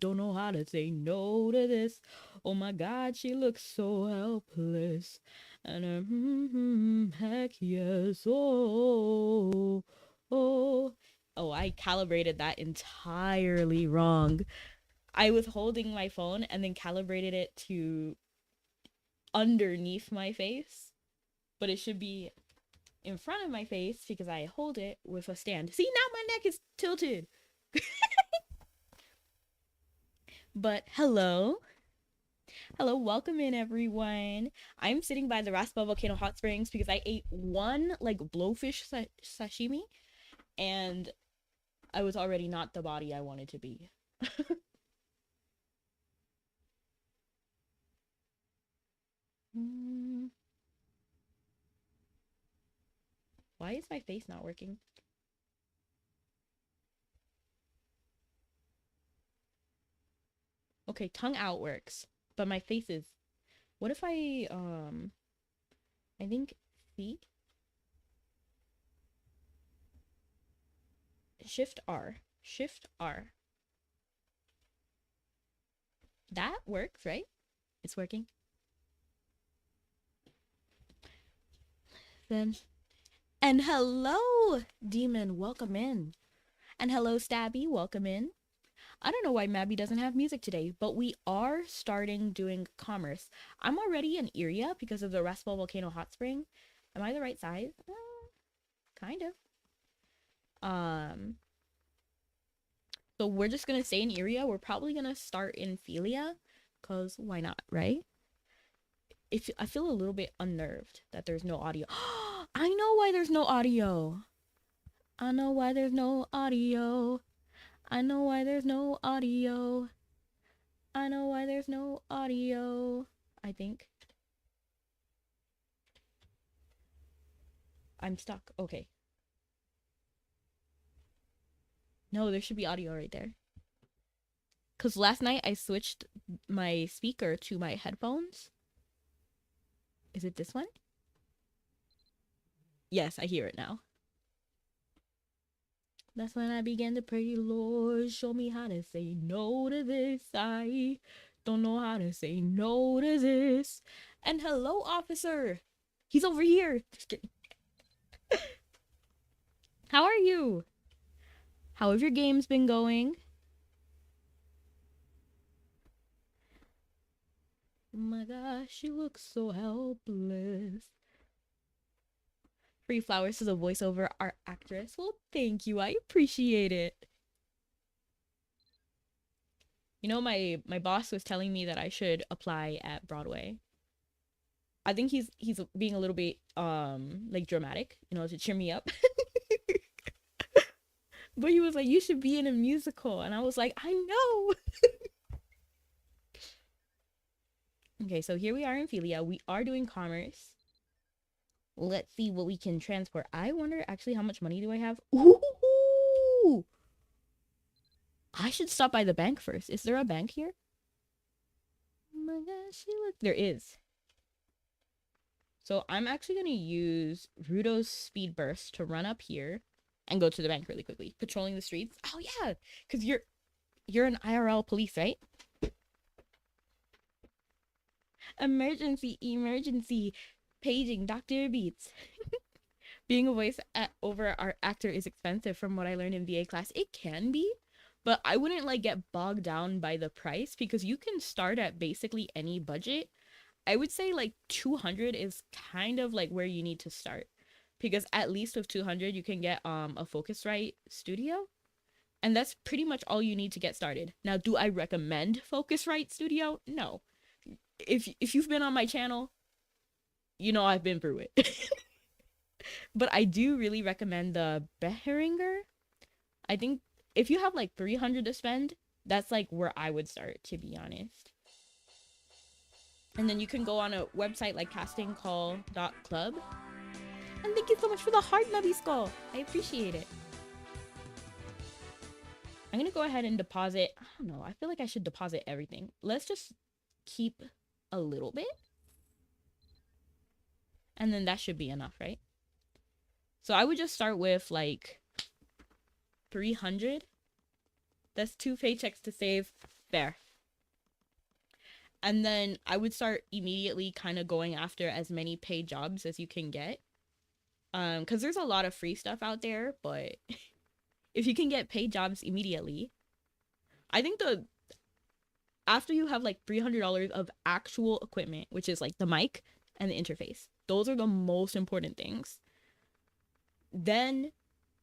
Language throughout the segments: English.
don't know how to say no to this. Oh my god, she looks so helpless. And heck yes. Oh, I calibrated that entirely wrong. I was holding my phone and then calibrated it to underneath my face, but it should be in front of my face because I hold it with a stand. See, now my neck is tilted. But hello. Hello, welcome in everyone. I'm sitting by the Raspa Volcano Hot Springs because I ate one like blowfish sashimi and I was already not the body I wanted to be. Why is my face not working? Okay, tongue out works, but my face is... What if I think, see? Shift R. Shift R. That works, right? It's working. Then... And hello, Demon, welcome in. And hello, Stabby, welcome in. I don't know why Mabi doesn't have music today, but we are starting doing commerce. I'm already in Iria because of the Raspal Volcano Hot Spring. Am I the right size? Kind of. So we're just gonna stay in Iria. We're probably gonna start in Philia, cause why not, right? If I feel a little bit unnerved that there's no audio. I know why there's no audio. I know why there's no audio. I know why there's no audio. I know why there's no audio. I think. I'm stuck. Okay. No, there should be audio right there. Because last night I switched my speaker to my headphones. Is it this one? Yes, I hear it now. That's when I began to pray, Lord, show me how to say no to this. I don't know how to say no to this. And hello, officer. He's over here. Just kidding. How are you? How have your games been going? Oh my gosh, you look so helpless. Free flowers to the voiceover art actress. Well, thank you. I appreciate it. You know, my boss was telling me that I should apply at Broadway. I think he's being a little bit like dramatic, you know, to cheer me up. But he was like, you should be in a musical. And I was like, I know. Okay, so here we are in Philia. We are doing commerce. Let's see what we can transport. I wonder actually how much money do I have? Ooh! I should stop by the bank first. Is there a bank here? Oh my gosh, there is. So I'm actually going to use Rudo's speed burst to run up here and go to the bank really quickly. Patrolling the streets. Oh yeah, because you're an IRL police, right? Emergency. Paging Dr. Beats. Being a voice over our actor is expensive from what I learned in VA class. It can be, but I wouldn't like get bogged down by the price because you can start at basically any budget. I would say like 200 is kind of like where you need to start because at least with 200 you can get a Focusrite studio, and that's pretty much all you need to get started. Now, do I recommend Focusrite Studio? No. If you've been on my channel, you know I've been through it. But I do really recommend the Behringer. I think if you have like 300 to spend, that's like where I would start, to be honest. And then you can go on a website like castingcall.club. And thank you so much for the heart, Nabisco. I appreciate it. I'm gonna go ahead and deposit. I don't know. I feel like I should deposit everything. Let's just keep a little bit. And then that should be enough, right? So I would just start with like 300. That's 2 paychecks to save Fair. And then I would start immediately kind of going after as many paid jobs as you can get. Because there's a lot of free stuff out there, but if you can get paid jobs immediately, I think after you have like $300 of actual equipment, which is like the mic and the interface, those are the most important things. Then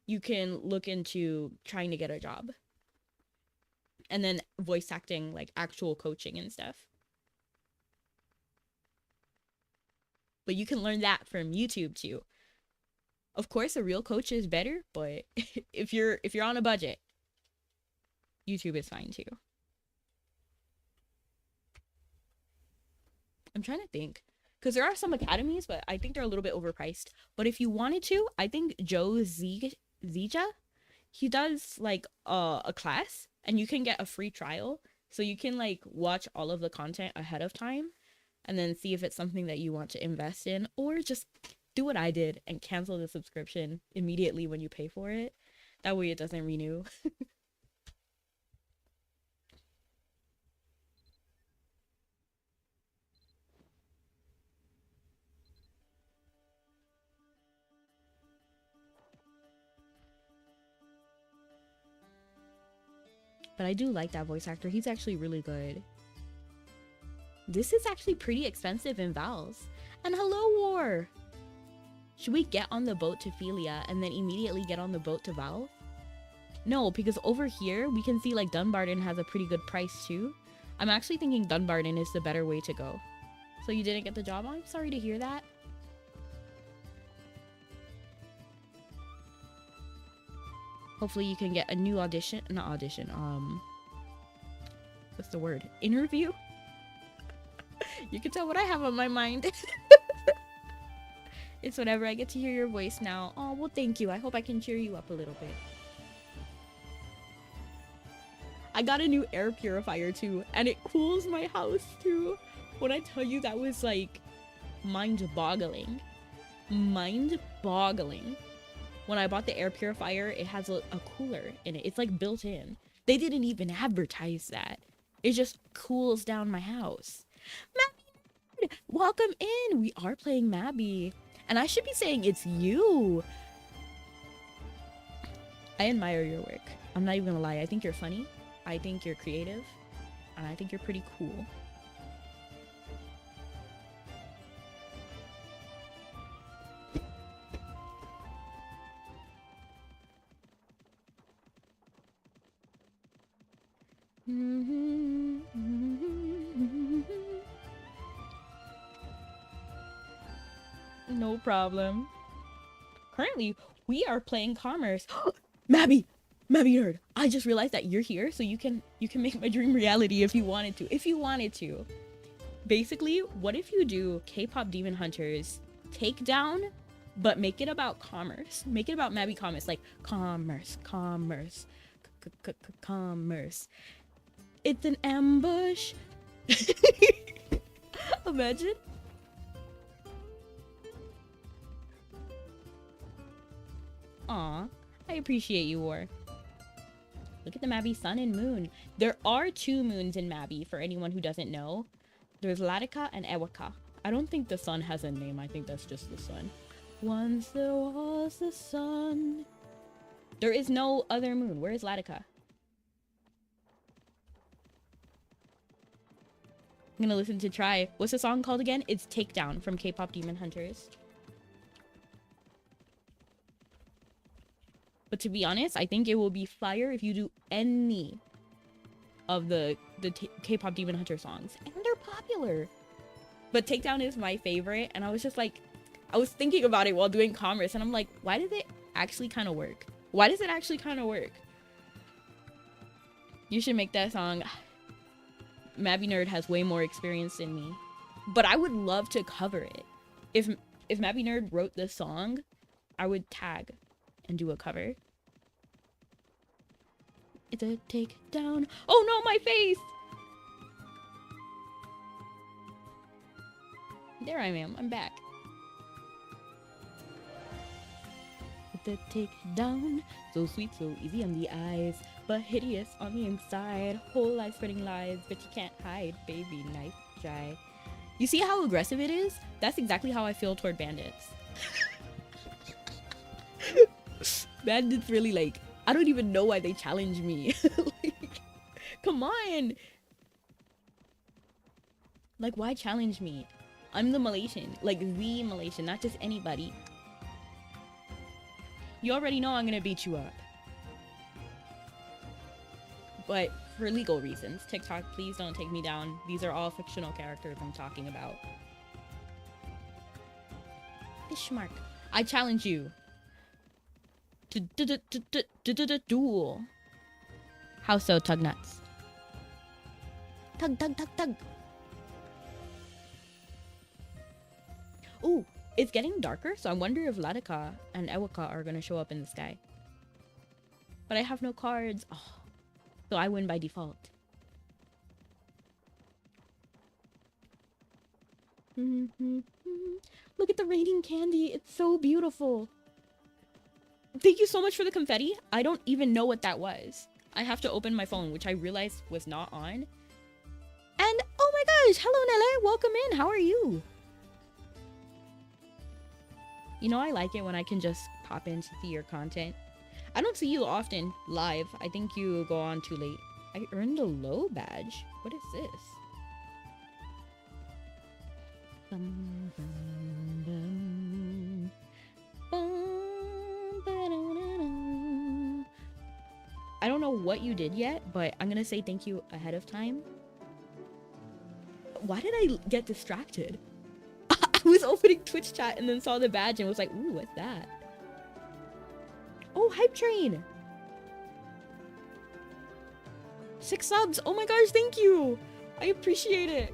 you can look into trying to get a job. And then voice acting, like actual coaching and stuff. But you can learn that from YouTube too. Of course, a real coach is better, but if you're on a budget, YouTube is fine too. I'm trying to think. Because there are some academies, but I think they're a little bit overpriced. But if you wanted to, I think Joe Zija, he does like a class, and you can get a free trial. So you can like watch all of the content ahead of time and then see if it's something that you want to invest in, or just do what I did and cancel the subscription immediately when you pay for it. That way it doesn't renew. But I do like that voice actor. He's actually really good. This is actually pretty expensive in Vals. And hello, War! Should we get on the boat to Philia and then immediately get on the boat to Val? No, because over here, we can see like Dunbarton has a pretty good price too. I'm actually thinking Dunbarton is the better way to go. So you didn't get the job? I'm sorry to hear that. Hopefully you can get a new audition, not audition, what's the word? Interview? You can tell what I have on my mind. It's whatever, I get to hear your voice now. Oh, well thank you. I hope I can cheer you up a little bit. I got a new air purifier too, and it cools my house too. When I tell you, that was like mind-boggling. Mind-boggling. When I bought the air purifier, it has a cooler in it. It's like built in. They didn't even advertise that. It just cools down my house. Mabi, welcome in. We are playing Mabi. And I should be saying it's you. I admire your work. I'm not even gonna lie. I think you're funny. I think you're creative. And I think you're pretty cool. No problem. Currently, we are playing Commerce. Mabi Nerd, I just realized that you're here, so you can make my dream reality if you wanted to. If you wanted to. Basically, what if you do K-pop Demon Hunters Takedown, but make it about commerce? Make it about Mabi Commerce, like commerce. It's an ambush. Imagine. Aw, I appreciate you, War. Look at the Mabi sun and moon. There are 2 moons in Mabi, for anyone who doesn't know. There's Latika and Ewaka. I don't think the sun has a name. I think that's just the sun. Once there was the sun. There is no other moon. Where is Latika? I'm gonna listen to Try. What's the song called again? It's Takedown from K-pop Demon Hunters. But to be honest, I think it will be fire if you do any of the K-pop Demon Hunter songs. And they're popular. But Takedown is my favorite. And I was just like, I was thinking about it while doing Commerce. And I'm like, why does it actually kind of work? Why does it actually kind of work? You should make that song. Mabi Nerd has way more experience than me. But I would love to cover it. If Mabi Nerd wrote this song, I would tag and do a cover. It's a takedown. Oh no, my face! There I am. I'm back. It's a takedown. So sweet, so easy on the eyes. but hideous on the inside. Whole life spreading lies, but you can't hide, baby. Nice try. You see how aggressive it is? That's exactly how I feel toward bandits. Bandits really like, I don't even know why they challenge me. Like, come on. Like, why challenge me? I'm the Malaysian. Like, the Malaysian, not just anybody. You already know I'm gonna beat you up. But for legal reasons. TikTok, please don't take me down. These are all fictional characters I'm talking about. Fishmark. I challenge you. Duel. How so, Tug Nuts? Tug, tug, tug, tug. Ooh, it's getting darker, so I wonder if Ladika and Ewika are gonna show up in the sky. But I have no cards. Oh, so I win by default. Look at the raining candy. It's so beautiful. Thank you so much for the confetti. I don't even know what that was. I have to open my phone, which I realized was not on. And oh my gosh, hello Nele, welcome in. How are you? You know, I like it when I can just pop in to see your content. I don't see you often live. I think you go on too late. I earned a low badge. What is this? I don't know what you did yet, but I'm gonna say thank you ahead of time. Why did I get distracted? I was opening Twitch chat and then saw the badge and was like, ooh, what's that? Oh, Hype Train! 6 subs! Oh my gosh, thank you! I appreciate it!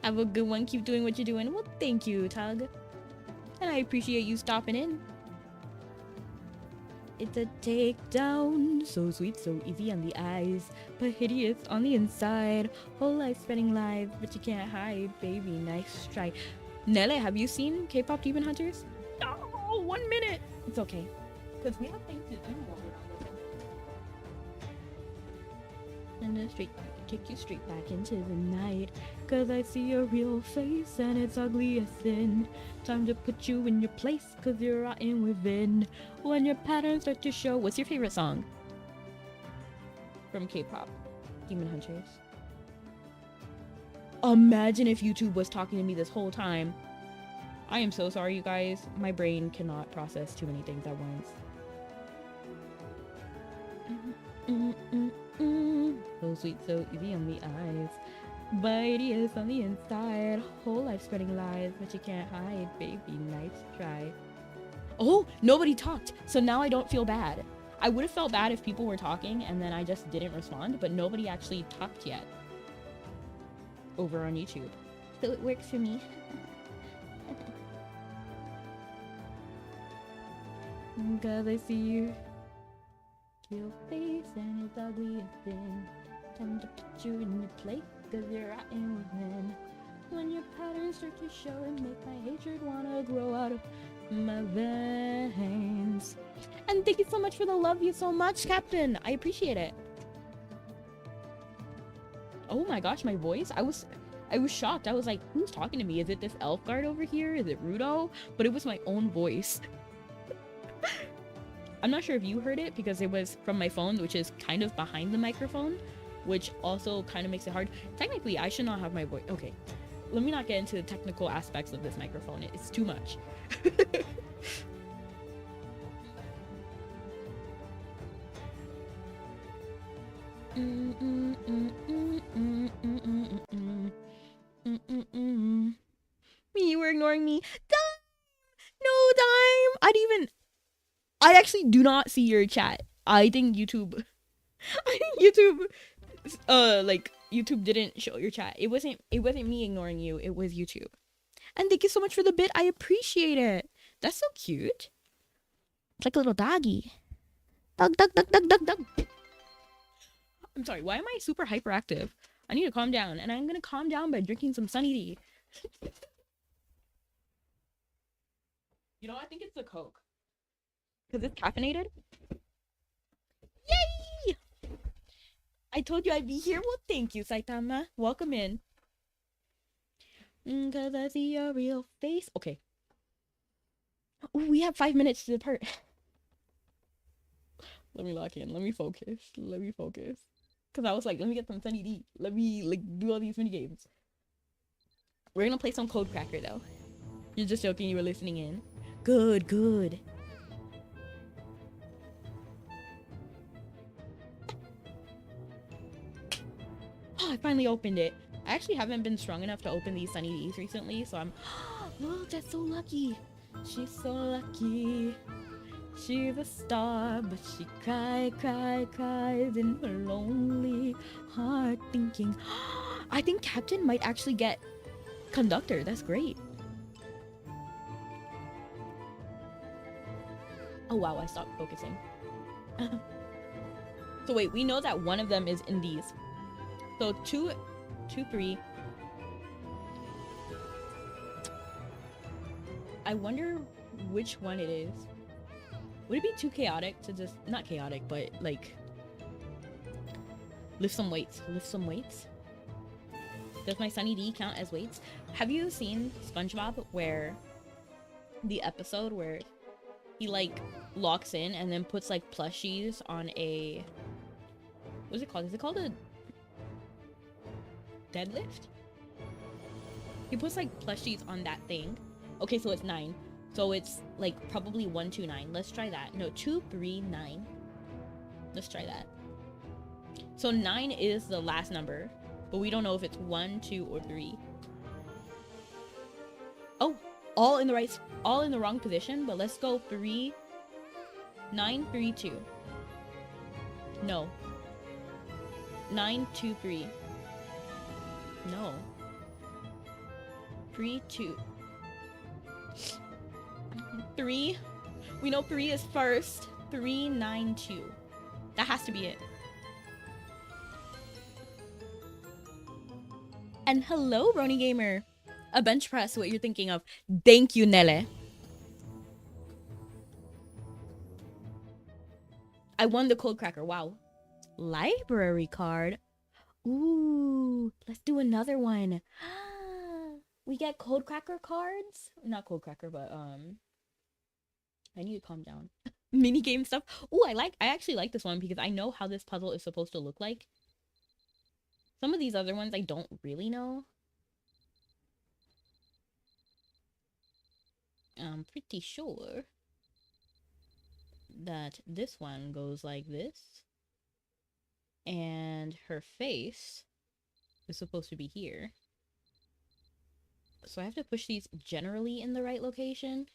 Have a good one, keep doing what you're doing. Well, thank you, Tug. And I appreciate you stopping in. It's a takedown, so sweet, so easy on the eyes, but hideous on the inside. Whole life spreading lies, but you can't hide, baby. Nice try. Nele, have you seen K-pop Demon Hunters? Oh, 1 minute. It's okay, because we have things to do. And the street take you straight back into the night, cause I see your real face and it's ugly as sin. Time to put you in your place, cause you're rotten within. When your patterns start to show. What's your favorite song from K-pop Demon Hunters? Imagine if YouTube was talking to me this whole time. I am so sorry, you guys. My brain cannot process too many things at once. So sweet, so easy on the eyes, but it is on the inside. Whole life spreading lies, but you can't hide, baby. Nice try. Oh, nobody talked, so now I don't feel bad. I would have felt bad if people were talking and then I just didn't respond, but nobody actually talked yet over on YouTube, so it works for me. Cause I see you real face and it's ugly and thin. Time to put you in your place, cause you're rotten within. When your patterns start to show and make my hatred wanna grow out of my veins. And thank you so much for the love you so much, Captain. I appreciate it. Oh my gosh, my voice. I was shocked. I was like, who's talking to me? Is it this elf guard over here? Is it Rudo? But it was my own voice. I'm not sure if you heard it because it was from my phone, which is kind of behind the microphone, which also kind of makes it hard. Technically, I should not have my voice. Okay, let me not get into the technical aspects of this microphone. It's too much. You were ignoring me. Dime! No, Dime! I actually do not see your chat. I think YouTube YouTube didn't show your chat. It wasn't me ignoring you. It was YouTube. And thank you so much for the bit. I appreciate it. That's so cute. It's like a little doggy. Dog, dog, dog, dog, dog, dog. I'm sorry. Why am I super hyperactive? I need to calm down. And I'm going to calm down by drinking some Sunny D. You know, I think it's the Coke. Because it's caffeinated. Yay! I told you I'd be here. Well, thank you, Saitama. Welcome in. Cause I see your real face. Okay. Ooh, we have 5 minutes to depart. Let me lock in. Let me focus. Let me focus. Cause I was like, let me get some Sunny D. Let me like do all these mini games. We're gonna play some Code Cracker though. You're just joking. You were listening in. Good, good. Oh, I finally opened it. I actually haven't been strong enough to open these Sunny D's recently, so I'm. Oh, that's so lucky. She's so lucky. She's a star, but she cries in her lonely heart, thinking, I think Captain might actually get conductor. That's great. Oh wow, I stopped focusing. So wait, we know that one of them is in these. So 2, 3. I wonder which one it is. Would it be too chaotic to just, not chaotic, but like lift some weights? Lift some weights? Does my Sunny D count as weights? Have you seen SpongeBob where the episode where he like locks in and then puts like plushies on a, what is it called? Is it called a deadlift? He puts like plushies on that thing. Okay, so it's 9. So it's like probably 1, 2, 9. Let's try that. No, 2, 3, 9. Let's try that. So 9 is the last number, but we don't know if it's 1, 2, or 3. Oh, all in the wrong position, but let's go 3, 9, 3, 2. No. 9, 2, 3. No. 3, 2. 3. We know 3 is first. 3, 9, 2. That has to be it. And hello, Brony Gamer. A bench press, what you're thinking of. Thank you, Nele. I won the Cold Cracker. Wow. Library card. Ooh, let's do another one. We get Cold Cracker cards. Not Cold Cracker, but I need to calm down. Mini game stuff. Ooh, I actually like this one because I know how this puzzle is supposed to look like. Some of these other ones I don't really know. I'm pretty sure that this one goes like this. And her face is supposed to be here. So I have to push these generally in the right location.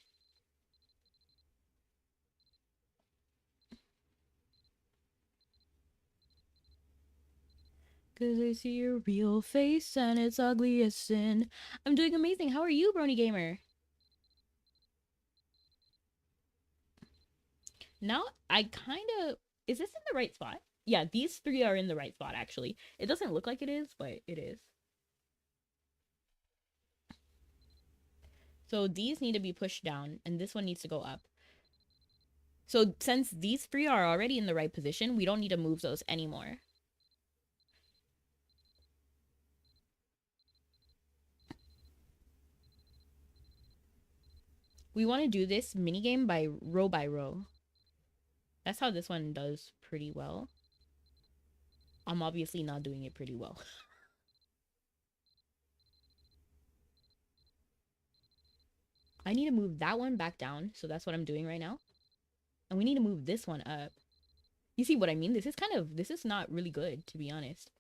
Cause I see your real face and it's ugly as sin. I'm doing amazing. How are you, Brony Gamer? Now, I kind of... Is this in the right spot? Yeah, these 3 are in the right spot, actually. It doesn't look like it is, but it is. So these need to be pushed down, and this one needs to go up. So since these 3 are already in the right position, we don't need to move those anymore. We want to do this minigame by row. That's how this one does pretty well. I'm obviously not doing it pretty well. I need to move that one back down, so that's what I'm doing right now. And we need to move this one up. You see what I mean? This is not really good, to be honest.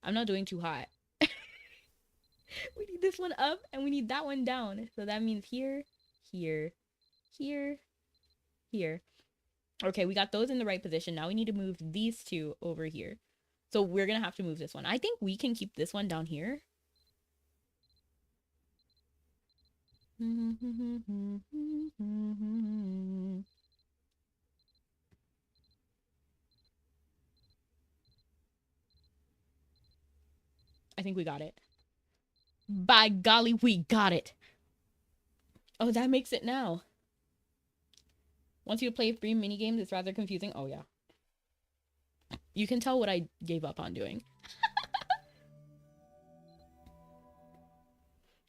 I'm not doing too hot. We need this one up, and we need that one down. So that means here, here, here, here. Okay, we got those in the right position. Now we need to move these 2 over here. So we're gonna have to move this one. I think we can keep this one down here. I think we got it. By golly, we got it. Oh, that makes it now. Once you play 3 mini games, it's rather confusing. Oh yeah. You can tell what I gave up on doing.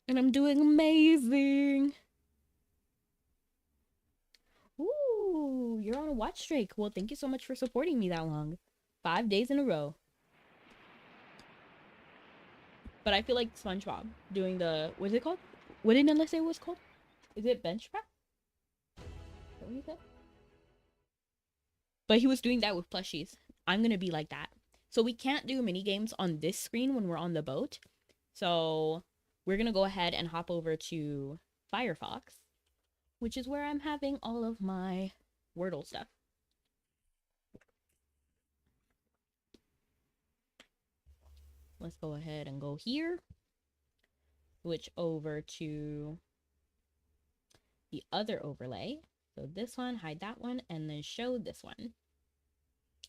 And I'm doing amazing. Ooh, you're on a watch streak. Well, thank you so much for supporting me that long. 5 days in a row. But I feel like SpongeBob doing the, what is it called? What did Nella say it was called? Is it bench press? Is that what he said? But he was doing that with plushies. I'm gonna be like that. So we can't do mini games on this screen when we're on the boat. So we're gonna go ahead and hop over to Firefox, which is where I'm having all of my Wordle stuff. Let's go ahead and go here. Switch over to the other overlay. So this one, hide that one, and then show this one.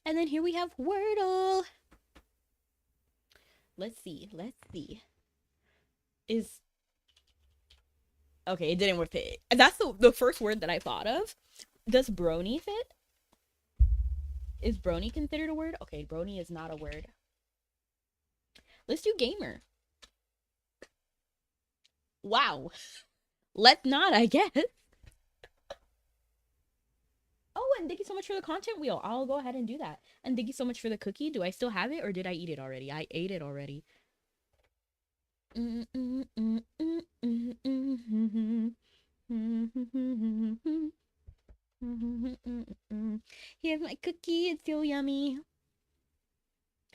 And then here we have Wordle. Let's see. Okay, it didn't fit. That's the first word that I thought of. Does brony fit? Is brony considered a word? Okay, brony is not a word. Let's do gamer. Wow. Let's not, I guess. Oh, and thank you so much for the content wheel. I'll go ahead and do that. And thank you so much for the cookie. Do I still have it or did I eat it already? I ate it already. Here's my cookie. It's so yummy.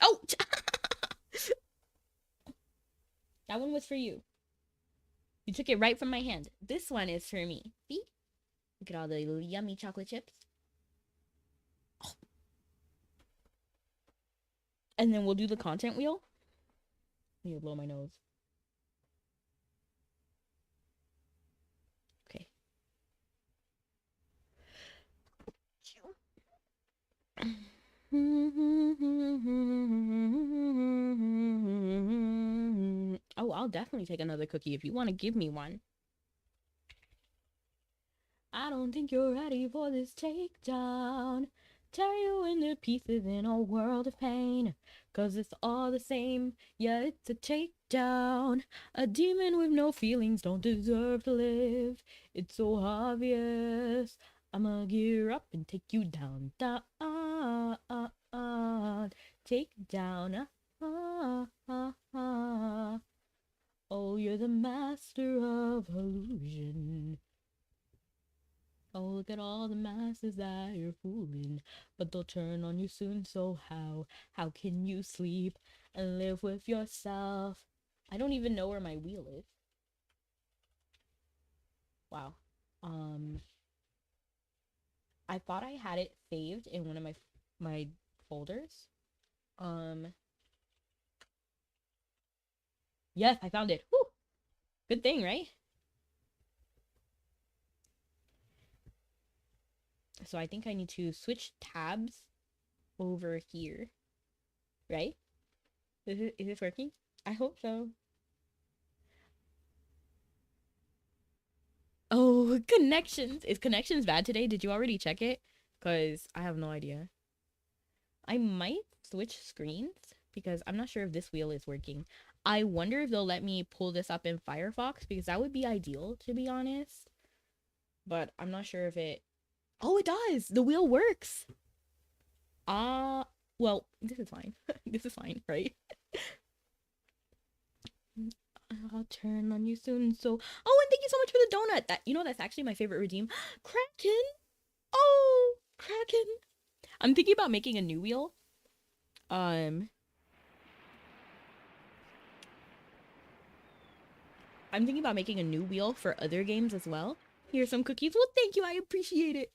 Oh! That one was for you. You took it right from my hand. This one is for me. See? Look at all the little yummy chocolate chips. Oh. And then we'll do the content wheel. I need to blow my nose. Okay. Oh, I'll definitely take another cookie if you want to give me one. I don't think you're ready for this takedown. Tear you into pieces in a world of pain. 'Cause it's all the same, yeah, it's a takedown. A demon with no feelings don't deserve to live. It's so obvious. I'ma gear up and take you down. Take down. Oh, you're the master of illusion. Oh, look at all the masses that you're fooling. But they'll turn on you soon, so how can you sleep and live with yourself? I don't even know where my wheel is. Wow. I thought I had it saved in one of my folders. Yes, I found it. Whew. Good thing, right? So I think I need to switch tabs over here. Right? Is this working? I hope so. Oh, connections. Is connections bad today? Did you already check it? Because I have no idea. I might switch screens because I'm not sure if this wheel is working. I wonder if they'll let me pull this up in Firefox because that would be ideal, to be honest. But I'm not sure if it... Oh, it does! The wheel works! Well, this is fine. This is fine, right? I'll turn on you soon, so... Oh, and thank you so much for the donut! That's actually my favorite redeem. Kraken! Oh, Kraken! I'm thinking about making a new wheel. I'm thinking about making a new wheel for other games as well. Here's some cookies. Well, thank you. I appreciate it.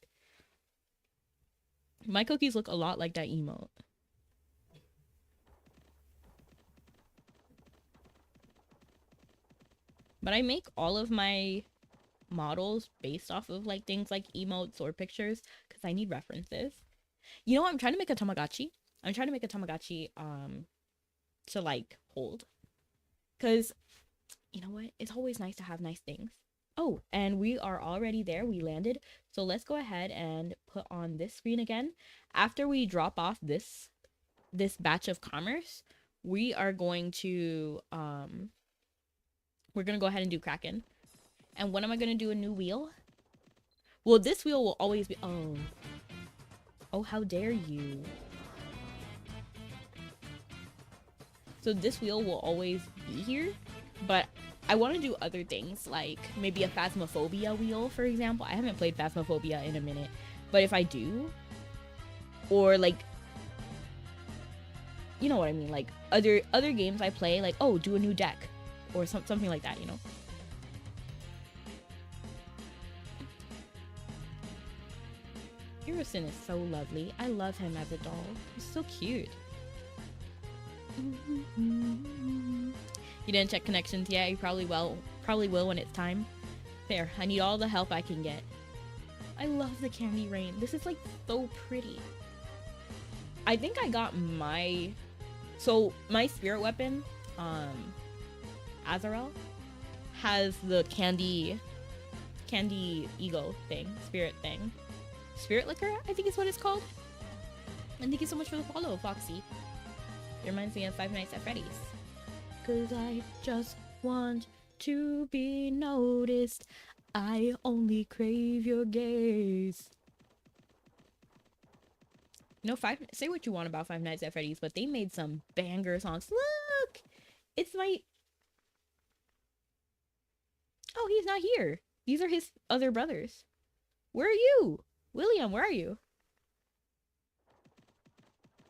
My cookies look a lot like that emote. But I make all of my models based off of like things like emotes or pictures because I need references. You know, I'm trying to make a Tamagotchi. To like hold. Because, you know what? It's always nice to have nice things. Oh, and we are already there. We landed. So let's go ahead and put on this screen again. After we drop off this batch of commerce, we are going to we're gonna go ahead and do Kraken. And when am I gonna do a new wheel? Well, this wheel will always be oh, how dare you. So this wheel will always be here, but I want to do other things, like maybe a Phasmophobia wheel, for example. I haven't played Phasmophobia in a minute, but if I do, or like, you know what I mean, like other games I play, like, oh, do a new deck, or something like that, you know? Hirosin is so lovely. I love him as a doll. He's so cute. You didn't check connections yet? You probably will when it's time. Fair. I need all the help I can get. I love the candy rain. This is like so pretty. I think I got my spirit weapon, Azarel, has the candy ego thing, spirit thing. Spirit liquor, I think is what it's called. And thank you so much for the follow, Foxy. It reminds me of Five Nights at Freddy's. 'Cause I just want to be noticed. I only crave your gaze. You know, say what you want about Five Nights at Freddy's, but they made some banger songs. Look! It's my... Oh, he's not here. These are his other brothers. Where are you? William, where are you?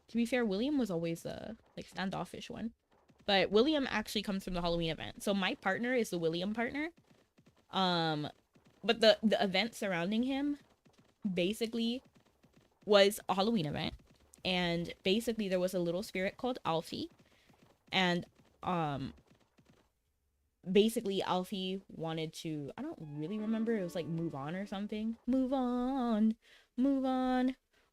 To be fair, William was always the like standoffish one. But William actually comes from the Halloween event. So my partner is the William partner. But the event surrounding him basically was a Halloween event. And basically there was a little spirit called Alfie. And basically Alfie wanted to, I don't really remember, it was like move on or something. Move on.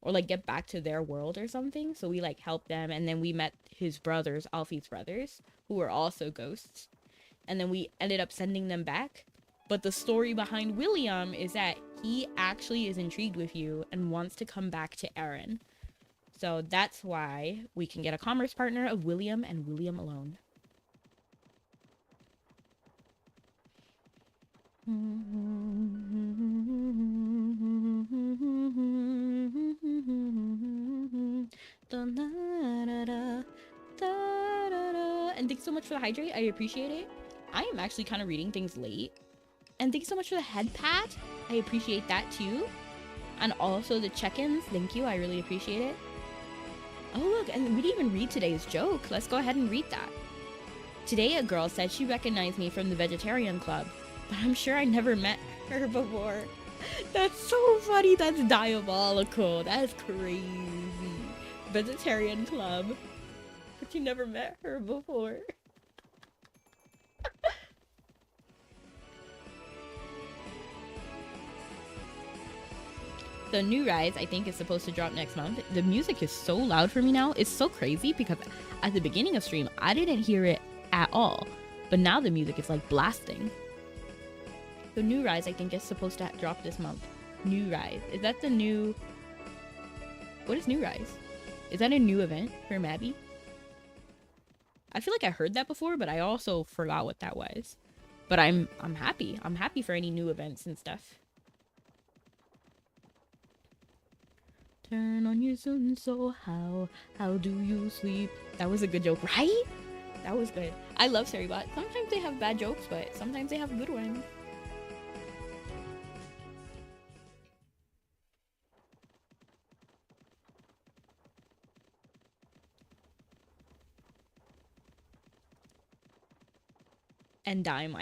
Or like get back to their world or something. So we like helped them, and then we met his brothers, Alfie's brothers, who were also ghosts. And then we ended up sending them back. But the story behind William is that he actually is intrigued with you and wants to come back to Erin. So that's why we can get a commerce partner of William and William alone. And thanks so much for the hydrate. I appreciate it. I am actually kind of reading things late. And thanks so much for the head pat. I appreciate that too. And also the check-ins. Thank you. I really appreciate it. Oh, look. And we didn't even read today's joke. Let's go ahead and read that. Today, a girl said she recognized me from the vegetarian club, but I'm sure I never met her before. That's so funny. That's diabolical. That is crazy. Vegetarian club, but you never met her before. The New Rise, I think, is supposed to drop next month. The music is so loud for me now. It's so crazy because at the beginning of stream, I didn't hear it at all. But now the music is like blasting. The New Rise, I think, is supposed to drop this month. New Rise. Is that the new... What is New Rise? Is that a new event for Mabi? I feel like I heard that before, but I also forgot what that was. But I'm happy. I'm happy for any new events and stuff. Turn on your sun, so how do you sleep? That was a good joke, right? That was good. I love Seribot. Sometimes they have bad jokes, but sometimes they have good ones. And Dime,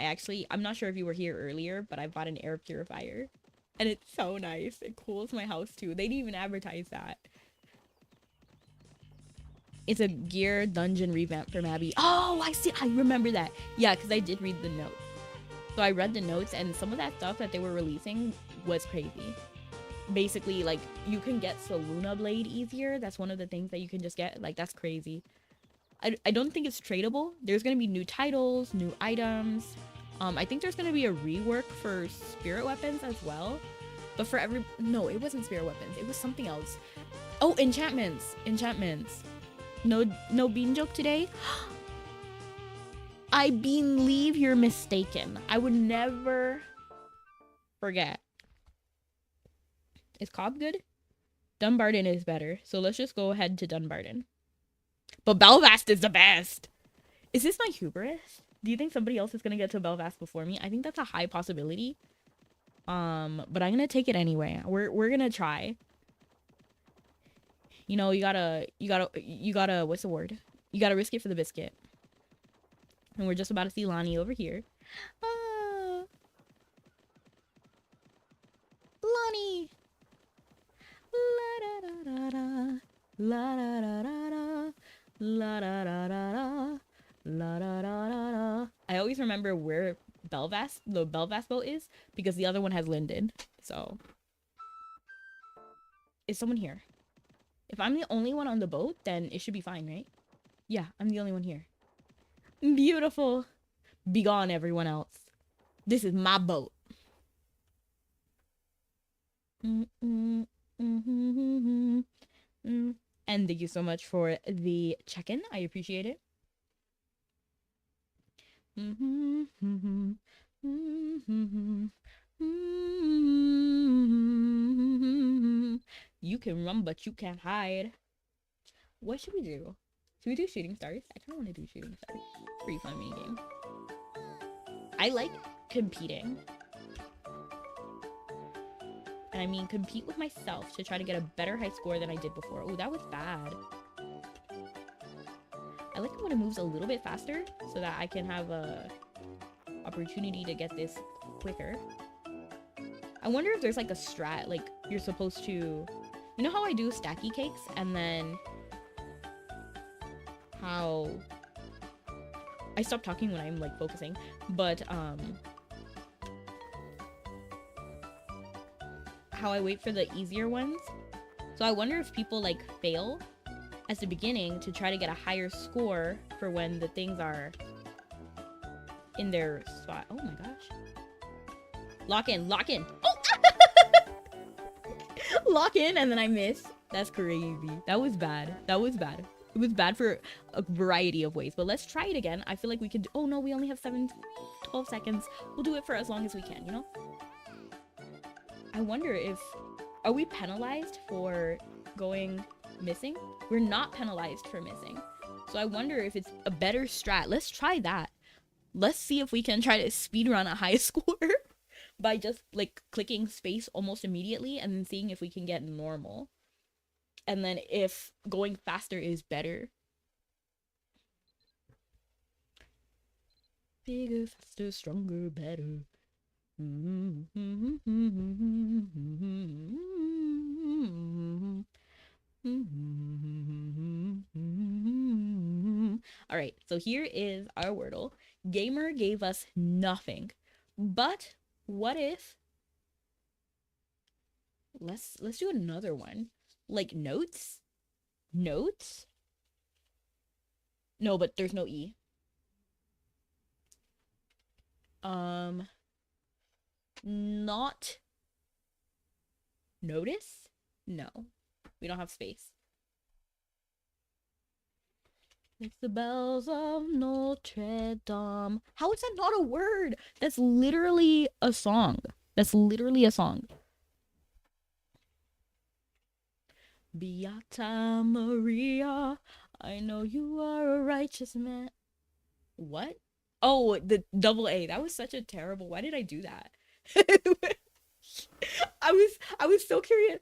I'm not sure if you were here earlier, but I bought an air purifier. And it's so nice. It cools my house too. They didn't even advertise that. It's a gear dungeon revamp for Mabi. Oh, I see. I remember that. Yeah, because I did read the notes. So I read the notes, and some of that stuff that they were releasing was crazy. Basically, like, you can get Saluna Blade easier. That's one of the things that you can just get. Like, that's crazy. I don't think it's tradable. There's going to be new titles, new items. I think there's gonna be a rework for spirit weapons as well. But for no, it wasn't spirit weapons. It was something else. Oh, enchantments. Enchantments. No bean joke today? I believe you're mistaken. I would never forget. Is Cobb good? Dunbarton is better. So let's just go ahead to Dunbarton. But Belvast is the best. Is this my hubris? Do you think somebody else is gonna get to Belvast before me? I think that's a high possibility. But I'm gonna take it anyway. We're gonna try. You know, you gotta, what's the word? You gotta risk it for the biscuit. And we're just about to see Lonnie over here. Lonnie! La da da da da. La da da da da. La da da da da. La da da da da. I always remember where the Belvast boat is because the other one has Linden. So, is someone here? If I'm the only one on the boat, then it should be fine, right? Yeah, I'm the only one here. Beautiful. Begone, everyone else. This is my boat. And thank you so much for the check-in. I appreciate it. You can run, but you can't hide. What should we do? Should we do shooting stars? I kind of want to do shooting stars. Pretty fun mini game. I like competing. And I mean compete with myself to try to get a better high score than I did before. Oh, that was bad. I like it when it moves a little bit faster so that I can have a opportunity to get this quicker. I wonder if there's like a strat, like you're supposed to, you know how I do stacky cakes and then how I stop talking when I'm like focusing, but how I wait for the easier ones. So I wonder if people like fail at the beginning to try to get a higher score for when the things are in their spot. Oh my gosh. Lock in, lock in. Oh! Lock in and then I miss. That's crazy. That was bad. That was bad. It was bad for a variety of ways, but let's try it again. I feel like we could, oh no, we only have 12 seconds. We'll do it for as long as we can, you know? I wonder if, are we penalized for going missing? We're not penalized for missing. So I wonder if it's a better strat. Let's try that. Let's see if we can try to speedrun a high score by just like clicking space almost immediately and then seeing if we can get normal. And then if going faster is better. Bigger, faster, stronger, better. All right, so here is our Wordle. Gamer gave us nothing, but what if? Let's do another one. Like notes? Notes? No, but there's no E. Not notice? No. We don't have space. It's the bells of Notre Dame. How is that not a word? That's literally a song. That's literally a song. Beata Maria, I know you are a righteous man. What? Oh, the double A. That was such a terrible. Why did I do that? I was so curious.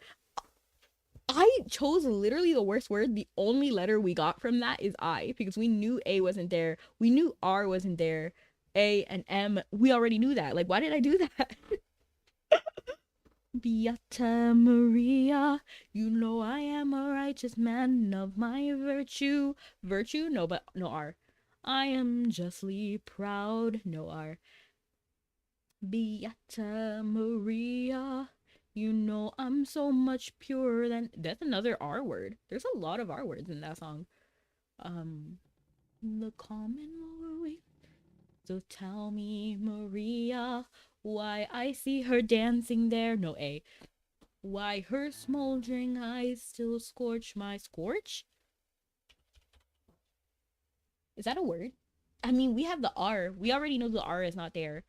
I chose literally the worst word. The only letter we got from that is I, because we knew A wasn't there. We knew R wasn't there. A and M, we already knew that. Like, why did I do that? Beata Maria, you know I am a righteous man of my virtue. Virtue? No, but no R. I am justly proud. No R. Beata Maria, you know I'm so much purer than... That's another R word. There's a lot of R words in that song. The common will wait. So tell me, Maria, why I see her dancing there. No, A. Why her smoldering eyes still scorch my scorch? Is that a word? I mean, we have the R. We already know the R is not there.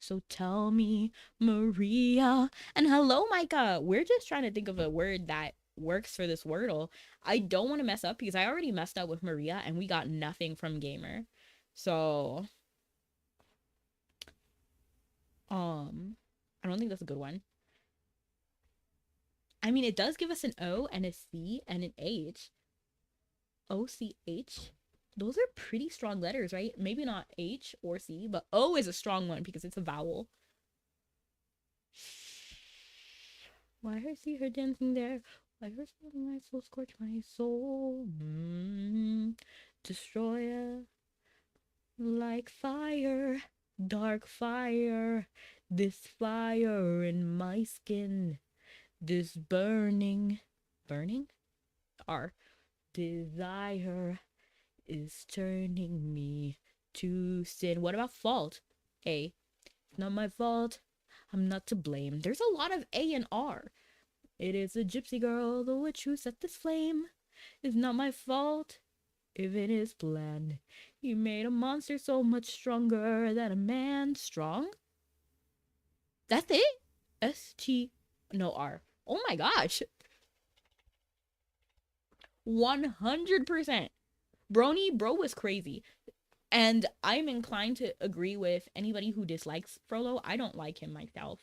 So tell me, Maria. And hello, Micah. We're just trying to think of a word that works for this wordle. I don't want to mess up because I already messed up with Maria and we got nothing from Gamer. So, I don't think that's a good one. I mean, it does give us an O and a C and an H. O-C-H. Those are pretty strong letters, right? Maybe not H or C, but O is a strong one because it's a vowel. Why her see her dancing there? Why her smoking my soul scorch my soul? Destroyer like fire, dark fire. This fire in my skin, this burning R desire is turning me to sin. What about fault? A. It's not my fault. I'm not to blame. There's a lot of A and R. It is the gypsy girl, the witch who set this flame. It's not my fault if it is planned. He made a monster so much stronger than a man. Strong? That's it? S-T... No, R. Oh my gosh. 100%. Bro was crazy. And I'm inclined to agree with anybody who dislikes Frollo. I don't like him myself,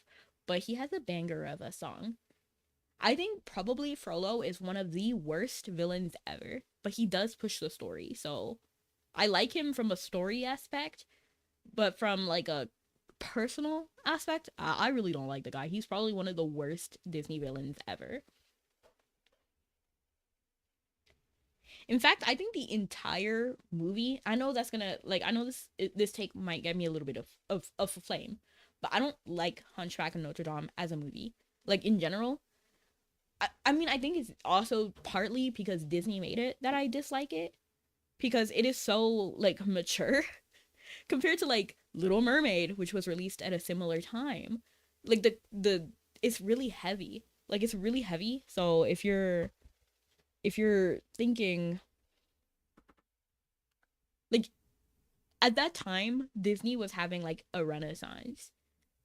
but he has a banger of a song. I think probably Frollo is one of the worst villains ever, but he does push the story. So I like him from a story aspect, but from like a personal aspect, I really don't like the guy. He's probably one of the worst Disney villains ever. In fact, I think the entire movie, I know that's gonna, like, I know this take might get me a little bit of a flame, but I don't like Hunchback of Notre Dame as a movie. Like, in general, I mean, I think it's also partly because Disney made it that I dislike it, because it is so, like, mature compared to, like, Little Mermaid, which was released at a similar time. Like, it's really heavy. Like, it's really heavy, so if you're thinking, like, at that time Disney was having like a renaissance.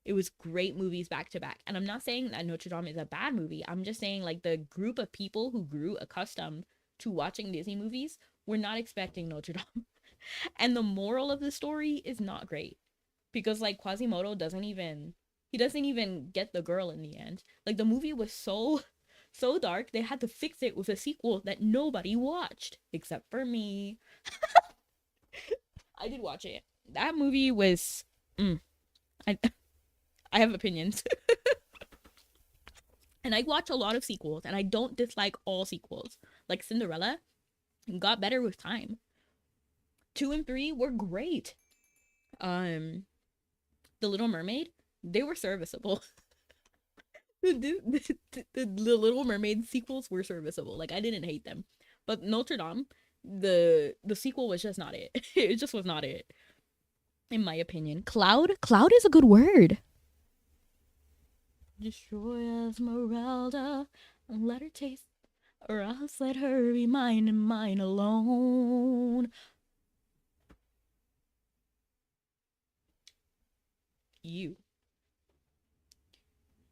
It was great movies back to back, and I'm not saying that Notre Dame is a bad movie. I'm just saying, like, the group of people who grew accustomed to watching Disney movies were not expecting Notre Dame. And the moral of the story is not great, because like Quasimodo doesn't even get the girl in the end. Like, the movie was so dark, they had to fix it with a sequel that nobody watched except for me. I did watch it. That movie was I I have opinions. And I watch a lot of sequels, and I don't dislike all sequels. Like Cinderella got better with time. 2 and 3 were great. The Little Mermaid, they were serviceable. The Little Mermaid sequels were serviceable. Like, I didn't hate them. But Notre Dame, the sequel was just not it. It just was not it, in my opinion. Cloud is a good word. Destroy Esmeralda and let her taste, or else let her be mine and mine alone.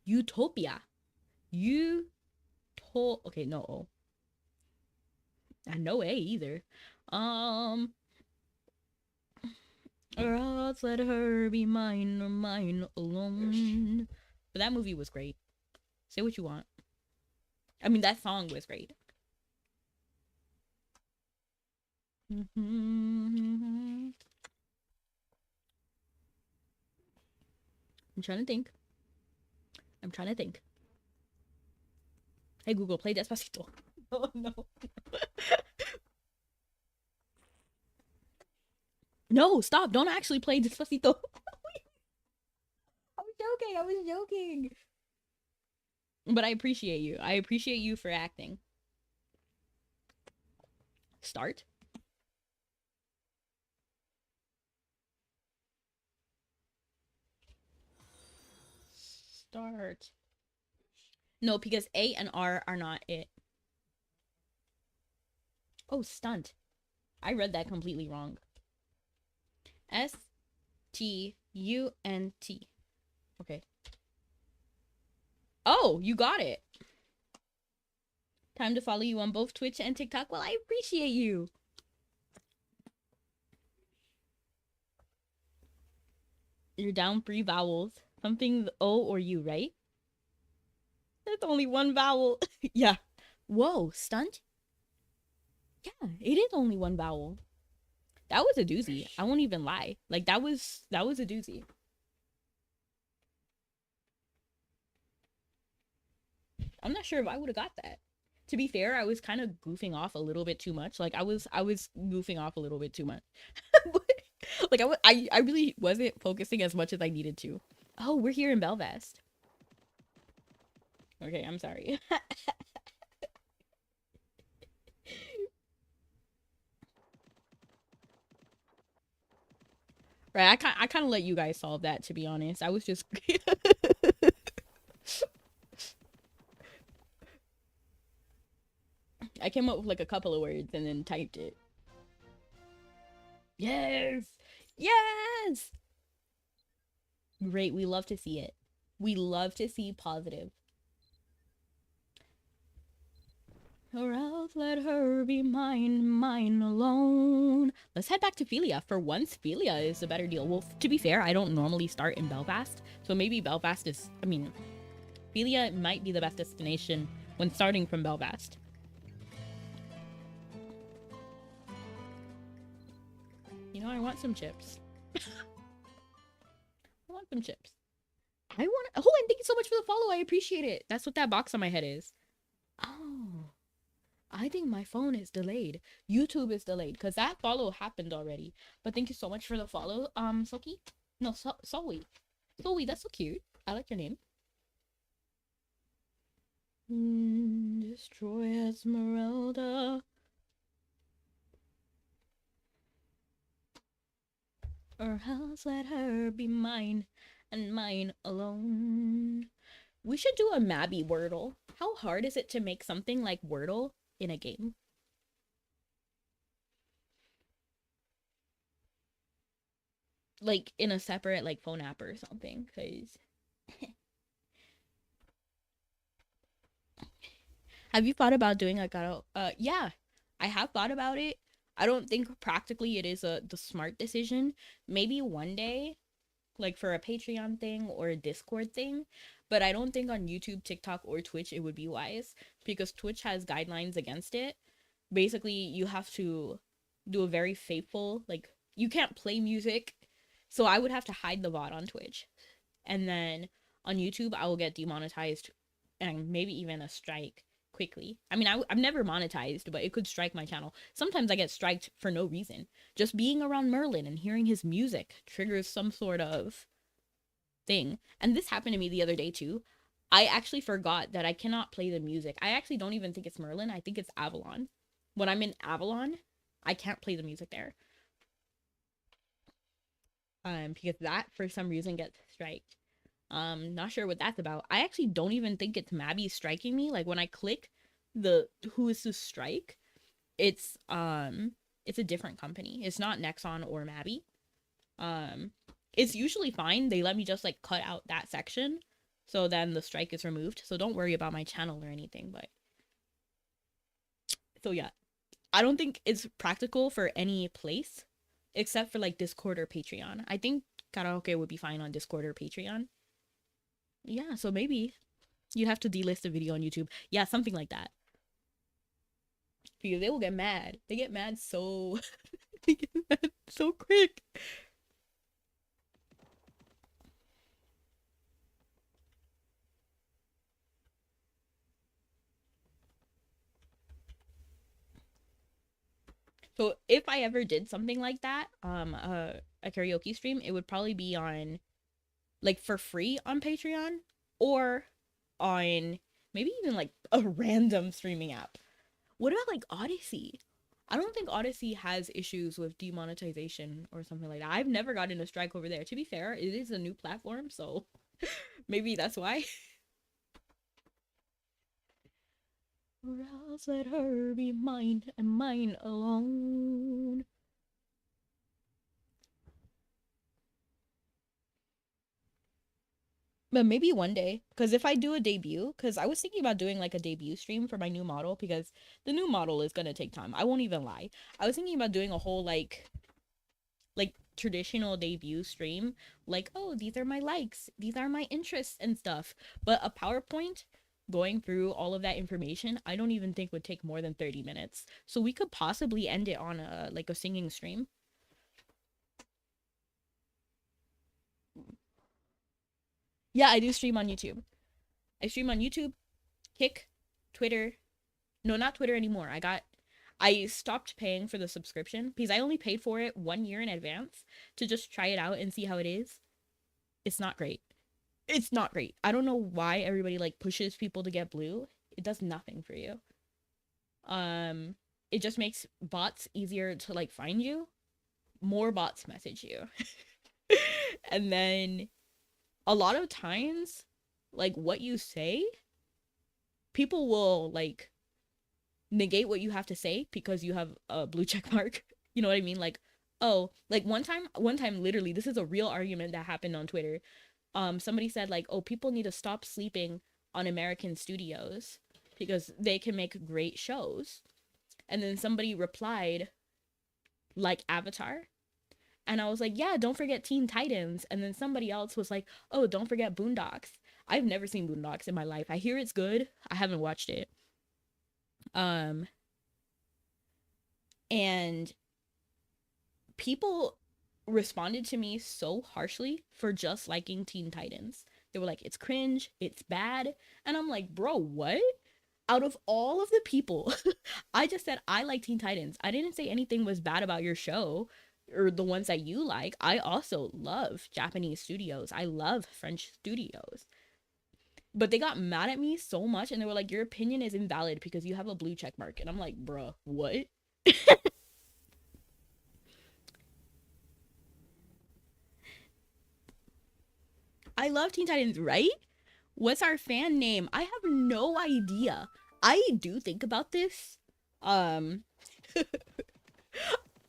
Utopia. Okay, no. No A either. Or else let her be mine or mine alone. But that movie was great. Say what you want. I mean, that song was great. I'm trying to think. Hey Google, play Despacito. Oh no. No, stop. Don't actually play Despacito. I was joking. But I appreciate you. I appreciate you for acting. Start. start. No, because A and R are not it. Oh, stunt. I read that completely wrong. STUNT. Okay. Oh, you got it. Time to follow you on both Twitch and TikTok. Well, I appreciate you. You're down 3 vowels. Something O or U, right? That's only 1 vowel. Yeah. Whoa, stunt? Yeah, it is only 1 vowel. That was a doozy. I won't even lie. Like, that was a doozy. I'm not sure if I would have got that. To be fair, I was kind of goofing off a little bit too much. Like, I was goofing off a little bit too much. Like, I really wasn't focusing as much as I needed to. Oh, we're here in Belfast. Okay, I'm sorry. Right, I kind of let you guys solve that, to be honest. I was just I came up with like a couple of words and then typed it. Yes! Yes! Great, we love to see it. We love to see positive. Or else let her be mine, mine alone. Let's head back to Philia. For once, Philia is a better deal. Well, to be fair, I don't normally start in Belfast. So maybe Belfast is, I mean, Philia might be the best destination when starting from Belfast. You know, I want some chips. I want some chips. Oh, and thank you so much for the follow. I appreciate it. That's what that box on my head is. Oh, I think my phone is delayed. YouTube is delayed because that follow happened already. But thank you so much for the follow, Soki. No, Zoe. Zoe, that's so cute. I like your name. Destroy Esmeralda. Or else let her be mine and mine alone. We should do a Mabi Wordle. How hard is it to make something like Wordle in a game? Like in a separate like phone app or something, because have you thought about doing like a yeah, I have thought about it. I don't think practically it is the smart decision. Maybe one day, like for a Patreon thing or a Discord thing, but I don't think on YouTube, TikTok, or Twitch it would be wise because Twitch has guidelines against it. Basically, you have to do a very faithful, like, you can't play music. So I would have to hide the VOD on Twitch. And then on YouTube, I will get demonetized and maybe even a strike quickly. I mean, I'm never monetized, but it could strike my channel. Sometimes I get striked for no reason. Just being around Merlin and hearing his music triggers some sort of thing. And this happened to me the other day too. I actually forgot that I cannot play the music. I actually don't even think it's Merlin. I think it's Avalon. When I'm in Avalon, I can't play the music there. Because that for some reason gets striked. Not sure what that's about. I actually don't even think it's Mabi striking me. Like when I click the who is to strike, it's a different company. It's not Nexon or Mabi. It's usually fine. They let me just like cut out that section, so then the strike is removed. So don't worry about my channel or anything. But so yeah, I don't think it's practical for any place except for like Discord or Patreon. I think karaoke would be fine on Discord or Patreon. Yeah, so maybe you'd have to delist a video on YouTube. Yeah, something like that. Because they will get mad. They get mad so they get mad so quick. So if I ever did something like that, a karaoke stream, it would probably be on like for free on Patreon or on maybe even like a random streaming app. What about like Odyssey? I don't think Odyssey has issues with demonetization or something like that. I've never gotten a strike over there. To be fair, it is a new platform, so Maybe that's why. Or else let her be mine and mine alone. But maybe one day, because if I do a debut, because I was thinking about doing like a debut stream for my new model, because the new model is gonna take time. I won't even lie. I was thinking about doing a whole like traditional debut stream, like, oh, these are my likes, these are my interests and stuff. But a PowerPoint going through all of that information, I don't even think would take more than 30 minutes. So we could possibly end it on a like a singing stream. Yeah, I do stream on YouTube. I stream on YouTube, Kick, Twitter. No, not Twitter anymore. I stopped paying for the subscription because I only paid for it 1 year in advance to just try it out and see how it is. It's not great. It's not great. I don't know why everybody like pushes people to get blue. It does nothing for you. Um it just makes bots easier to like find you. More bots message you. And then a lot of times like what you say, people will like negate what you have to say because you have a blue check mark. You know what I mean? Like, oh, like one time literally, this is a real argument that happened on Twitter. Somebody said like, oh, people need to stop sleeping on American studios because they can make great shows. And then somebody replied like Avatar. And I was like, yeah, don't forget Teen Titans. And then somebody else was like, oh, don't forget Boondocks. I've never seen Boondocks in my life. I hear it's good. I haven't watched it. Um and people responded to me so harshly for just liking Teen Titans. They were like, it's cringe, it's bad. And I'm like, bro, what? Out of all of the people, I just said I like Teen Titans. I didn't say anything was bad about your show or the ones that you like. I also love Japanese studios. I love French studios. But they got mad at me so much and they were like, your opinion is invalid because you have a blue check mark. And I'm like, bruh, what? I love Teen Titans, right? What's our fan name? I have no idea. I do think about this. Um,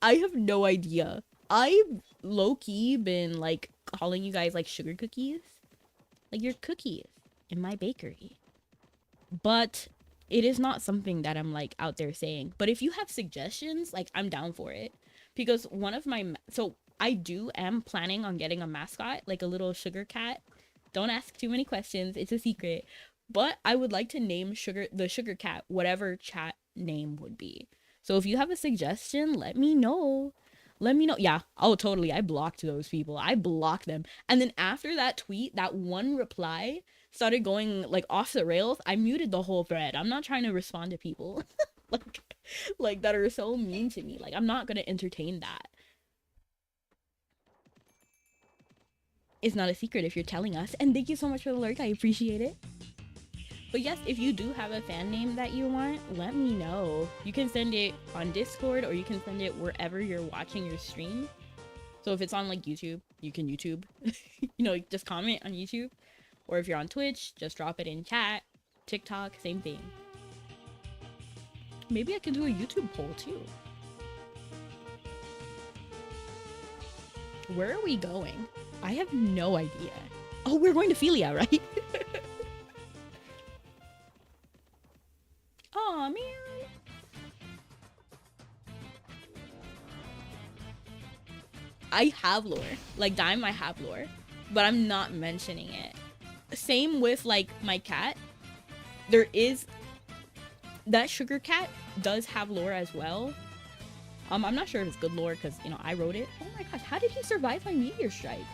I have no idea. I've low key been like calling you guys like sugar cookies, like your cookies in my bakery. But it is not something that I'm like out there saying. But if you have suggestions, like I'm down for it. Because one of my so I am planning on getting a mascot, like a little sugar cat. Don't ask too many questions. It's a secret. But I would like to name the sugar cat whatever chat name would be. So if you have a suggestion, let me know. Let me know. Yeah. Oh, totally. I blocked those people. I blocked them. And then after that tweet, that one reply started going like off the rails, I muted the whole thread. I'm not trying to respond to people like like that are so mean to me. Like I'm not going to entertain that. It's not a secret if you're telling us. And thank you so much for the lurk. I appreciate it. But yes, if you do have a fan name that you want, let me know. You can send it on Discord or you can send it wherever you're watching your stream. So if it's on like YouTube, you can YouTube. Just comment on YouTube. Or if you're on Twitch, just drop it in chat. TikTok, same thing. Maybe I can do a YouTube poll too. Where are we going? I have no idea. Oh, we're going to Philia, right? Aw, man. I have lore. Like, Dime, I have lore. But I'm not mentioning it. Same with, like, my cat. There is... That sugar cat does have lore as well. I'm not sure if it's good lore because, I wrote it. Oh my gosh, how did he survive my meteor strike?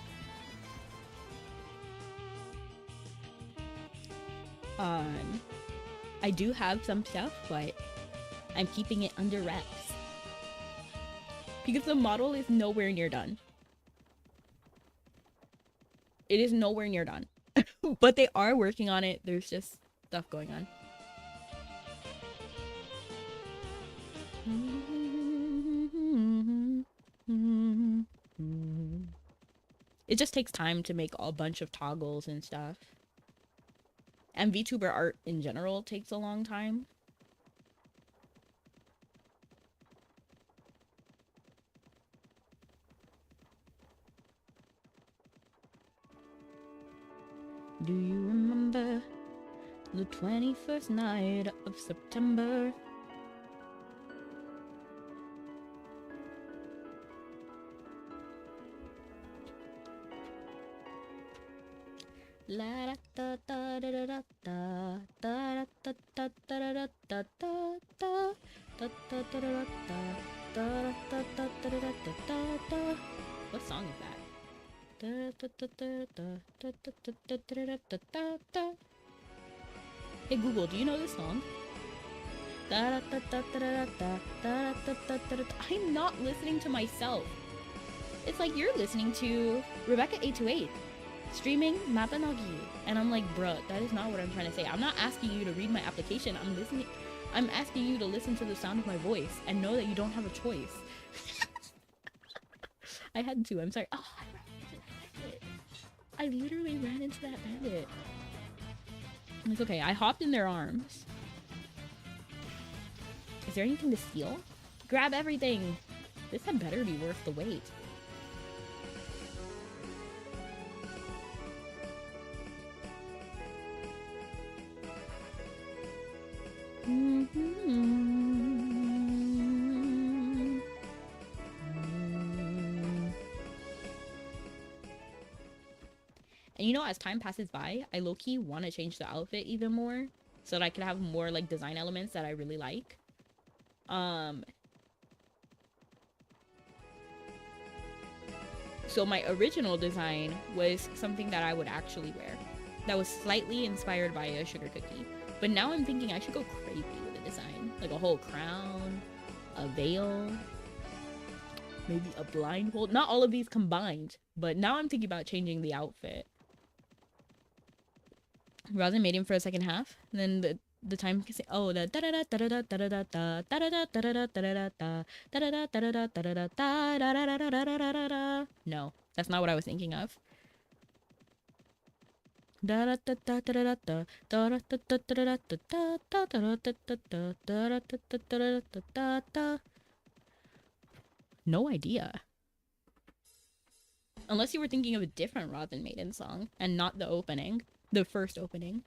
I do have some stuff, but I'm keeping it under wraps. Because the model is nowhere near done. It is nowhere near done. But they are working on it. There's just stuff going on. It just takes time to make a bunch of toggles and stuff. And VTuber art in general takes a long time. Do you remember the 21st night of September? La da da da da da da da da da da da da da da. What song is that? Hey Google, do you know this song? I'm not listening to myself. It's like you're listening to Rebecca828 streaming Mabinogi, and I'm like, bruh, that is not what I'm trying to say. I'm not asking you to read my application. I'm asking you to listen to the sound of my voice and know that you don't have a choice. I had to. I'm sorry. Oh, I literally ran into that bandit. It's okay. I hopped in their arms. Is there anything to steal? Grab everything. This had better be worth the wait. And you know, as time passes by, I low-key want to change the outfit even more so that I can have more like design elements that I really like. So my original design was something that I would actually wear that was slightly inspired by a sugar cookie. But now I'm thinking I should go crazy with a design, like a whole crown, a veil, maybe a blindfold. Not all of these combined, but now I'm thinking about changing the outfit. Rather than mating for a second half, then the time can say, oh, the no, that's not what I was thinking of. No idea. Unless you were thinking of a different Robin Maiden song and not the opening, the first opening.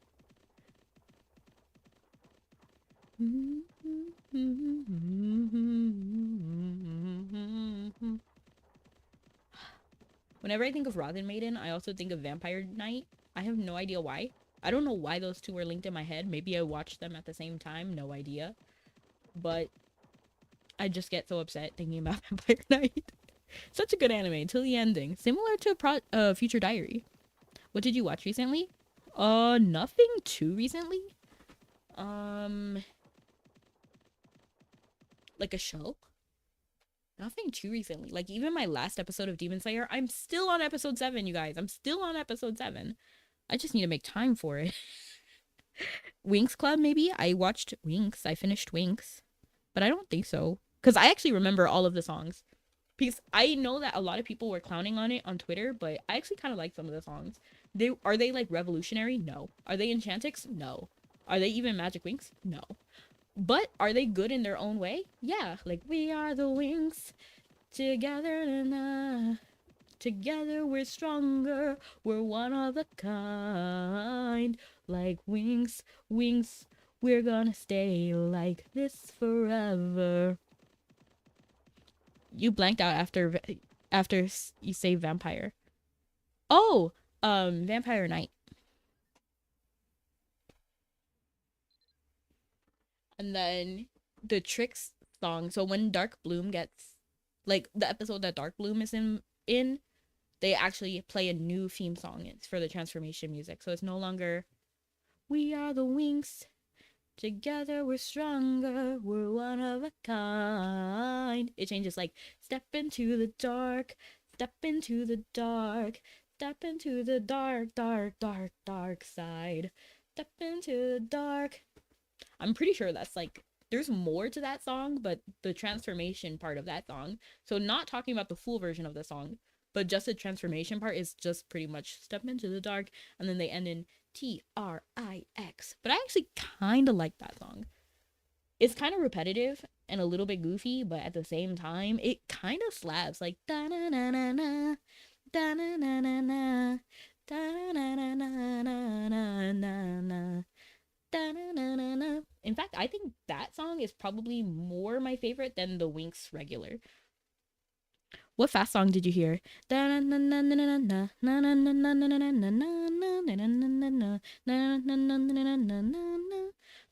Whenever I think of Robin Maiden, I also think of Vampire Night. I have no idea why. I don't know why those two were linked in my head. Maybe I watched them at the same time. No idea. But I just get so upset thinking about Vampire Night. Such a good anime till the ending. Similar to Future Diary. What did you watch recently? Nothing too recently. Like a show? Nothing too recently. Like even my last episode of Demon Slayer, I'm still on episode 7, you guys. I'm still on episode 7. I just need to make time for it. Winx Club, maybe? I watched Winx. I finished Winx. But I don't think so. Because I actually remember all of the songs. Because I know that a lot of people were clowning on it on Twitter, but I actually kind of like some of the songs. Are they like revolutionary? No. Are they Enchantix? No. Are they even Magic Winx? No. But are they good in their own way? Yeah. Like, we are the Winx. Together, together we're stronger. We're one of a kind. Like Winx, Winx. We're gonna stay like this forever. You blanked out after you say vampire. Oh, Vampire Night. And then the Tricks song. So when Dark Bloom gets, like the episode that Dark Bloom is in, they actually play a new theme song. It's for the transformation music. So it's no longer, we are the Winx. Together we're stronger, we're one of a kind. It changes like, step into the dark, step into the dark, step into the dark, dark, dark, dark side. Step into the dark. I'm pretty sure that's like, there's more to that song, but the transformation part of that song. So not talking about the full version of the song, but just the transformation part is just pretty much step into the dark, and then they end in Trix. But I actually kind of like that song. It's kind of repetitive and a little bit goofy, but at the same time, it kind of slaps. Like da na na na na, da na na na na, da na na na na na na na. Da-na-na-na-na. In fact, I think that song is probably more my favorite than the Winx regular. What fast song did you hear?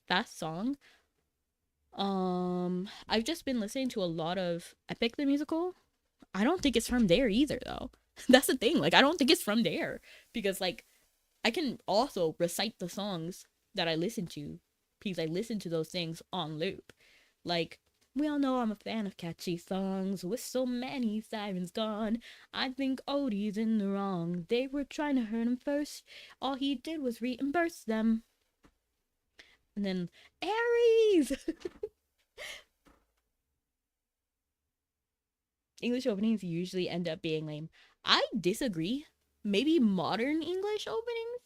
Fast song. I've just been listening to a lot of Epic the Musical. I don't think it's from there either, though. That's the thing. Like, I don't think it's from there because, like, I can also recite the songs that I listen to because I listen to those things on loop. Like, we all know I'm a fan of catchy songs with so many sirens gone. I think Odie's in the wrong. They were trying to hurt him first. All he did was reimburse them. And then Aries! English openings usually end up being lame. I disagree. Maybe modern English openings?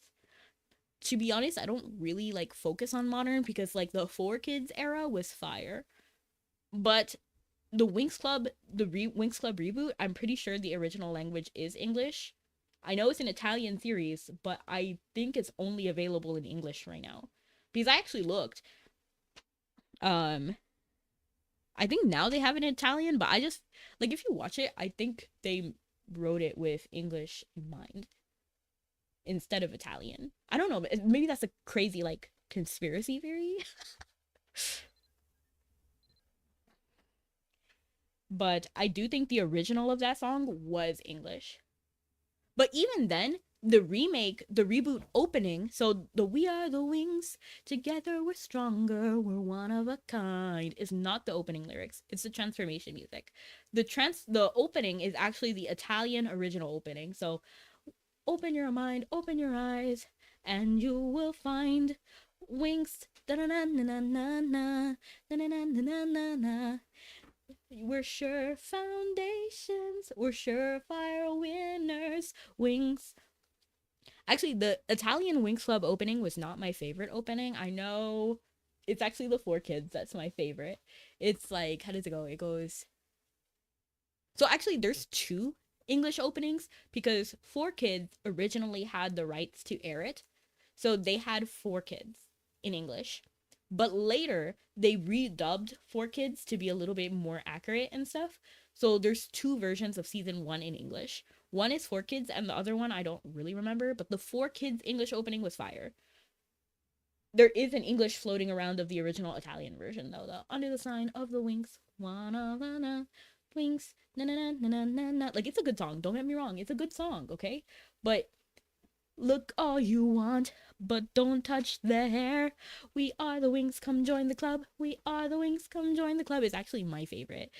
To be honest, I don't really like focus on modern because like the 4Kids era was fire. But the Winx Club, Winx Club reboot, I'm pretty sure the original language is English. I know it's an Italian series, but I think it's only available in English right now. Because I actually looked. I think now they have it in Italian, but I just like if you watch it, I think they wrote it with English in mind instead of Italian. I don't know, but maybe that's a crazy like conspiracy theory. But I do think the original of that song was English. But even then, the remake, the reboot opening, so the We Are the Wings, together we're stronger, we're one of a kind, is not the opening lyrics. It's the transformation music. The opening is actually the Italian original opening. So open your mind, open your eyes, and you will find wings. Da-na-na-na-na-na, da-na-na-na-na-na. We're sure foundations, we're surefire winners. Wings. Actually, the Italian Winx Club opening was not my favorite opening. I know it's actually the 4Kids that's my favorite. It's like, how does it go? It goes. So actually, there's two English openings because 4Kids originally had the rights to air it. So they had 4Kids in English. But later, they redubbed 4Kids to be a little bit more accurate and stuff. So there's two versions of season 1 in English. One is 4Kids, and the other one I don't really remember. But the 4Kids English opening was fire. There is an English floating around of the original Italian version, though. The Under the Sign of the Winx. Wanna Winx. Na na na na na na. Like, it's a good song. Don't get me wrong. It's a good song, okay? But look all you want, but don't touch the hair. We are the Winx, come join the club. We are the Winx, come join the club. It's actually my favorite.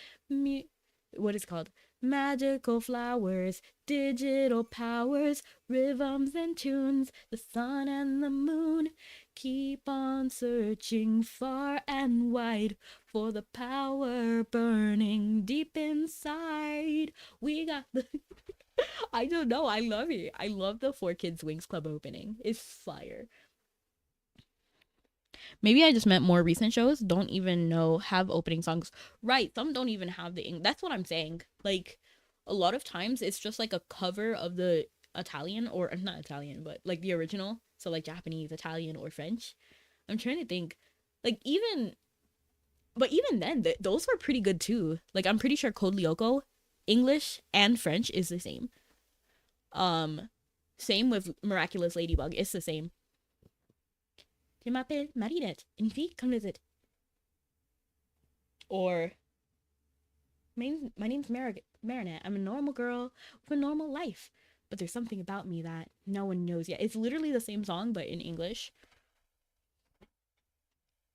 What is it called? Magical flowers, digital powers, rhythms and tunes, the sun and the moon. Keep on searching far and wide for the power burning deep inside. We got the... I don't know. I love it. I love the 4Kids Winx Club opening. It's fire. Maybe I just meant more recent shows don't even have opening songs. Right. Some don't even have that's what I'm saying. Like, a lot of times it's just like a cover of the Italian, or not Italian, but like the original. So like Japanese, Italian, or French. I'm trying to think. Like, even then, those were pretty good too. Like, I'm pretty sure Code Lyoko, English and French is the same. Same with Miraculous Ladybug. It's the same. Je m'appelle Marinette. Une fille comme les autres. Or, my name's Marinette. I'm a normal girl with a normal life. But there's something about me that no one knows yet. It's literally the same song, but in English.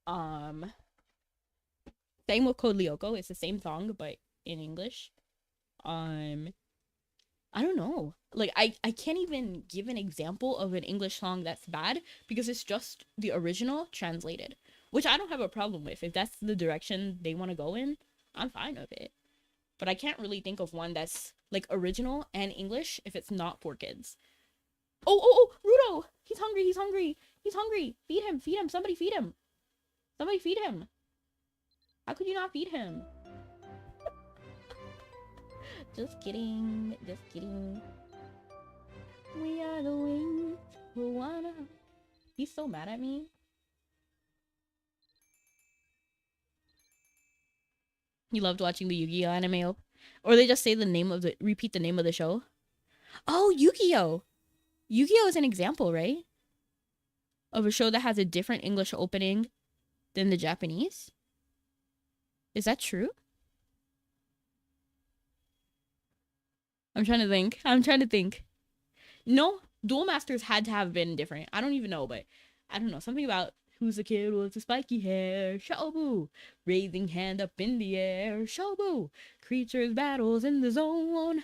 Same with Code Lyoko. It's the same song, but in English. I don't know. Like, I can't even give an example of an English song that's bad because it's just the original translated, which I don't have a problem with. If that's the direction they want to go in, I'm fine with it. but I can't really think of one that's like original and English if it's not for kids. Oh, Rudo! He's hungry, he's hungry, he's hungry. Feed him, somebody feed him. Somebody feed him. How could you not feed him? Just kidding, just kidding. We are the wings who wanna. He's so mad at me. He loved watching the Yu-Gi-Oh anime, or they just say the name of the repeat the name of the show. Oh, Yu-Gi-Oh! Yu-Gi-Oh is an example, right? Of a show that has a different English opening than the Japanese. Is that true? I'm trying to think. No, Duel Masters had to have been different. I don't even know, but I don't know. Something about who's the kid with the spiky hair? Shobu. Raising hand up in the air. Shobu. Creatures battles in the zone.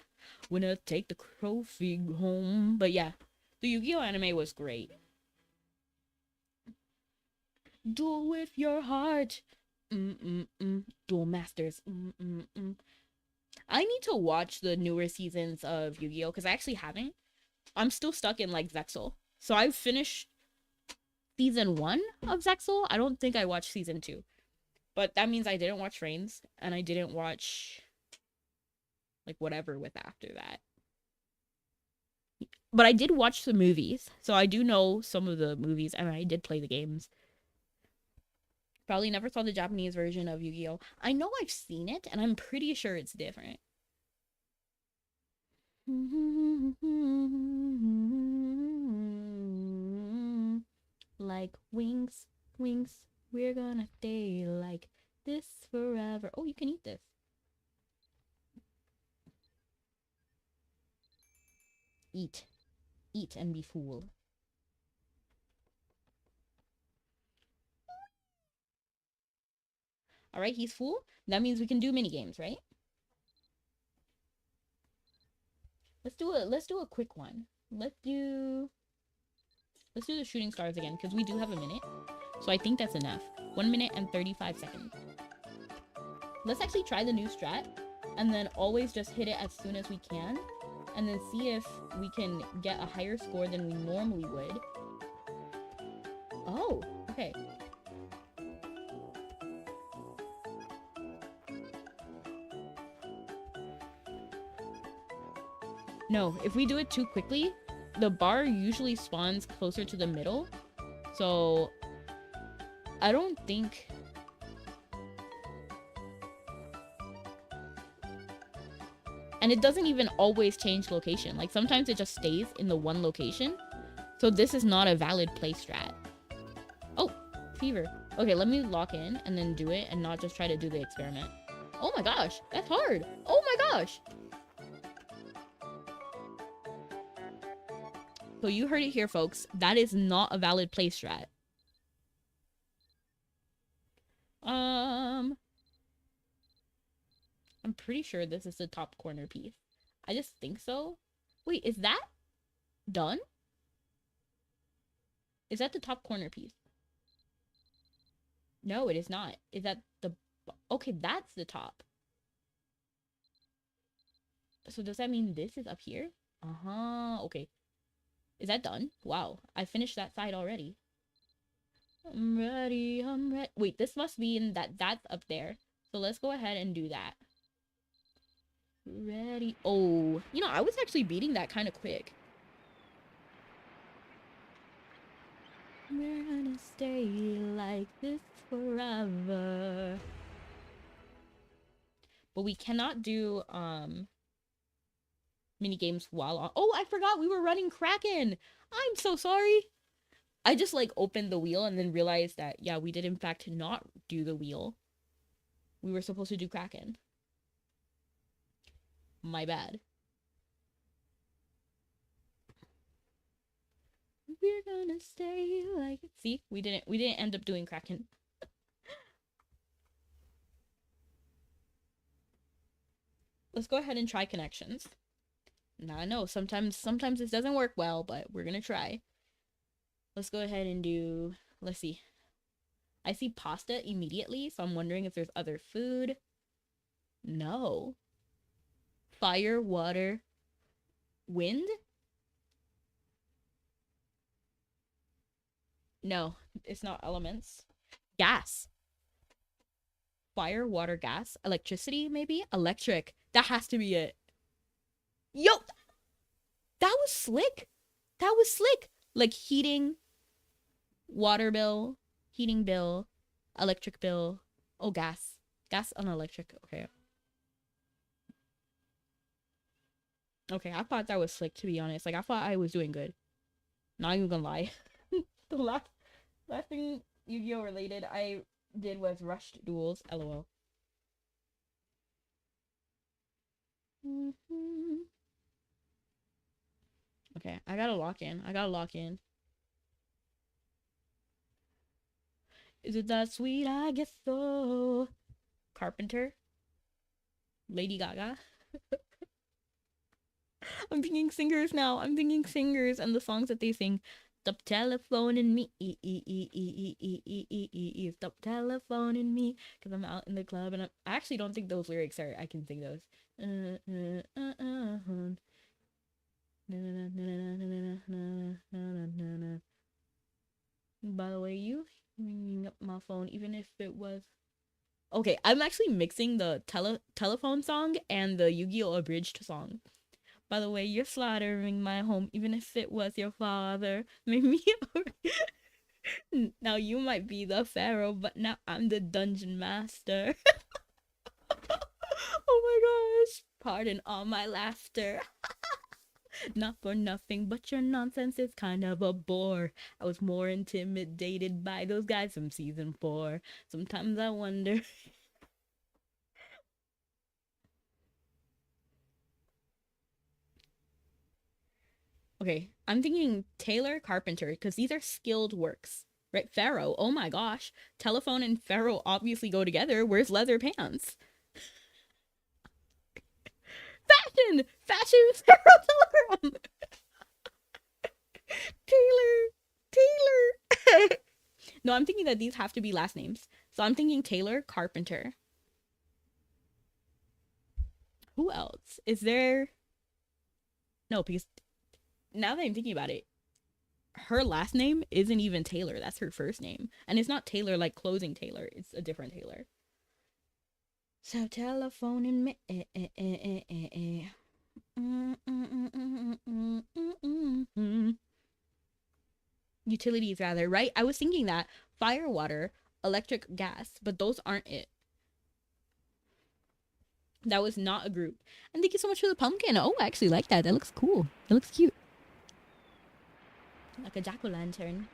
Winner take the trophy home. But yeah, the Yu-Gi-Oh anime was great. Duel with your heart. Duel Masters. I need to watch the newer seasons of Yu-Gi-Oh because I actually haven't. I'm still stuck in like Zexal. So I've finished season 1 of Zexal. I don't think I watched season 2. But that means I didn't watch Reigns and I didn't watch like whatever with after that. But I did watch the movies. So I do know some of the movies and I did play the games. Probably never saw the Japanese version of Yu-Gi-Oh! I know I've seen it and I'm pretty sure it's different. Like wings, wings, we're gonna stay like this forever. Oh, you can eat this. Eat. Eat and be fooled. Alright, he's full. That means we can do mini games, right? Let's do a quick one. Let's do the shooting stars again, because we do have a minute. So I think that's enough. 1 minute and 35 seconds. Let's actually try the new strat, and then always just hit it as soon as we can, and then see if we can get a higher score than we normally would. Oh, okay. No, if we do it too quickly, the bar usually spawns closer to the middle. So I don't think... And it doesn't even always change location. Like sometimes it just stays in the one location. So this is not a valid play strat. Oh, fever. Okay, let me lock in and then do it and not just try to do the experiment. Oh my gosh, that's hard. Oh my gosh. So you heard it here, folks. That is not a valid play strat. I'm pretty sure this is the top corner piece. I just think so. Wait, is that done? Is that the top corner piece? No, it is not. Is that the... Okay, that's the top. So does that mean this is up here? Uh-huh, okay. Is that done? Wow, I finished that side already. I'm ready, I'm ready. Wait, this must be in that's up there. So let's go ahead and do that. Ready. Oh, you know, I was actually beating that kind of quick. We're gonna stay like this forever. But we cannot do, mini games while on. Oh, I forgot we were running Kraken. I'm so sorry. I just like opened the wheel and then realized that, yeah, we did in fact not do the wheel. We were supposed to do Kraken. My bad. We're gonna stay like... See, we didn't end up doing Kraken. Let's go ahead and try connections. Now I know sometimes this doesn't work well, but we're gonna try. Let's go ahead and do... Let's see. I see pasta immediately, so I'm wondering if there's other food. No. Fire, water, wind? No, it's not elements. Gas. Fire, water, gas, electricity, maybe? Electric. That has to be it. Yo, that was slick. That was slick. Like heating, water bill, heating bill, electric bill. Oh, gas. Gas and electric. Okay. Okay, I thought that was slick, to be honest. Like, I thought I was doing good. Not even gonna lie. The last thing Yu-Gi-Oh related I did was rushed duels. LOL. Okay, I gotta lock in. I gotta lock in. Is it that sweet? I guess so. Carpenter. Lady Gaga. I'm thinking singers now. I'm thinking singers and the songs that they sing. Stop telephoning me. Stop telephoning me. Because I'm out in the club and I actually don't think those lyrics are. I can sing those. By the way, you ringing up my phone, even if it was. Okay, I'm actually mixing the telephone song and the Yu-Gi-Oh! Abridged song. By the way, you're slaughtering my home, even if it was your father. Made me. Now you might be the pharaoh, but now I'm the dungeon master. Oh my gosh. Pardon all my laughter. Not for nothing, but your nonsense is kind of a bore. I was more intimidated by those guys from season 4. Sometimes I wonder. Okay, I'm thinking Taylor Carpenter because these are skilled works. Right? Pharaoh. Oh my gosh. Telephone and Pharaoh obviously go together. Where's leather pants? Fashion! Fashion Pharaoh telegram! Taylor! No, I'm thinking that these have to be last names. So I'm thinking Taylor Carpenter. Who else? Is there... No, because now that I'm thinking about it, her last name isn't even Taylor. That's her first name. And it's not Taylor like closing Taylor. It's a different Taylor. So telephoning me. Utilities rather, right? I was thinking that. Fire, water, electric, gas. But those aren't it. That was not a group. And thank you so much for the pumpkin. Oh, I actually like that. That looks cool. That looks cute. Like a jack-o'-lantern.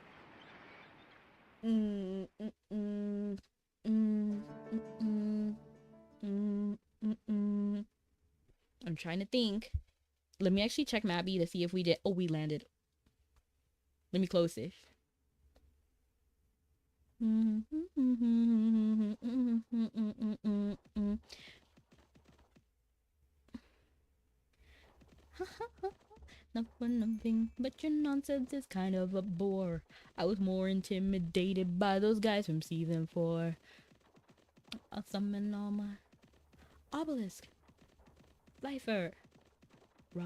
I'm trying to think. Let me actually check Mabi to see if we did. Oh, we landed. Let me close this. Not for nothing, but your nonsense is kind of a bore. I was more intimidated by those guys from season 4. I'll summon all my obelisk. Lifer. Raw.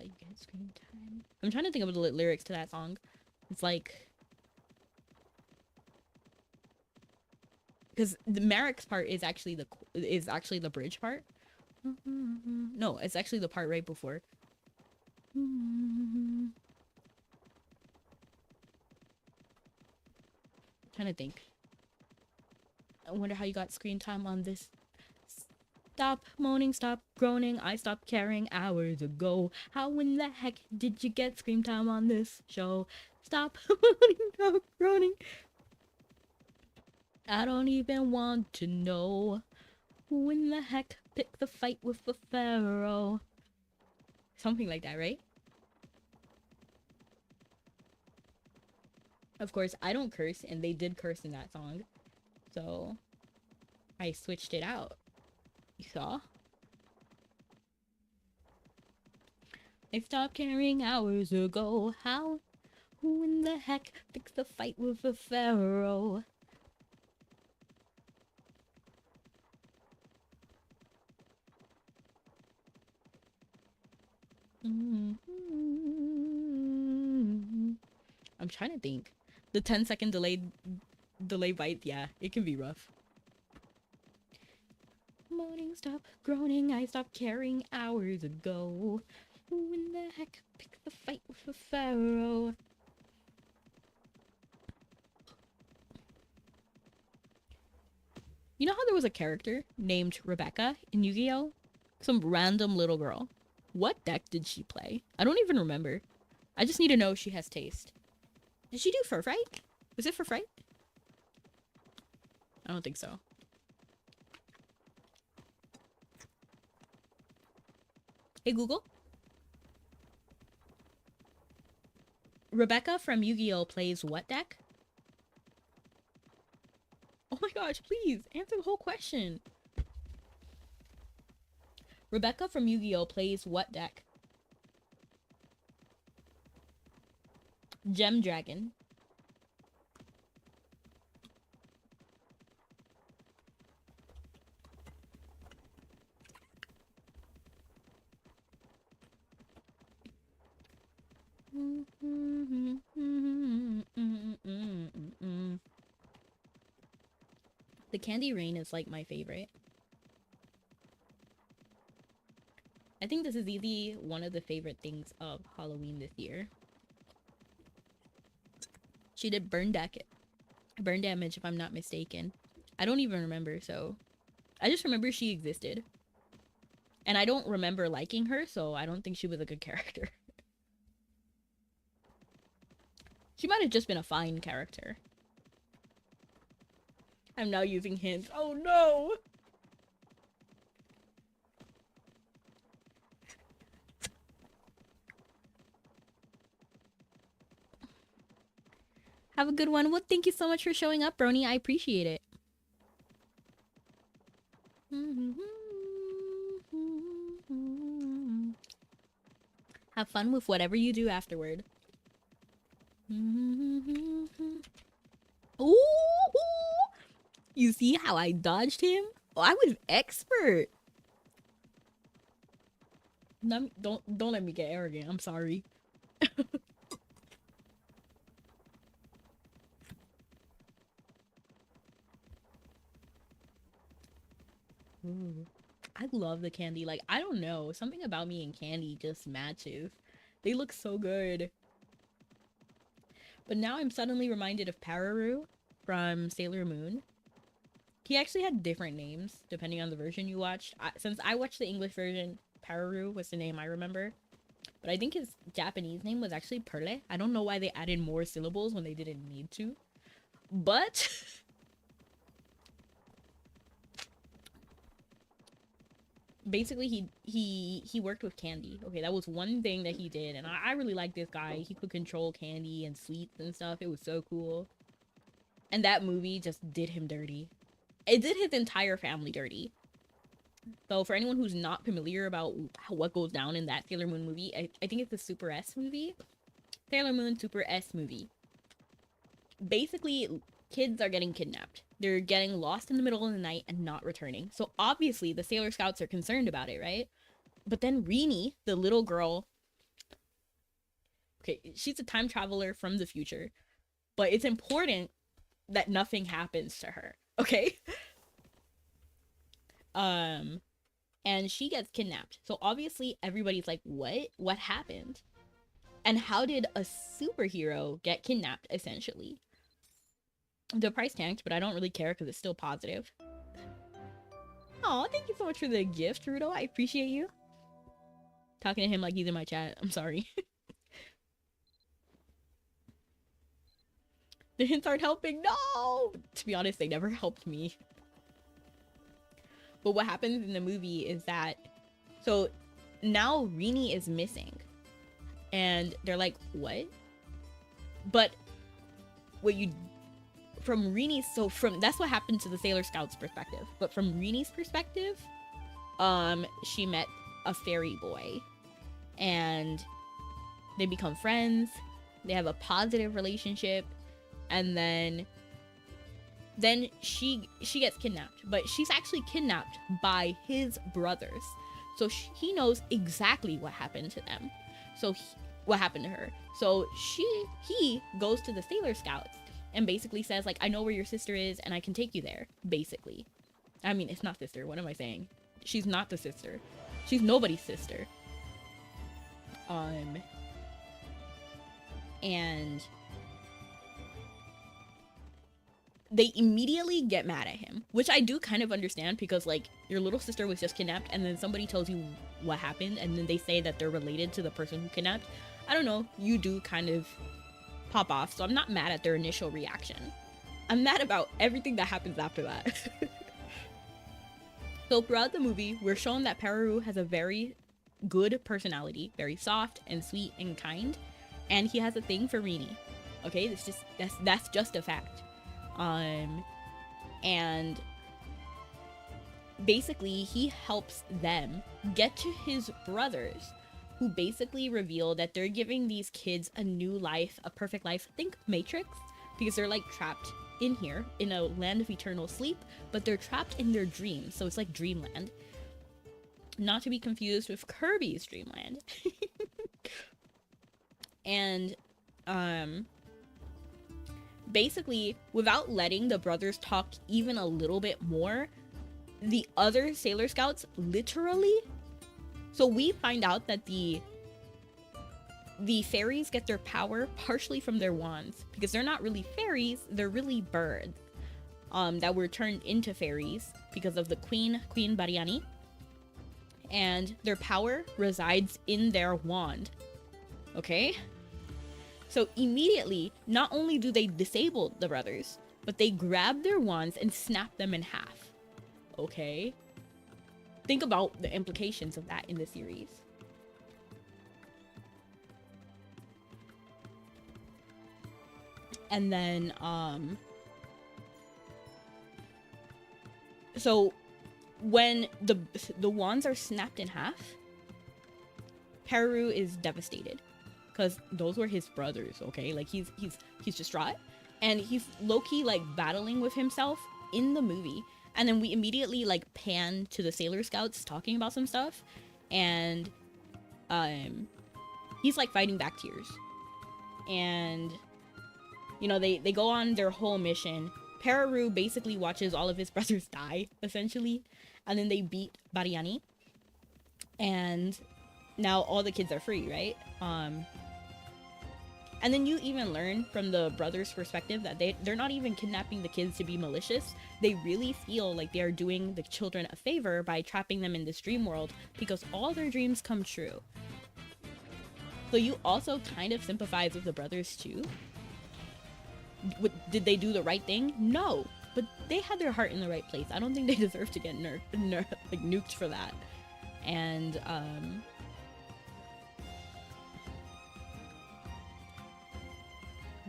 You get screen time. I'm trying to think of the lyrics to that song. It's like... Because the Merrick's part is actually the bridge part. No, it's actually the part right before. Trying to think. I wonder how you got screen time on this. Stop moaning, stop groaning. I stopped caring hours ago. How in the heck did you get screen time on this show? Stop moaning, stop groaning. I don't even want to know who in the heck picked the fight with the pharaoh. Something like that, right? Of course, I don't curse, and they did curse in that song. So, I switched it out. You saw? I stopped caring hours ago. How? Who in the heck picked the fight with the pharaoh? I'm trying to think. The 10-second delay bite, yeah, it can be rough. Moaning, stop groaning, I stopped caring hours ago. Who in the heck picked the fight with a pharaoh? You know how there was a character named Rebecca in Yu-Gi-Oh? Some random little girl. What deck did she play? I don't even remember. I just need to know if she has taste. Did she do Fur Fright? Was it Fur Fright? I don't think so. Hey Google. Rebecca from Yu-Gi-Oh plays what deck? Oh my gosh, please answer the whole question. Rebecca from Yu-Gi-Oh plays what deck? Gem Dragon. The Candy Rain is like my favorite. I think this is easily one of the favorite things of Halloween this year. She did burn damage if I'm not mistaken. I don't even remember, so I just remember she existed. And I don't remember liking her, so I don't think she was a good character. She might have just been a fine character. I'm now using hints. Oh no! Have a good one. Well, thank you so much for showing up, Brony. I appreciate it. Have fun with whatever you do afterward. Ooh! You see how I dodged him? Oh, I was expert. Don't let me get arrogant. I'm sorry. Ooh. I love the candy. Like, I don't know. Something about me and candy just matches. They look so good. But now I'm suddenly reminded of Pararu from Sailor Moon. He actually had different names depending on the version you watched. Since I watched the English version, Pararu was the name I remember. But I think his Japanese name was actually Perle. I don't know why they added more syllables when they didn't need to. But basically he worked with candy. Okay, that was one thing that he did, and I really like this guy. He could control candy and sweets and stuff. It was so cool. And that movie just did him dirty. It did his entire family dirty. So for anyone who's not familiar about what goes down in that Sailor Moon movie, I think it's the Super S movie. Sailor Moon Super S movie. Basically, kids are getting kidnapped. They're getting lost in the middle of the night and not returning. So obviously the Sailor Scouts are concerned about it, right? But then Rini, the little girl, okay, she's a time traveler from the future, but it's important that nothing happens to her, okay? And she gets kidnapped. So obviously everybody's like, what happened? And how did a superhero get kidnapped, essentially? The price tanked, but I don't really care because it's still positive. Oh, thank you so much for the gift, Rudo. I appreciate you. Talking to him like he's in my chat. I'm sorry. The hints aren't helping. No! To be honest, they never helped me. But what happens in the movie is that... So, now Rini is missing. And they're like, what? But what you... From Rini's... So, that's what happened to the Sailor Scouts' perspective. But from Rini's perspective, she met a fairy boy. And they become friends. They have a positive relationship. And then she gets kidnapped, but she's actually kidnapped by his brothers. So he knows exactly what happened to them. So what happened to her. So he goes to the Sailor Scouts and basically says, like, I know where your sister is and I can take you there, basically. I mean, it's not sister. What am I saying? She's not the sister. She's nobody's sister. And they immediately get mad at him, which I do kind of understand, because, like, your little sister was just kidnapped and then somebody tells you what happened and then they say that they're related to the person who kidnapped. I don't know, you do kind of pop off, so I'm not mad at their initial reaction. I'm mad about everything that happens after that. So throughout the movie, we're shown that Pararu has a very good personality, very soft and sweet and kind, and he has a thing for Rini. Okay, that's just a fact. And basically he helps them get to his brothers, who basically reveal that they're giving these kids a new life, a perfect life. Think Matrix, because they're like trapped in here in a land of eternal sleep, but they're trapped in their dreams, so it's like dreamland, not to be confused with Kirby's Dreamland. And basically, without letting the brothers talk even a little bit more, the other Sailor Scouts literally, so we find out that the fairies get their power partially from their wands, because they're not really fairies, they're really birds that were turned into fairies because of the Queen Bariani, and their power resides in their wand. Okay? So immediately, not only do they disable the brothers, but they grab their wands and snap them in half. Okay? Think about the implications of that in the series. And then, so when the wands are snapped in half, Pararu is devastated, because those were his brothers, okay? Like, he's distraught, and he's low-key, like, battling with himself in the movie. And then we immediately, like, pan to the Sailor Scouts talking about some stuff, and he's, like, fighting back tears. And, you know, they go on their whole mission. Pararu basically watches all of his brothers die, essentially, and then they beat Bariani, and now all the kids are free, right? And then you even learn from the brothers' perspective that they're not even kidnapping the kids to be malicious. They really feel like they are doing the children a favor by trapping them in this dream world, because all their dreams come true. So you also kind of sympathize with the brothers too. Did they do the right thing? No, but they had their heart in the right place. I don't think they deserve to get like nuked for that. And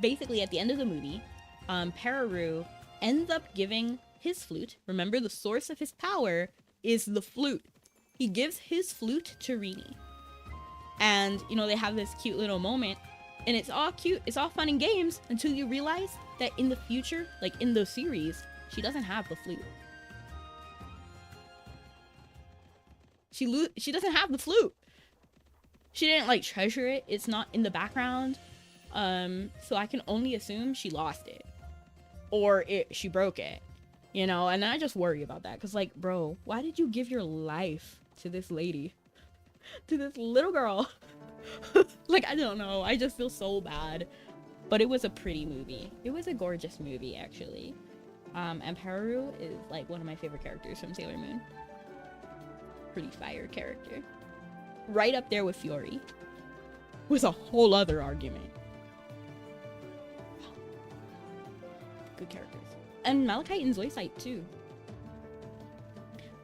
basically, at the end of the movie, Pararu ends up giving his flute. Remember, the source of his power is the flute. He gives his flute to Rini. And, you know, they have this cute little moment. And it's all cute. It's all fun and games until you realize that in the future, like in the series, she doesn't have the flute. She doesn't have the flute. She didn't, like, treasure it. It's not in the background. So I can only assume she lost it, or she broke it, you know. And I just worry about that, because, like, bro, why did you give your life to this lady, to this little girl? Like, I don't know, I just feel so bad. But it was a pretty movie. It was a gorgeous movie, actually. And Pararu is, like, one of my favorite characters from Sailor Moon. Pretty fire character, right up there with Fiori, with a whole other argument. Good characters. And Malachite and Zoisite too.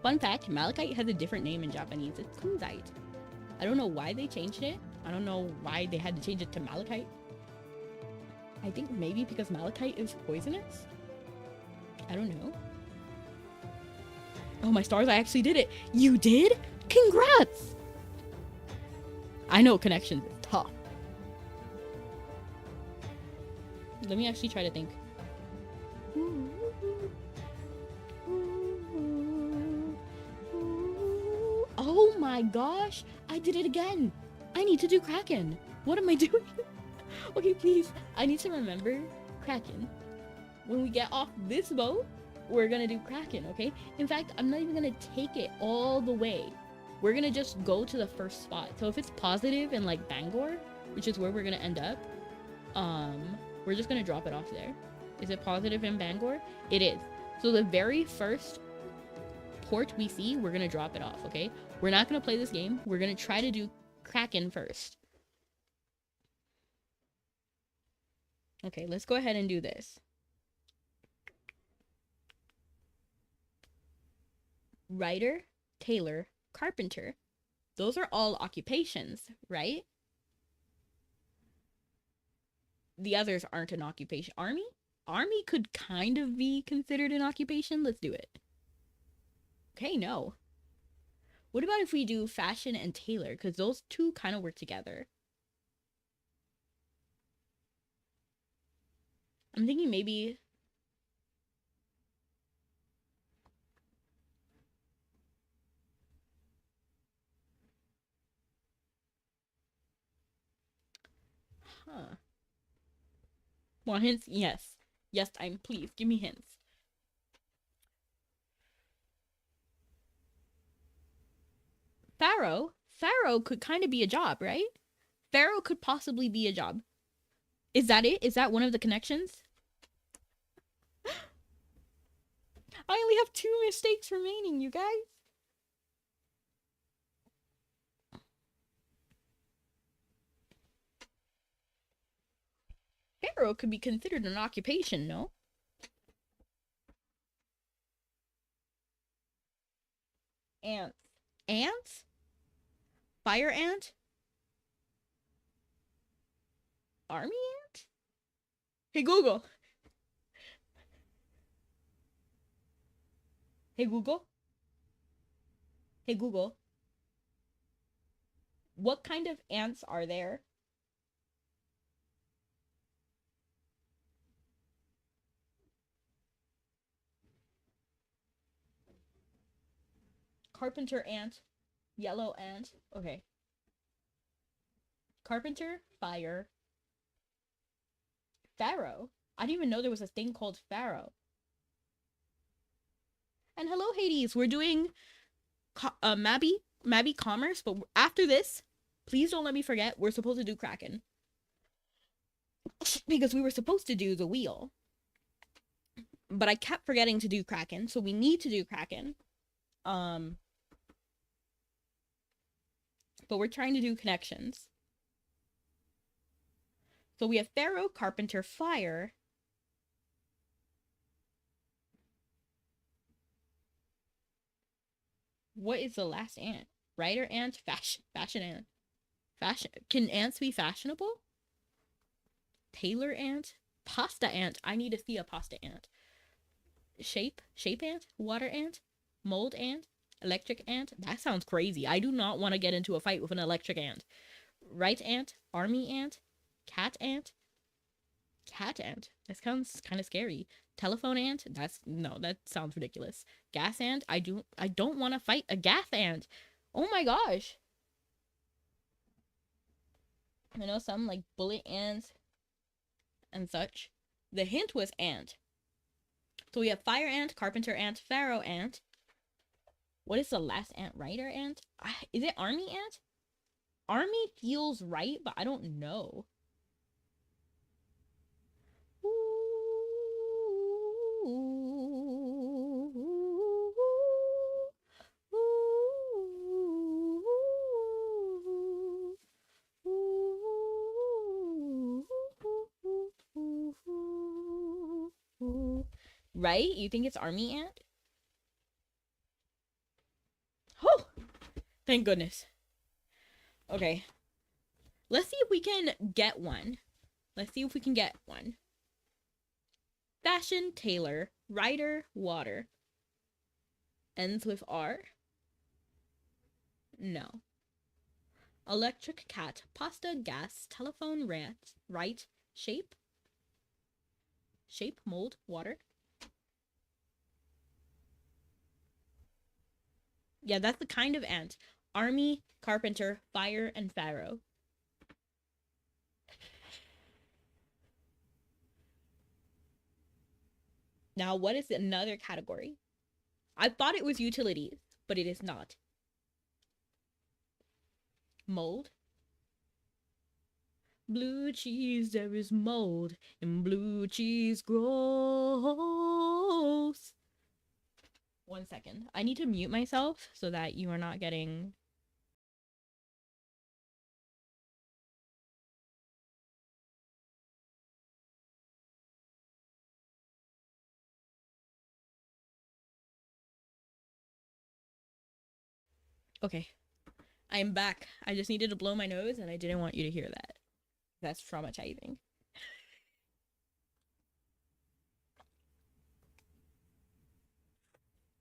Fun fact, Malachite has a different name in Japanese. It's Kunzite. I don't know why they changed it. I don't know why they had to change it to Malachite. I think maybe because Malachite is poisonous? I don't know. Oh my stars, I actually did it. You did? Congrats! I know connections is tough. Let me actually try to think. Oh my gosh, I did it again. I need to do Kraken. What am I doing? Okay, please. I need to remember Kraken. When we get off this boat, we're gonna do Kraken, okay? In fact, I'm not even gonna take it all the way. We're gonna just go to the first spot. So if it's positive in like Bangor, which is where we're gonna end up, we're just gonna drop it off there. Is it positive in Bangor? It is. So the very first port we see, we're gonna drop it off, okay? We're not gonna play this game. We're gonna try to do Kraken first. Okay, let's go ahead and do this. Writer, tailor, carpenter. Those are all occupations, right? The others aren't an occupation. Army? Army could kind of be considered an occupation. Let's do it. Okay, no. What about if we do fashion and tailor? Because those two kind of work together. I'm thinking maybe... Huh. Want hints? Yes. Yes, please, give me hints. Pharaoh? Pharaoh could kind of be a job, right? Pharaoh could possibly be a job. Is that it? Is that one of the connections? I only have 2 mistakes remaining, you guys. Pharaoh could be considered an occupation, no? Ants. Ants? Fire ant? Army ant? Hey, Google. Hey, Google. Hey, Google. What kind of ants are there? Carpenter ant. Yellow ant. Okay. Carpenter, fire. Pharaoh. I didn't even know there was a thing called Pharaoh. And hello, Hades. We're doing Mabi commerce, but after this, please don't let me forget, we're supposed to do Kraken. Because we were supposed to do the wheel. But I kept forgetting to do Kraken, so we need to do Kraken. But we're trying to do connections. So we have Pharaoh, Carpenter, Fire. What is the last ant? Writer ant, fashion ant. Fashion. Can ants be fashionable? Tailor ant, pasta ant. I need to see a pasta ant. Shape ant, water ant, mold ant, electric ant. That sounds crazy. I do not want to get into a fight with an electric ant. Right ant, army ant, cat ant. Cat ant. That sounds kind of scary. Telephone ant. That sounds ridiculous. Gas ant. I don't want to fight a gas ant. Oh my gosh. I know some like bullet ants and such. The hint was ant. So we have fire ant, carpenter ant, pharaoh ant. What is the last ant? Writer ant? Is it army ant? Army feels right, but I don't know. Right? You think it's army ant? Oh! Thank goodness. Okay. Let's see if we can get one. Fashion, tailor, writer, water. Ends with R? No. Electric cat, pasta, gas, telephone, rant, right, shape, mold, water. Yeah, that's the kind of ant. Army, carpenter, fire, and pharaoh. Now, what is another category? I thought it was utilities, but it is not. Mold. Blue cheese, there is mold, and blue cheese grows. 1 second. I need to mute myself so that you are not getting... Okay. I am back. I just needed to blow my nose, and I didn't want you to hear that. That's traumatizing.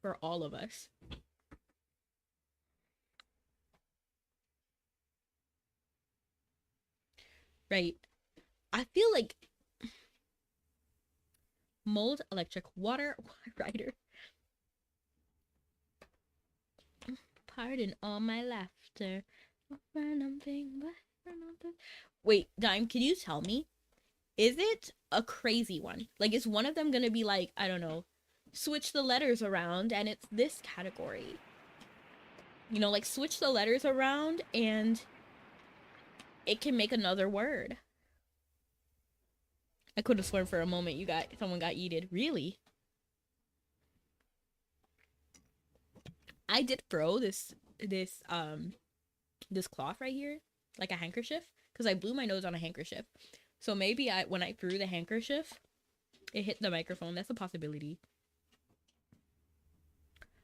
For all of us. Right. I feel like mold, electric, water, writer. Pardon all my laughter. Wait, Dime, can you tell me? Is it a crazy one? Like, is one of them gonna be like, I don't know, switch the letters around and it's this category? You know, like switch the letters around and it can make another word. I could have sworn for a moment someone got yeeted. Really? I did throw this cloth right here, like a handkerchief, because I blew my nose on a handkerchief. So maybe when I threw the handkerchief, it hit the microphone. That's a possibility.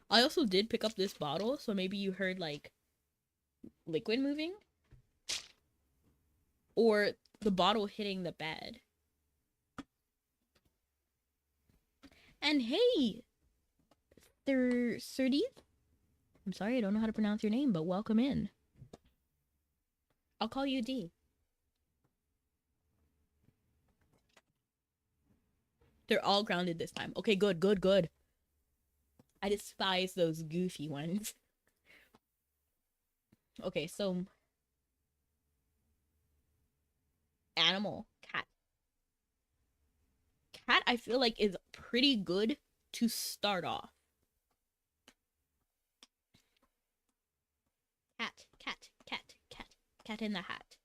I also did pick up this bottle, so maybe you heard like liquid moving. Or the bottle hitting the bed. And hey, Surdith? I'm sorry, I don't know how to pronounce your name, but welcome in. I'll call you D. They're all grounded this time. Okay, good, good, good. I despise those goofy ones. Okay, so... Animal. Cat. Cat, I feel like, is pretty good to start off. Cat, cat, cat, cat. Cat in the hat.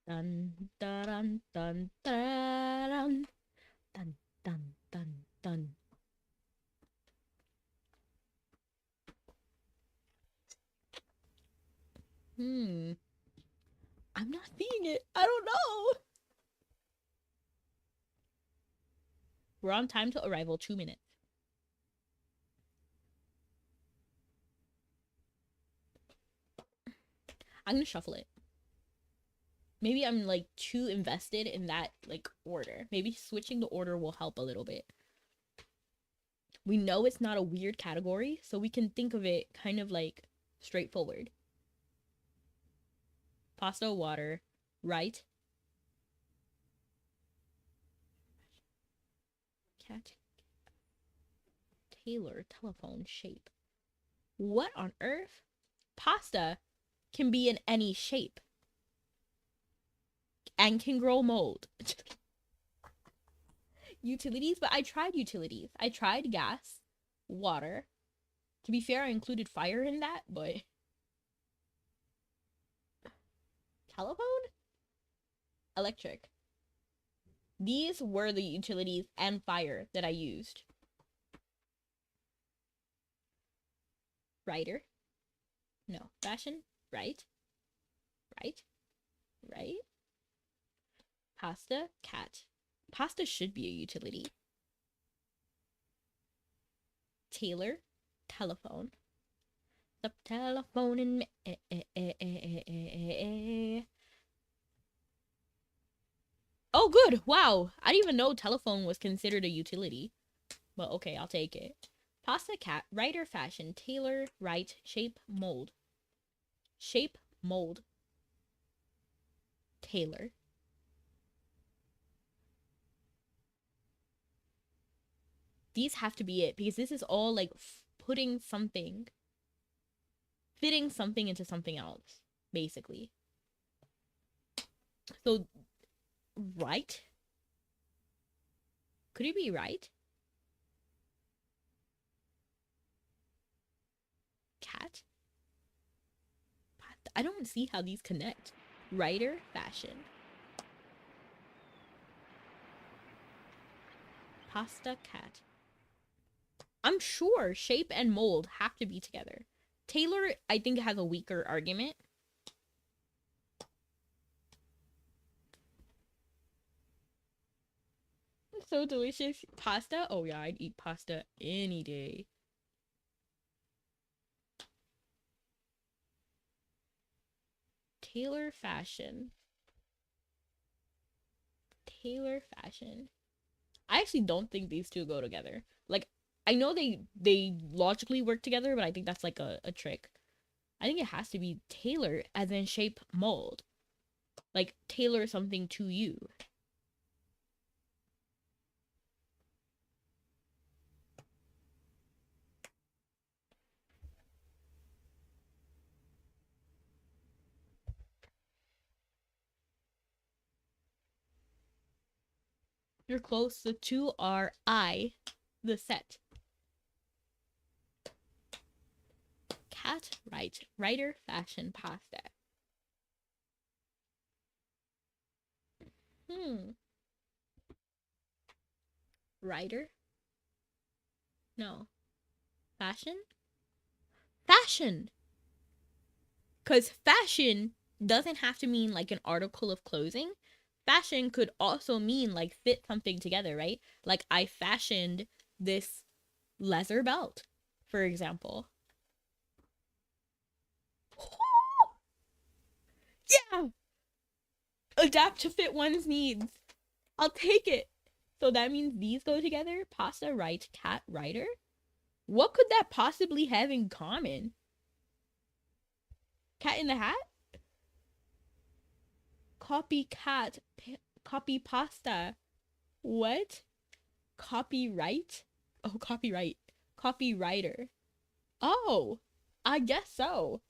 Dun dun dun dun dun dun dun dun dun. I'm not seeing it. I don't know. We're on time to arrival, 2 minutes. I'm gonna shuffle it. Maybe I'm like too invested in that like order. Maybe switching the order will help a little bit. We know it's not a weird category, so we can think of it kind of like straightforward. Pasta, water, right? Cat. Tailor, telephone, shape. What on earth? Pasta can be in any shape. And can grow mold. Utilities, but I tried utilities. I tried gas, water. To be fair, I included fire in that, but... Telephone? Electric. These were the utilities and fire that I used. Writer? No. Fashion? Right? Right? Right? Pasta? Cat. Pasta should be a utility. Tailor? Telephone. The telephone in me. Oh, good. Wow. I didn't even know telephone was considered a utility. But okay, I'll take it. Pasta, cat, writer, fashion, tailor, right, shape, mold. Shape, mold. Tailor. These have to be it because this is all like putting something fitting something into something else, basically. So, right? Could it be right? Cat? I don't see how these connect. Writer, fashion. Pasta, cat. I'm sure shape and mold have to be together. Taylor, I think, has a weaker argument. So delicious. Pasta? Oh yeah, I'd eat pasta any day. Taylor fashion. Taylor fashion. I actually don't think these two go together. Like, I know they logically work together, but I think that's like a trick. I think it has to be tailor as in shape mold. Like, tailor something to you. You're close. The two are the set. Cat, right. Writer, fashion, pasta. Writer? No. Fashion? Fashion! Because fashion doesn't have to mean like an article of clothing. Fashion could also mean like fit something together, right? Like I fashioned this leather belt, for example. Yeah! Adapt to fit one's needs. I'll take it. So that means these go together. Pasta, right, cat, writer. What could that possibly have in common? Cat in the Hat? Copycat, copy pasta. What? Copyright? Oh, copyright. Copywriter. Oh, I guess so.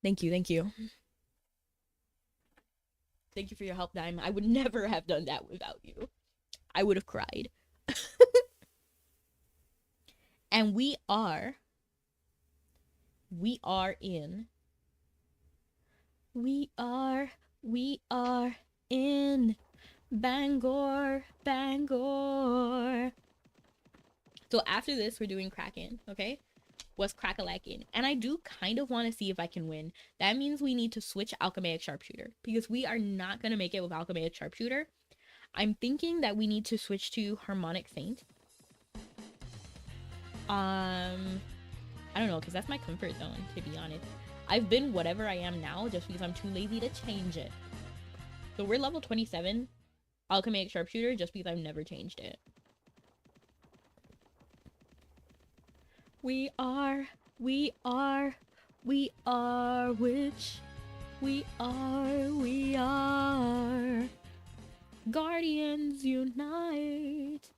Thank you, thank you. Thank you for your help, Dime. I would never have done that without you. I would have cried. And we are in Bangor. So after this, we're doing Kraken, okay? What's crack-a-lacking? And I do kind of want to see if I can win. That means we need to switch Alchemaic Sharpshooter because we are not going to make it with Alchemaic Sharpshooter. I'm thinking that we need to switch to Harmonic Saint. I don't know, because that's my comfort zone, to be honest. I've been whatever I am now just because I'm too lazy to change it. So we're level 27 Alchemaic Sharpshooter just because I've never changed it. We are witch. We are Guardians unite.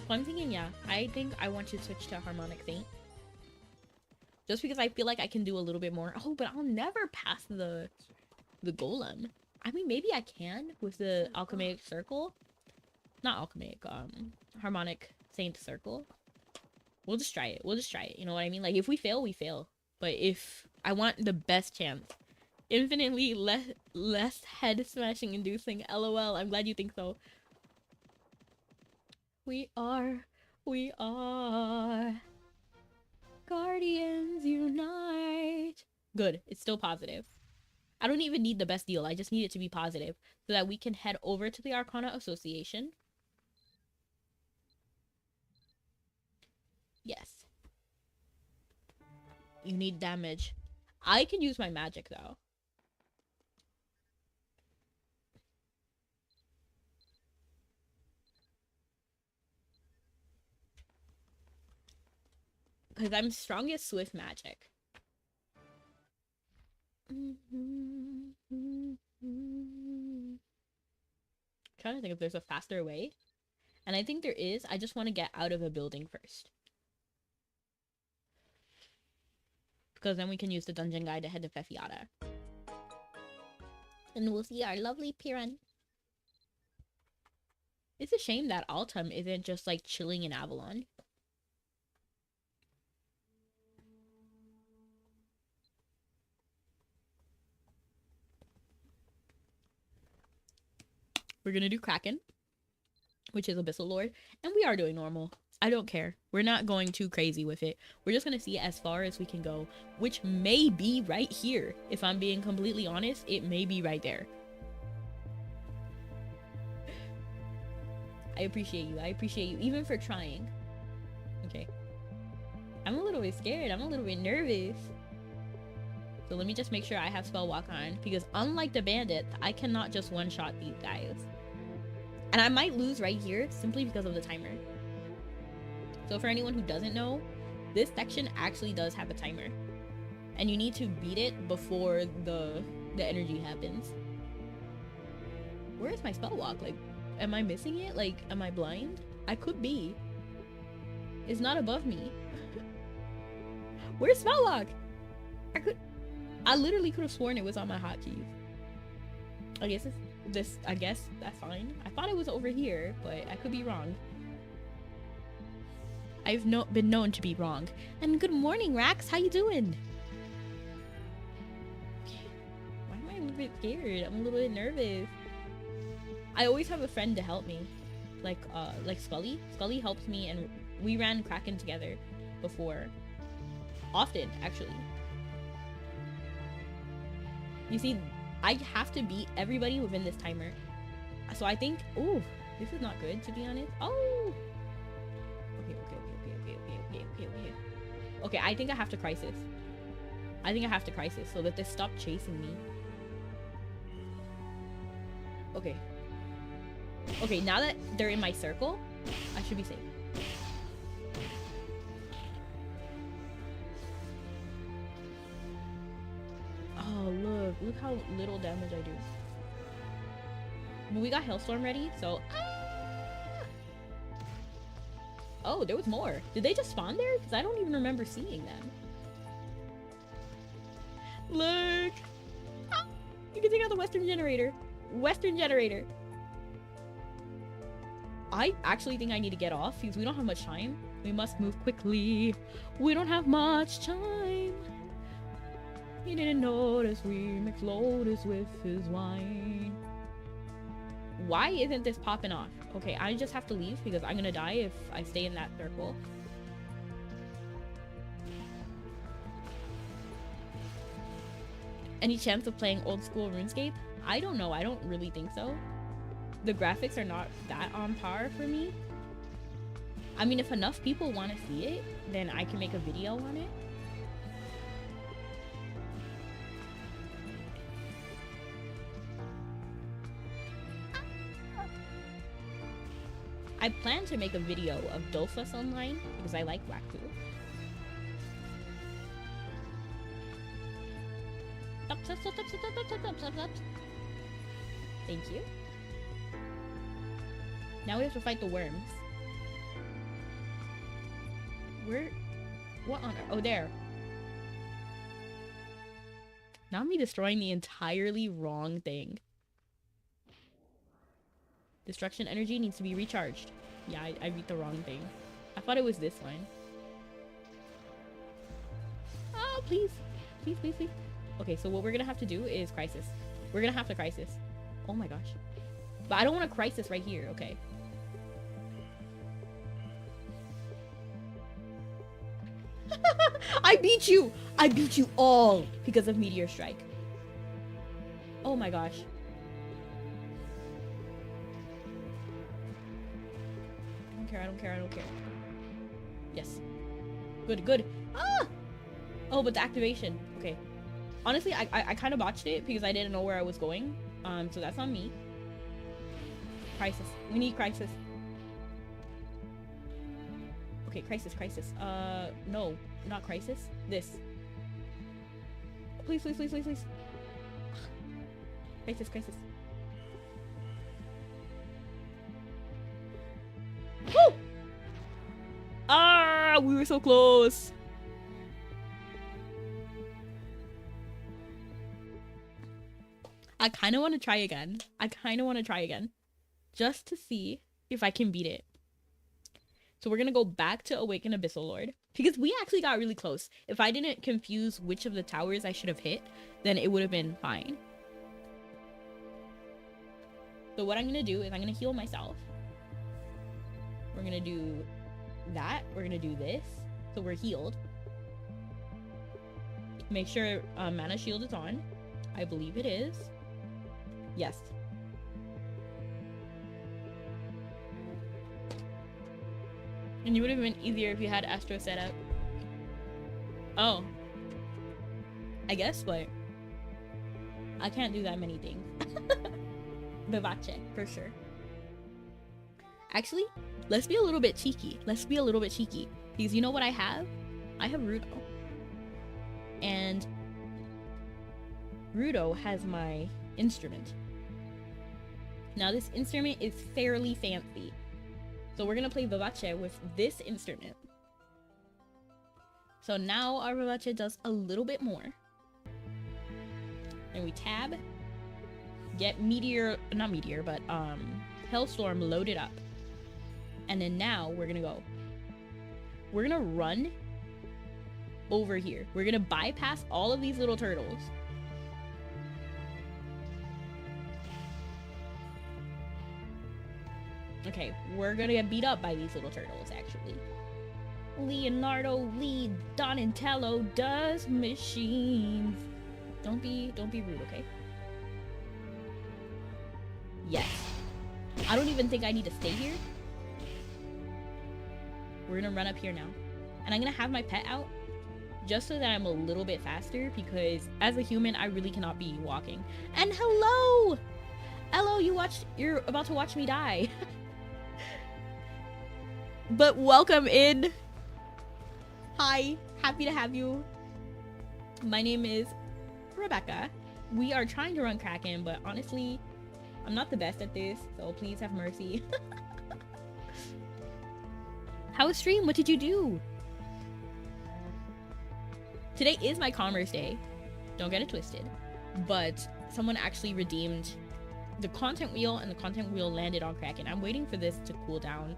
So I'm thinking, yeah, I think I want to switch to Harmonic Saint. Just because I feel like I can do a little bit more. Oh, but I'll never pass the golem. I mean, maybe I can with the Alchemaic Circle. Not Alchemaic, Harmonic Saint Circle. We'll just try it. You know what I mean? Like, if we fail, we fail. But if I want the best chance. Infinitely less head smashing inducing. LOL. I'm glad you think so. We are Guardians unite. Good. It's still positive. I don't even need the best deal. I just need it to be positive so that we can head over to the Arcana Association. Yes. You need damage. I can use my magic though. Because I'm strongest with magic. Trying to think if there's a faster way. And I think there is. I just want to get out of a building first. Because then we can use the dungeon guide to head to Fefiata. And we'll see our lovely Piran. It's a shame that Altum isn't just like chilling in Avalon. We're gonna do Kraken, which is Abyssal Lord, and we are doing normal. I don't care. We're not going too crazy with it. We're just gonna see as far as we can go, which may be right here. If I'm being completely honest, it may be right there. I appreciate you. I appreciate you, even for trying. Okay. I'm a little bit scared. I'm a little bit nervous. So let me just make sure I have Spell Walk on, because unlike the bandits, I cannot just one-shot these guys. And I might lose right here simply because of the timer. So for anyone who doesn't know, this section actually does have a timer. And you need to beat it before the energy happens. Where is my Spell Walk? Like, am I missing it? Like, am I blind? I could be. It's not above me. Where's Spell Walk? I literally could have sworn it was on my hotkeys. I guess it's this. I guess that's fine. I thought it was over here, but I could be wrong. I've been known to be wrong. And good morning, Rax. How you doing? Why am I a little bit scared? I'm a little bit nervous. I always have a friend to help me, like Scully. Scully helps me, and we ran Kraken together before, often actually. You see, I have to beat everybody within this timer. So I think, oh, this is not good, to be honest. Oh! Okay. Okay, I think I have to Crisis. I think I have to Crisis so that they stop chasing me. Okay. Okay, now that they're in my circle, I should be safe. Oh, look how little damage I do. But we got Hailstorm ready, so... Ah! Oh, there was more. Did they just spawn there? Because I don't even remember seeing them. Look! Ah! You can take out the Western Generator. Western Generator. I actually think I need to get off because we don't have much time. We must move quickly. We don't have much time. He didn't notice we mixed Lotus with his wine. Why isn't this popping off? Okay, I just have to leave because I'm gonna die if I stay in that circle. Any chance of playing old school RuneScape? I don't know. I don't really think so. The graphics are not that on par for me. I mean, if enough people want to see it, then I can make a video on it. I plan to make a video of Dofus online because I like Waifu. Thank you. Now we have to fight the worms. Where? What on earth? Oh, there. Now me destroying the entirely wrong thing. Destruction energy needs to be recharged. Yeah, I beat the wrong thing. I thought it was this one. Oh, please. Please, please, please. Okay, so what we're gonna have to do is Crisis. We're gonna have to Crisis. Oh my gosh. But I don't want to Crisis right here, okay. I beat you! I beat you all because of Meteor Strike. Oh my gosh. I don't care. Yes. Good. Ah! Oh, but the activation. Okay. Honestly, I kind of botched it because I didn't know where I was going. So that's on me. Crisis. We need Crisis. Okay, Crisis. No. not crisis. This. Please, please, please, please, please. Crisis, crisis. Woo! Ah, we were so close. I kind of want to try again. Just to see if I can beat it. So we're going to go back to Awaken Abyssal Lord. Because we actually got really close. If I didn't confuse which of the towers I should have hit, then it would have been fine. So what I'm going to do is I'm going to heal myself. We're going to do that. We're going to do this. So we're healed. Make sure mana shield is on. I believe it is. Yes. And it would have been easier if you had Astro set up. Oh. I guess, but I can't do that many things. Vivace, for sure. Actually, let's be a little bit cheeky. Because you know what I have? I have Rudo. And Rudo has my instrument. Now this instrument is fairly fancy. So we're going to play Vivace with this instrument. So now our Vivace does a little bit more. And we tab. Get Hellstorm loaded up. And then now we're going to go. We're going to run over here. We're going to bypass all of these little turtles. Okay, we're gonna get beat up by these little turtles, actually. Leonardo Lee Donatello does machines. Don't be rude, okay? Yes. I don't even think I need to stay here. We're gonna run up here now. And I'm gonna have my pet out just so that I'm a little bit faster, because as a human, I really cannot be walking. And hello! Hello, you're about to watch me die. But welcome in. Hi, happy to have you. My name is Rebecca. We are trying to run Kraken, but honestly, I'm not the best at this, so please have mercy. How was stream? What did you do? Today is my commerce day. Don't get it twisted. But someone actually redeemed the content wheel, and the content wheel landed on Kraken. I'm waiting for this to cool down.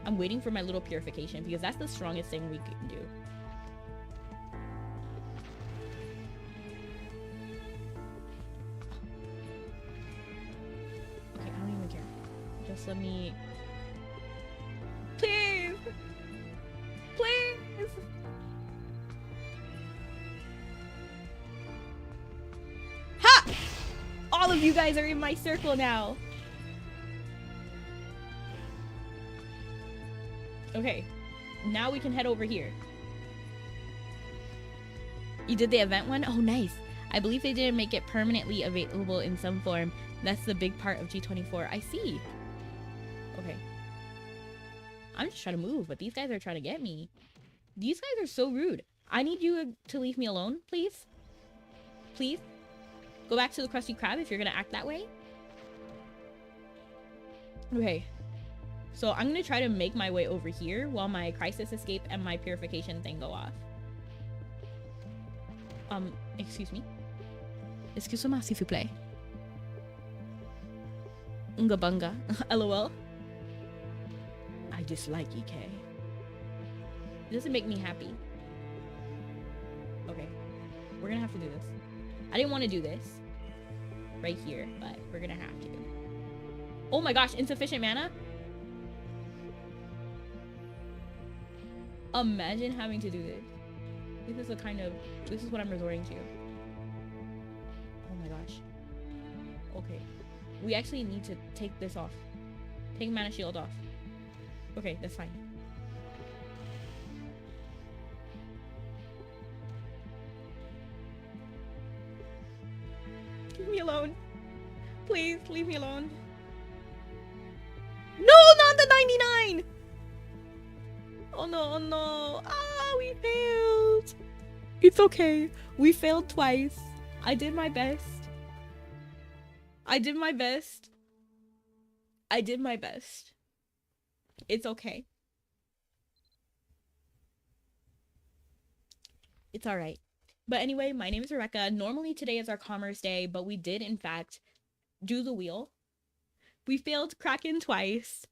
I'm waiting for my little purification, because that's the strongest thing we can do. Okay, I don't even care. Just let me... Please! Please! Ha! All of you guys are in my circle now. Okay, now we can head over here. You did the event one? Oh, nice. I believe they didn't make it permanently available in some form. That's the big part of G24. I see. Okay. I'm just trying to move, but these guys are trying to get me. These guys are so rude. I need you to leave me alone, please. Please. Go back to the Krusty Krab if you're gonna act that way. Okay. So I'm gonna try to make my way over here while my crisis escape and my purification thing go off. Excuse me. Excusez-moi, s'il vous plaît. Unga bunga. LOL. I dislike EK. It doesn't make me happy. Okay. We're gonna have to do this. I didn't want to do this right here, but we're gonna have to. Oh my gosh, insufficient mana? Imagine having to do this. This is what I'm resorting to. Oh my gosh. Okay. We actually need to take this off. Take mana shield off. Okay, that's fine. Leave me alone. Please, leave me alone. No, not the 99! Oh no, oh no. Ah, we failed. It's okay. We failed twice. I did my best. I did my best. I did my best. It's okay. It's alright. But anyway, my name is Rebecca. Normally today is our commerce day, but we did in fact do the wheel. We failed Kraken twice,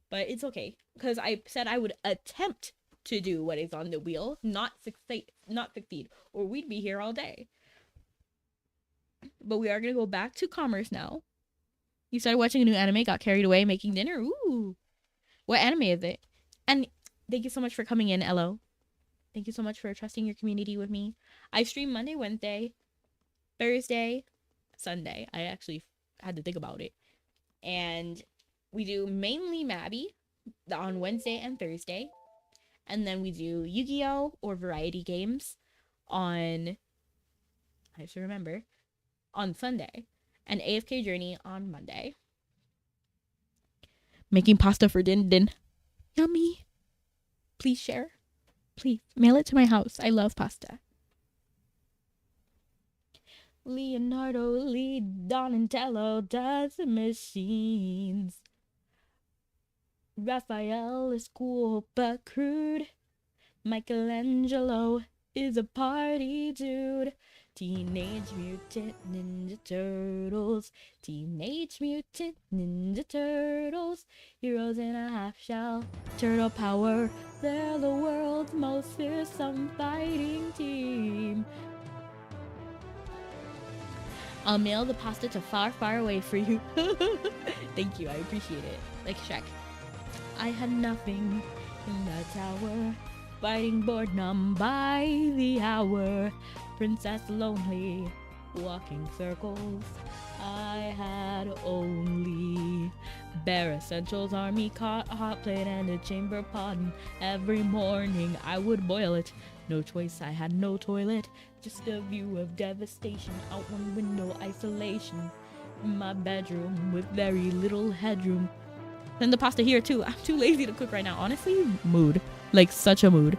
but it's okay because I said I would attempt to do what is on the wheel, not succeed, or we'd be here all day. But we are gonna go back to commerce now. You started watching a new anime, got carried away making dinner. Ooh, what anime is it? And thank you so much for coming in, Elo. Thank you so much for trusting your community with me. I stream Monday, Wednesday, Thursday, Sunday. I actually had to think about it. And we do mainly Mabi on Wednesday and Thursday. And then we do Yu-Gi-Oh! Or variety games on, I should remember, on Sunday. And AFK Journey on Monday. Making pasta for Din Din. Yummy. Please share. Please, mail it to my house. I love pasta. Leonardo, Donatello does the machines. Raphael is cool but crude. Michelangelo is a party dude. Teenage Mutant Ninja Turtles. Teenage Mutant Ninja Turtles. Heroes in a half shell. Turtle power. They're the world's most fearsome fighting team. I'll mail the pasta to far, far away for you. Thank you, I appreciate it. Like Shrek. I had nothing in that tower. Fighting bored, numb by the hour. Princess lonely, walking circles. I had only bare essentials, army caught, hot plate, and a chamber pot. And every morning I would boil it. No choice, I had no toilet. Just a view of devastation. Out one window, isolation. In my bedroom with very little headroom. Send the pasta here too. I'm too lazy to cook right now. Honestly, mood. Like such a mood.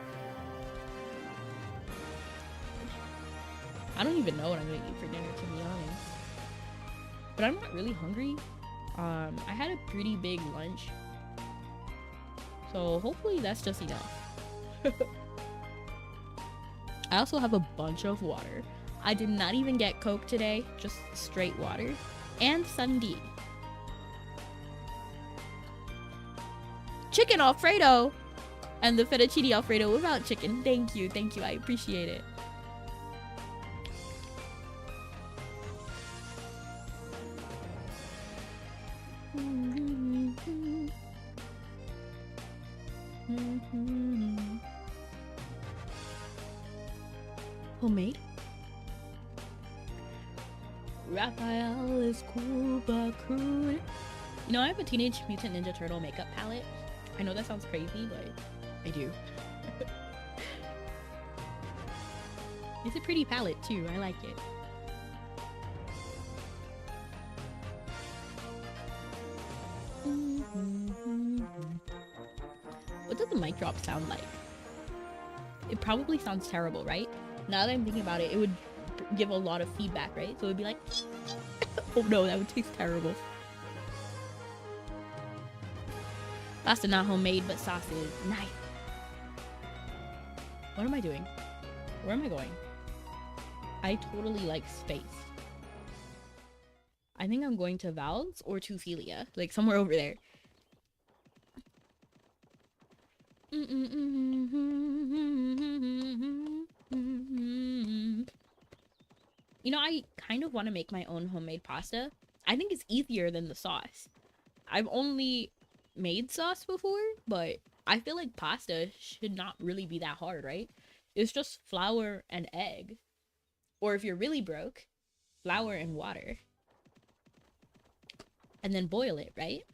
I don't even know what I'm gonna eat for dinner, to be honest. But I'm not really hungry. I had a pretty big lunch. So hopefully that's just enough. I also have a bunch of water. I did not even get Coke today, just straight water. And Sunday. Chicken Alfredo! And the fettuccine Alfredo without chicken. Thank you, I appreciate it. Homemade? Raphael is cool but crude. You know, I have a Teenage Mutant Ninja Turtle makeup palette. I know that sounds crazy, but I do. It's a pretty palette too. I like it. What does the mic drop sound like? It probably sounds terrible, right? Now that I'm thinking about it, it would give a lot of feedback, right? So it would be like, oh no, that would taste terrible. Pasta not homemade, but sauce is nice. What am I doing? Where am I going? I totally like space. I think I'm going to Val's or to Philia, like somewhere over there. You know, I kind of want to make my own homemade pasta. I think it's easier than the sauce. I've only made sauce before, but I feel like pasta should not really be that hard, right? It's just flour and egg. Or if you're really broke, flour and water. And then boil it, right?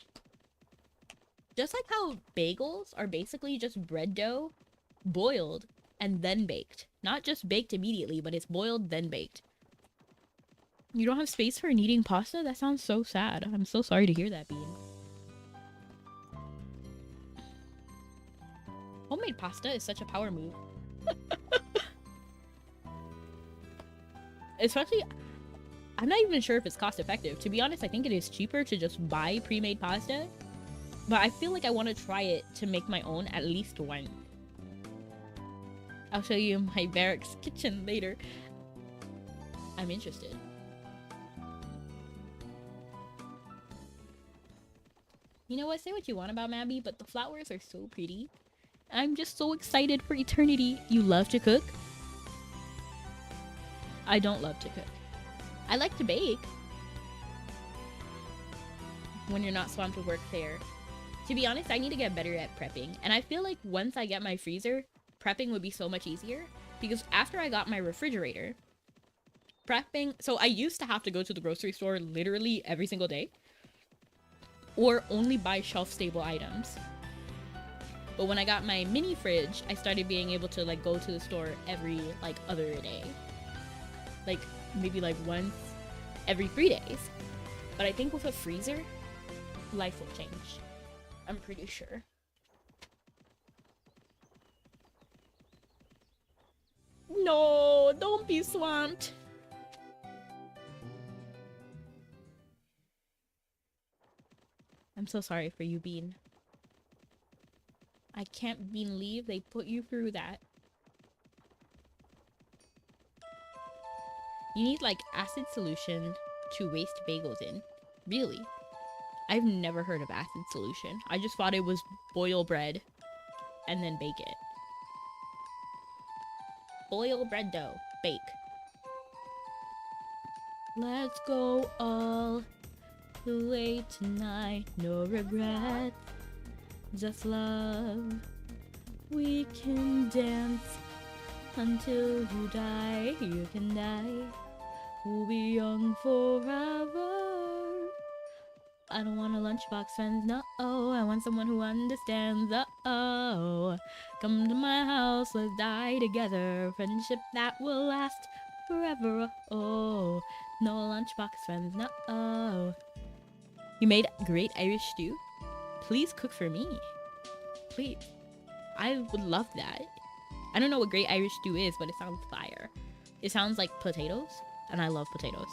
Just like how bagels are basically just bread dough, boiled, and then baked. Not just baked immediately, but it's boiled, then baked. You don't have space for kneading pasta? That sounds so sad. I'm so sorry to hear that, Bean. Homemade pasta is such a power move. Especially, I'm not even sure if it's cost effective. To be honest, I think it is cheaper to just buy pre-made pasta. But I feel like I want to try it to make my own at least once. I'll show you my barracks kitchen later. I'm interested. You know what? Say what you want about Mabi, but the flowers are so pretty. I'm just so excited for eternity. You love to cook? I don't love to cook. I like to bake. When you're not swamped with work there. To be honest, I need to get better at prepping. And I feel like once I get my freezer, prepping would be so much easier. Because after I got my refrigerator, prepping... So I used to have to go to the grocery store literally every single day. Or only buy shelf-stable items. But when I got my mini fridge, I started being able to like go to the store every like other day. Like maybe like once every 3 days. But I think with a freezer, life will change. I'm pretty sure. No, don't be swamped. I'm so sorry for you, Bean. I can't Bean leave. They put you through that. You need like acid solution to waste bagels in. Really? I've never heard of acid solution. I just thought it was boil bread and then bake it. Boil bread dough. Bake. Let's go all the way tonight. No regrets. Just love. We can dance until you die. You can die. We'll be young forever. I don't want a lunchbox friends, no. I want someone who understands, oh. Come to my house, let's die together. Friendship that will last forever, oh. No lunchbox friends, no. You made great Irish stew? Please cook for me. Please. I would love that. I don't know what great Irish stew is, but it sounds fire. It sounds like potatoes, and I love potatoes.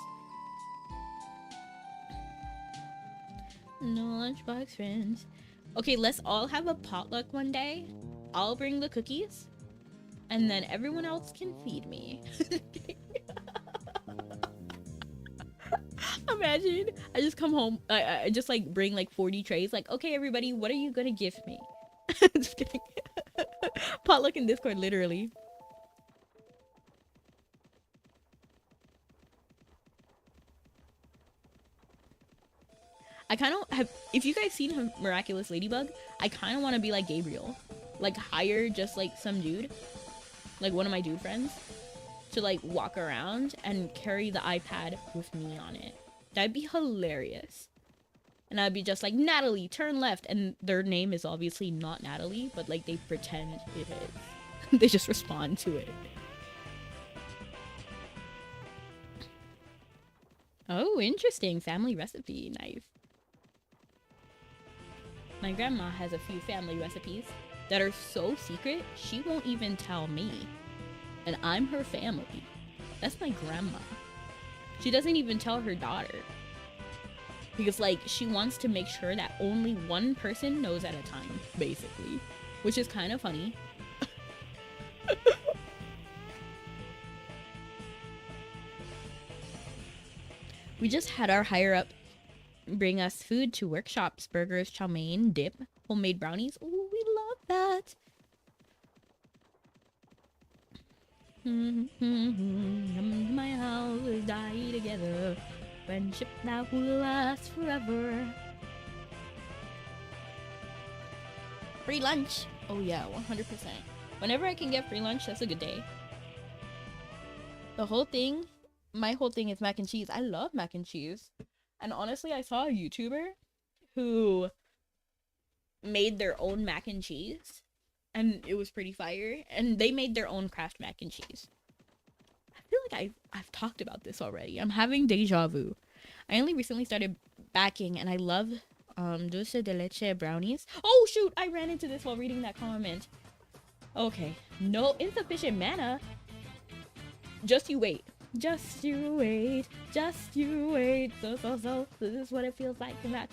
No lunchbox friends. Okay, let's all have a potluck one day. I'll bring the cookies, and then everyone else can feed me. Imagine, I just come home, I just like bring like 40 trays, like, okay everybody, what are you gonna give me? Just kidding. Potluck in Discord, literally. I kind of have, if you guys seen Miraculous Ladybug, I kind of want to be like Gabriel. Like hire just like some dude, like one of my dude friends, to like walk around and carry the iPad with me on it. That'd be hilarious. And I'd be just like, Natalie, turn left. And their name is obviously not Natalie, but like they pretend it is. They just respond to it. Oh, interesting. Family recipe. Nice. My grandma has a few family recipes that are so secret, she won't even tell me. And I'm her family. That's my grandma. She doesn't even tell her daughter. Because, like, she wants to make sure that only one person knows at a time, basically. Which is kind of funny. We just had our higher-up bring us food to workshops. Burgers, chow mein, dip, homemade brownies. Oh, we love that. Come to my house, let's die together. Friendship that will last forever. Free lunch. Oh yeah, 100%. Whenever I can get free lunch, that's a good day. The whole thing, my whole thing is mac and cheese. I love mac and cheese. And honestly, I saw a YouTuber who made their own mac and cheese. And it was pretty fire. And they made their own Kraft mac and cheese. I feel like I've talked about this already. I'm having deja vu. I only recently started backing, and I love dulce de leche brownies. Oh shoot! I ran into this while reading that comment. Okay, no insufficient mana. Just you wait. Just you wait. Just you wait. So. This is what it feels like to match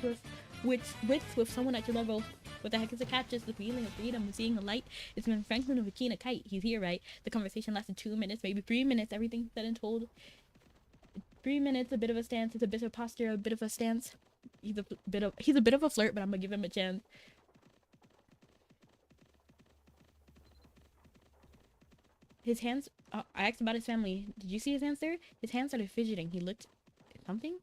with someone at your level. What the heck is a cat? Just the feeling of freedom, of seeing a light. It's been Franklin of a keen a kite. He's here, right? The conversation lasted 2 minutes, maybe 3 minutes. Everything said and told. 3 minutes, a bit of a stance. It's a bit of posture, a bit of a stance. He's a bit of a flirt, but I'm gonna give him a chance. His hands. I asked about his family. Did you see his hands there? His hands started fidgeting. He looked something.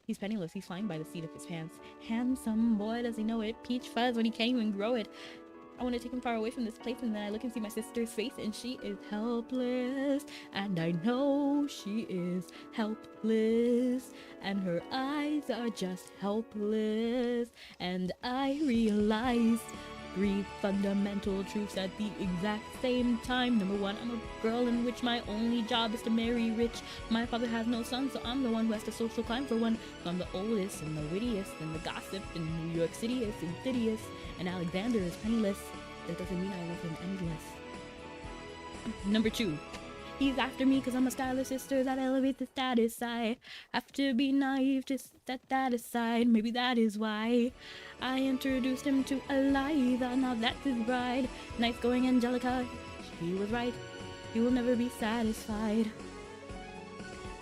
He's penniless. He's flying by the seat of his pants. Handsome boy, does he know it? Peach fuzz when he can't even grow it. I want to take him far away from this place, and then I look and see my sister's face, and she is helpless. And I know she is helpless, and her eyes are just helpless. And I realize 3 fundamental truths at the exact same time. Number 1, I'm a girl in which my only job is to marry rich. My father has no son, so I'm the one who has to social climb for one. So I'm the oldest and the wittiest, and the gossip in New York City is insidious. And Alexander is penniless. That doesn't mean I love him endless. Number 2. He's after me because I'm a stylish sister that elevates the status. I have to be naive to set that aside. Maybe that is why I introduced him to Eliza. Now that's his bride. Nice going, Angelica. She was right. He will never be satisfied.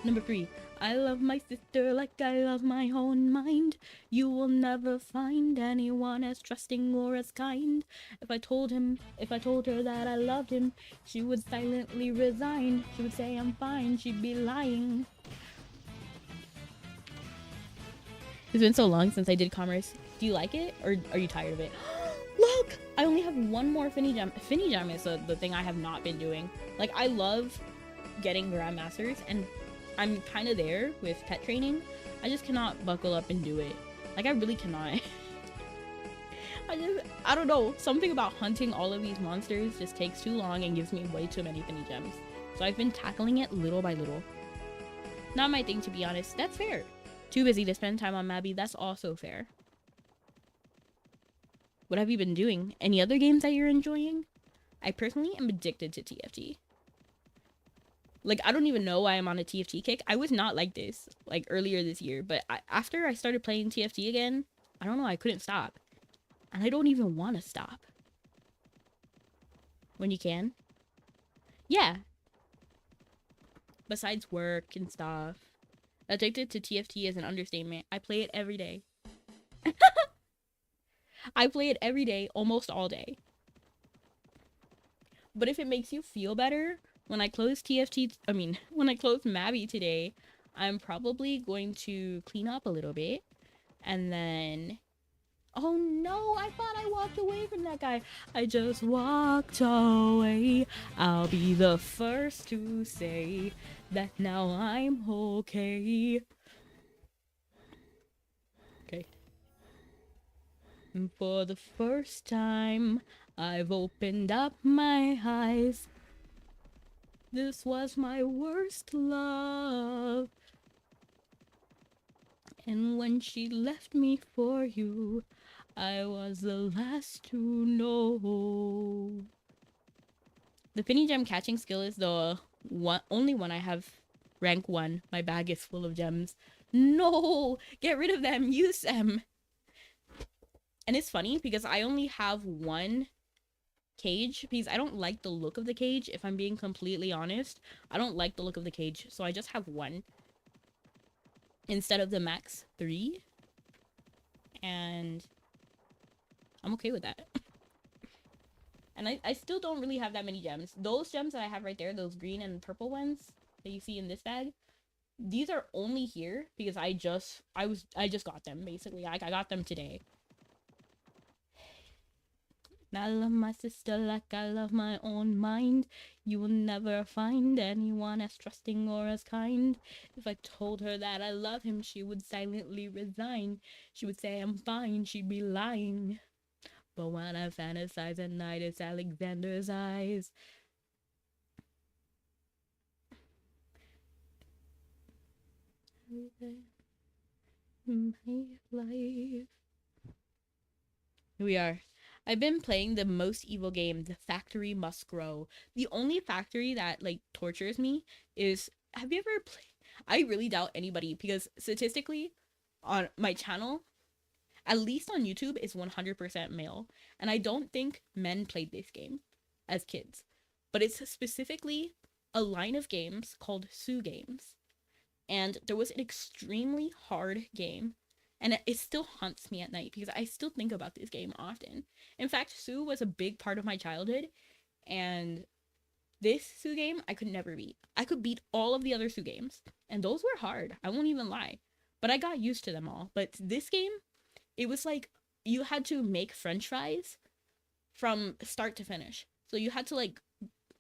Number 3. I love my sister like I love my own mind. You will never find anyone as trusting or as kind. If I told her that I loved him, she would silently resign. She would say I'm fine, she'd be lying. It's been so long since I did commerce. Do you like it, or are you tired of it? Look! I only have one more Finny Gem. Finny Gem is the thing I have not been doing. Like, I love getting Grandmasters, and I'm kind of there with pet training. I just cannot buckle up and do it. Like, I really cannot. I don't know. Something about hunting all of these monsters just takes too long and gives me way too many Finny Gems. So I've been tackling it little by little. Not my thing, to be honest. That's fair. Too busy to spend time on Mabi. That's also fair. What have you been doing? Any other games that you're enjoying? I personally am addicted to TFT. Like, I don't even know why I'm on a TFT kick. I was not like this, like, earlier this year. But after I started playing TFT again, I don't know, I couldn't stop. And I don't even want to stop. When you can. Yeah. Besides work and stuff. Addicted to TFT is an understatement. I play it every day. I play it every day, almost all day. But if it makes you feel better... When I close when I close Mabi today, I'm probably going to clean up a little bit. And then... Oh no, I thought I walked away from that guy. I just walked away. I'll be the first to say that now I'm okay. Okay. And for the first time, I've opened up my eyes. This was my worst love. And when she left me for you, I was the last to know. The Finny Gem catching skill is the only one I have rank 1. My bag is full of gems. No! Get rid of them! Use them! And it's funny because I only have 1 cage because I don't like the look of the cage. If I'm being completely honest, I don't like the look of the cage, so I just have 1 instead of the max 3, and I'm okay with that. And I still don't really have that many gems. Those gems that I have right there, those green and purple ones that you see in this bag, these are only here because I just got them, basically. I got them today. I love my sister like I love my own mind. You will never find anyone as trusting or as kind. If I told her that I love him, she would silently resign. She would say I'm fine, she'd be lying. But when I fantasize at night, it's Alexander's eyes. My life. Here we are. I've been playing the most evil game, The Factory Must Grow. The only factory that like tortures me is, have you ever played? I really doubt anybody, because statistically on my channel, at least on YouTube, is 100% male. And I don't think men played this game as kids. But it's specifically a line of games called Sue games. And there was an extremely hard game. And it still haunts me at night because I still think about this game often. In fact, Sue was a big part of my childhood. And this Sue game, I could never beat. I could beat all of the other Sue games. And those were hard. I won't even lie. But I got used to them all. But this game, it was like you had to make French fries from start to finish. So you had to like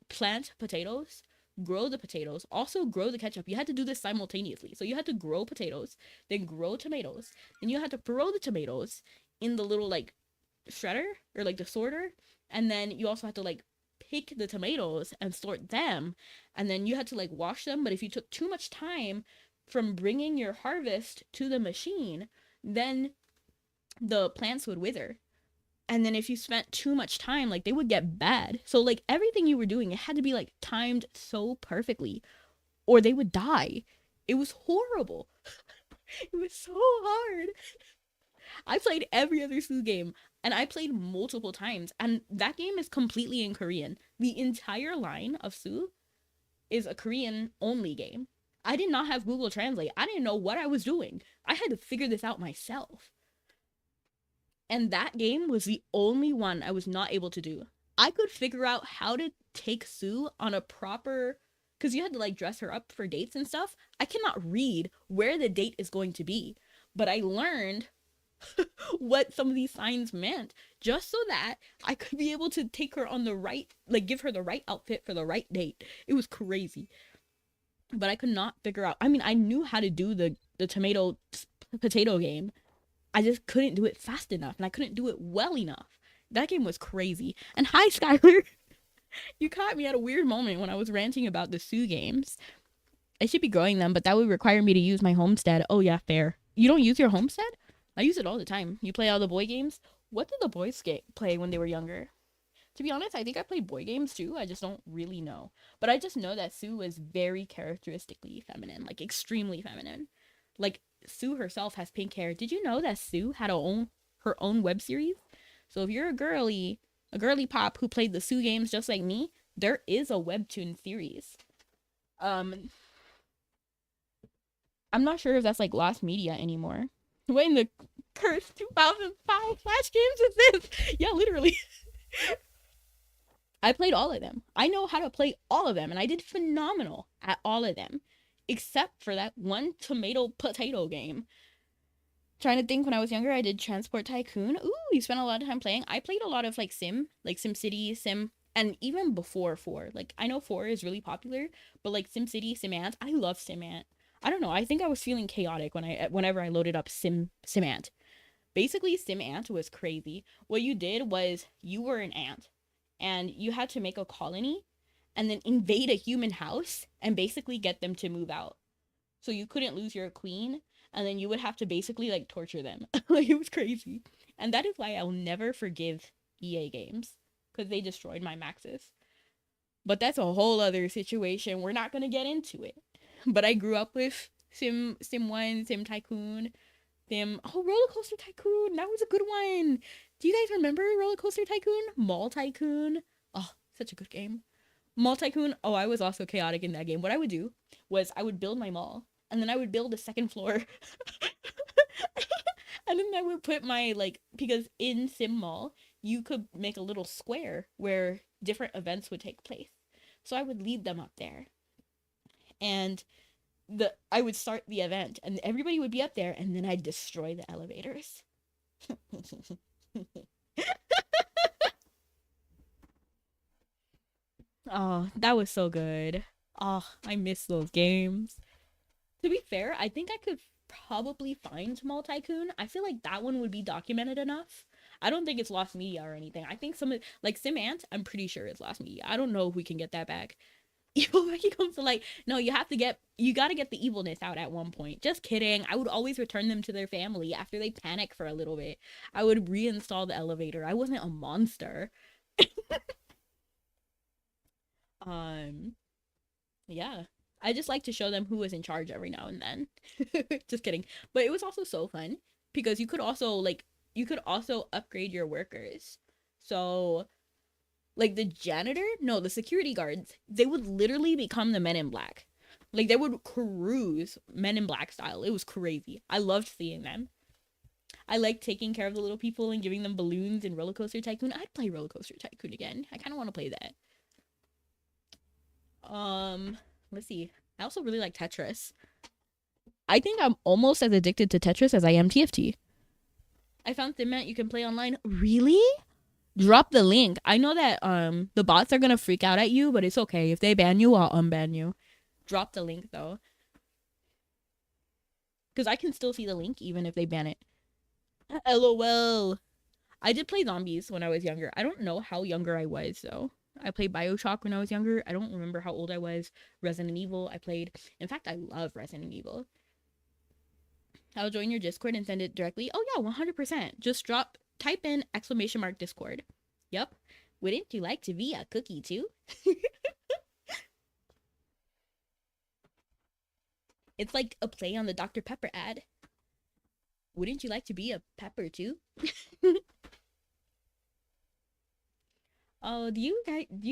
plant potatoes, grow the potatoes, also grow the ketchup. You had to do this simultaneously. So you had to grow potatoes, then grow tomatoes, then you had to throw the tomatoes in the little like shredder or like the sorter, and then you also had to like pick the tomatoes and sort them, and then you had to like wash them. But if you took too much time from bringing your harvest to the machine, then the plants would wither. And then if you spent too much time, like they would get bad. So like everything you were doing, it had to be like timed so perfectly or they would die. It was horrible. It was so hard. I played every other Sue game and I played multiple times, and that game is completely in Korean. The entire line of Sue is a Korean only game. I did not have Google Translate. I didn't know what I was doing. I had to figure this out myself. And that game was the only one I was not able to do. I could figure out how to take Sue on a proper, because you had to like dress her up for dates and stuff. I cannot read where the date is going to be, but I learned what some of these signs meant just so that I could be able to take her on the right, like give her the right outfit for the right date. It was crazy. But I could not figure out. I mean, I knew how to do the tomato potato game. I just couldn't do it fast enough, and I couldn't do it well enough. That game was crazy. And hi, Skylar. You caught me at a weird moment when I was ranting about the Sue games. I should be growing them, but that would require me to use my homestead. Oh yeah, fair. You don't use your homestead? I use it all the time. You play all the boy games? What did the boys play when they were younger? To be honest, I think I played boy games too. I just don't really know. But I just know that Sue was very characteristically feminine, like extremely feminine. Like Sue herself has pink hair. Did you know that Sue had her own web series? So if you're a girly pop who played the Sue games just like me, there is a webtoon series. I'm not sure if that's like lost media anymore. What in the cursed 2005 Flash games is this? Yeah, literally. I played all of them. I know how to play all of them, and I did phenomenal at all of them, except for that one tomato potato game. Trying to think, when I was younger, I did Transport Tycoon. Ooh, you spent a lot of time playing. I played a lot of like SimCity, and even before 4. Like, I know 4 is really popular, but like SimCity, SimAnt, I love SimAnt. I don't know, I think I was feeling chaotic whenever I loaded up SimAnt. Basically, SimAnt was crazy. What you did was you were an ant, and you had to make a colony and then invade a human house and basically get them to move out. So you couldn't lose your queen, and then you would have to basically like torture them. Like, it was crazy. And that is why I'll never forgive EA games, because they destroyed my maxes. But that's a whole other situation. We're not going to get into it. But I grew up with Sim 1, Sim Tycoon, Roller Coaster Tycoon. That was a good one. Do you guys remember Roller Coaster Tycoon? Mall Tycoon. Oh, such a good game. Mall Tycoon. Oh, I was also chaotic in that game. What I would do was I would build my mall, and then I would build a second floor. And then I would put my, like, because in Sim Mall, you could make a little square where different events would take place. So I would leave them up there. And I would start the event, and everybody would be up there, and then I'd destroy the elevators. Oh, that was so good. Oh, I miss those games. To be fair, I think I could probably find Mall Tycoon. I feel like that one would be documented enough. I don't think it's lost media or anything. I think some of, like SimAnt, I'm pretty sure it's lost media. I don't know if we can get that back. Evil Becky comes to light. No, you gotta get the evilness out at one point. Just kidding. I would always return them to their family after they panic for a little bit. I would reinstall the elevator. I wasn't a monster. um, yeah. I just like to show them who was in charge every now and then. Just kidding. But it was also so fun because you could also upgrade your workers. So like the janitor, no, the security guards, they would literally become the Men in Black. Like they would cruise Men in Black style. It was crazy. I loved seeing them. I liked taking care of the little people and giving them balloons in Roller Coaster Tycoon. I'd play Roller Coaster Tycoon again. I kind of want to play that. Let's see. I also really like Tetris. I think I'm almost as addicted to Tetris as I am TFT. I found Thinmat you can play online. Really? Drop the link. I know that the bots are gonna freak out at you, but it's okay. If they ban you, I'll unban you. Drop the link though. Because I can still see the link even if they ban it. LOL. I did play zombies when I was younger. I don't know how younger I was though. I played BioShock when I was younger. I don't remember how old I was. Resident Evil, I played. In fact, I love Resident Evil. I'll join your Discord and send it directly. Oh yeah, 100%. Just type in ! Discord. Yep. Wouldn't you like to be a cookie too? It's like a play on the Dr. Pepper ad. Wouldn't you like to be a pepper too? Oh, do you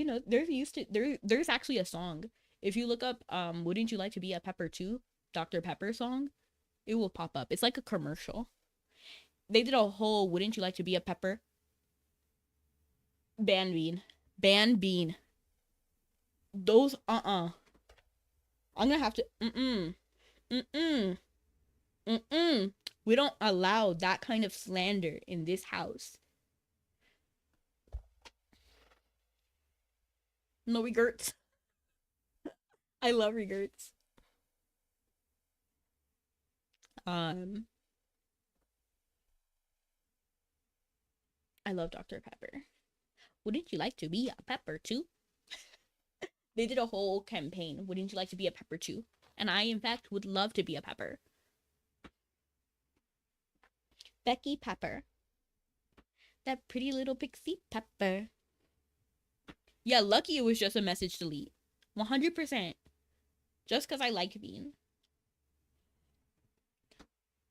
know there's actually a song. If you look up wouldn't you like to be a pepper too? Dr. Pepper song, it will pop up. It's like a commercial. They did a whole wouldn't you like to be a pepper? Ban bean. Those I'm gonna have to we don't allow that kind of slander in this house. No regrets. I love regrets. I love Dr. Pepper. Wouldn't you like to be a pepper too? They did a whole campaign. Wouldn't you like to be a pepper too? And I, in fact, would love to be a pepper. Becky Pepper. That pretty little pixie pepper. Yeah, lucky it was just a message delete. 100%. Just because I like Bean.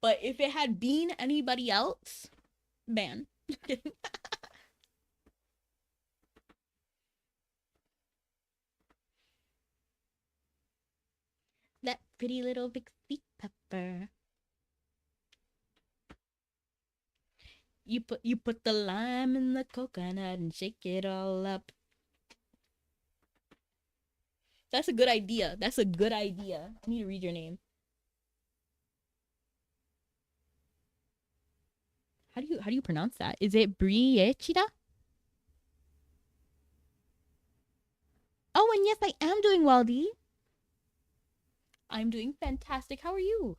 But if it had been anybody else, ban. That pretty little pixie pepper. You put the lime in the coconut and shake it all up. That's a good idea. That's a good idea. I need to read your name. How do you pronounce that? Is it Briechida? Oh, and yes, I am doing well, Dee. I'm doing fantastic. How are you?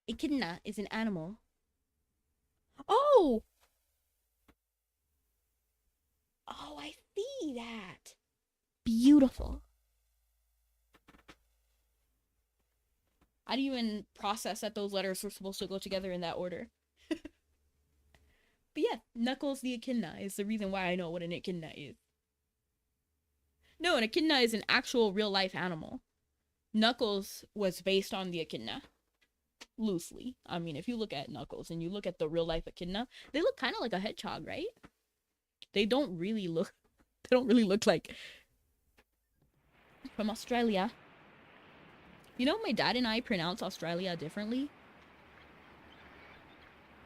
Echidna is an animal. Oh! Oh, I see that. Beautiful. I didn't even process that those letters were supposed to go together in that order. But yeah, Knuckles the Echidna is the reason why I know what an echidna is. No, an echidna is an actual real life animal. Knuckles was based on the echidna. Loosely. I mean, if you look at Knuckles and you look at the real life echidna, they look kind of like a hedgehog, right? They don't really look like from Australia. You know, my dad and I pronounce Australia differently.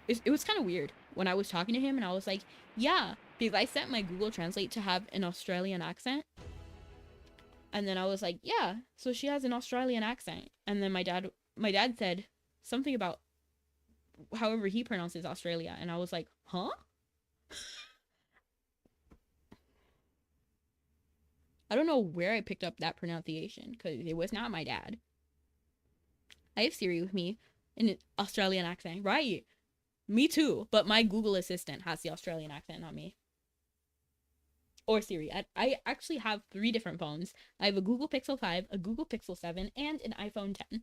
It was kind of weird when I was talking to him and I was like, yeah, because I set my Google Translate to have an Australian accent. And then I was like, yeah, so she has an Australian accent. And then my dad said something about however he pronounces Australia. And I was like, huh? I don't know where I picked up that pronunciation because it was not my dad. I have Siri with me. an Australian accent, right? Me too, but my Google Assistant has the Australian accent, not me. Or Siri. I actually have 3 different phones. I have a Google Pixel 5, a Google Pixel 7, and an iPhone 10.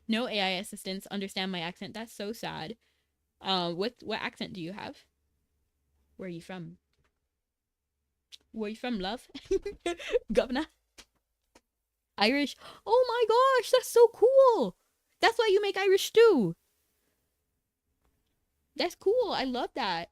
No AI assistants understand my accent. That's so sad. What accent do you have? Where are you from? Where are you from, love? Governor? Irish? Oh my gosh, that's so cool. That's why you make Irish stew. That's cool. I love that.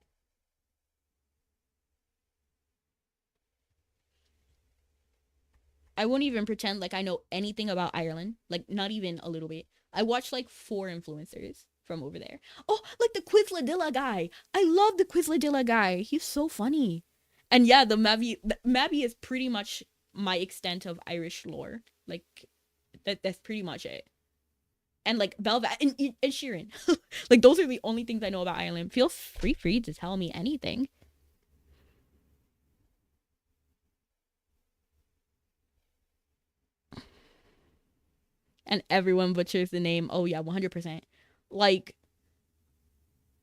I won't even pretend like I know anything about Ireland. Like, not even a little bit. I watched like 4 influencers from over there. Oh, like the Quizladilla guy. I love the Quizladilla guy. He's so funny. And yeah, the Mabi is pretty much my extent of Irish lore. Like, that's pretty much it. And like Velvet and Sheeran. Like, those are the only things I know about Ireland. Feel free to tell me anything. And everyone butchers the name. Oh yeah, 100%. Like,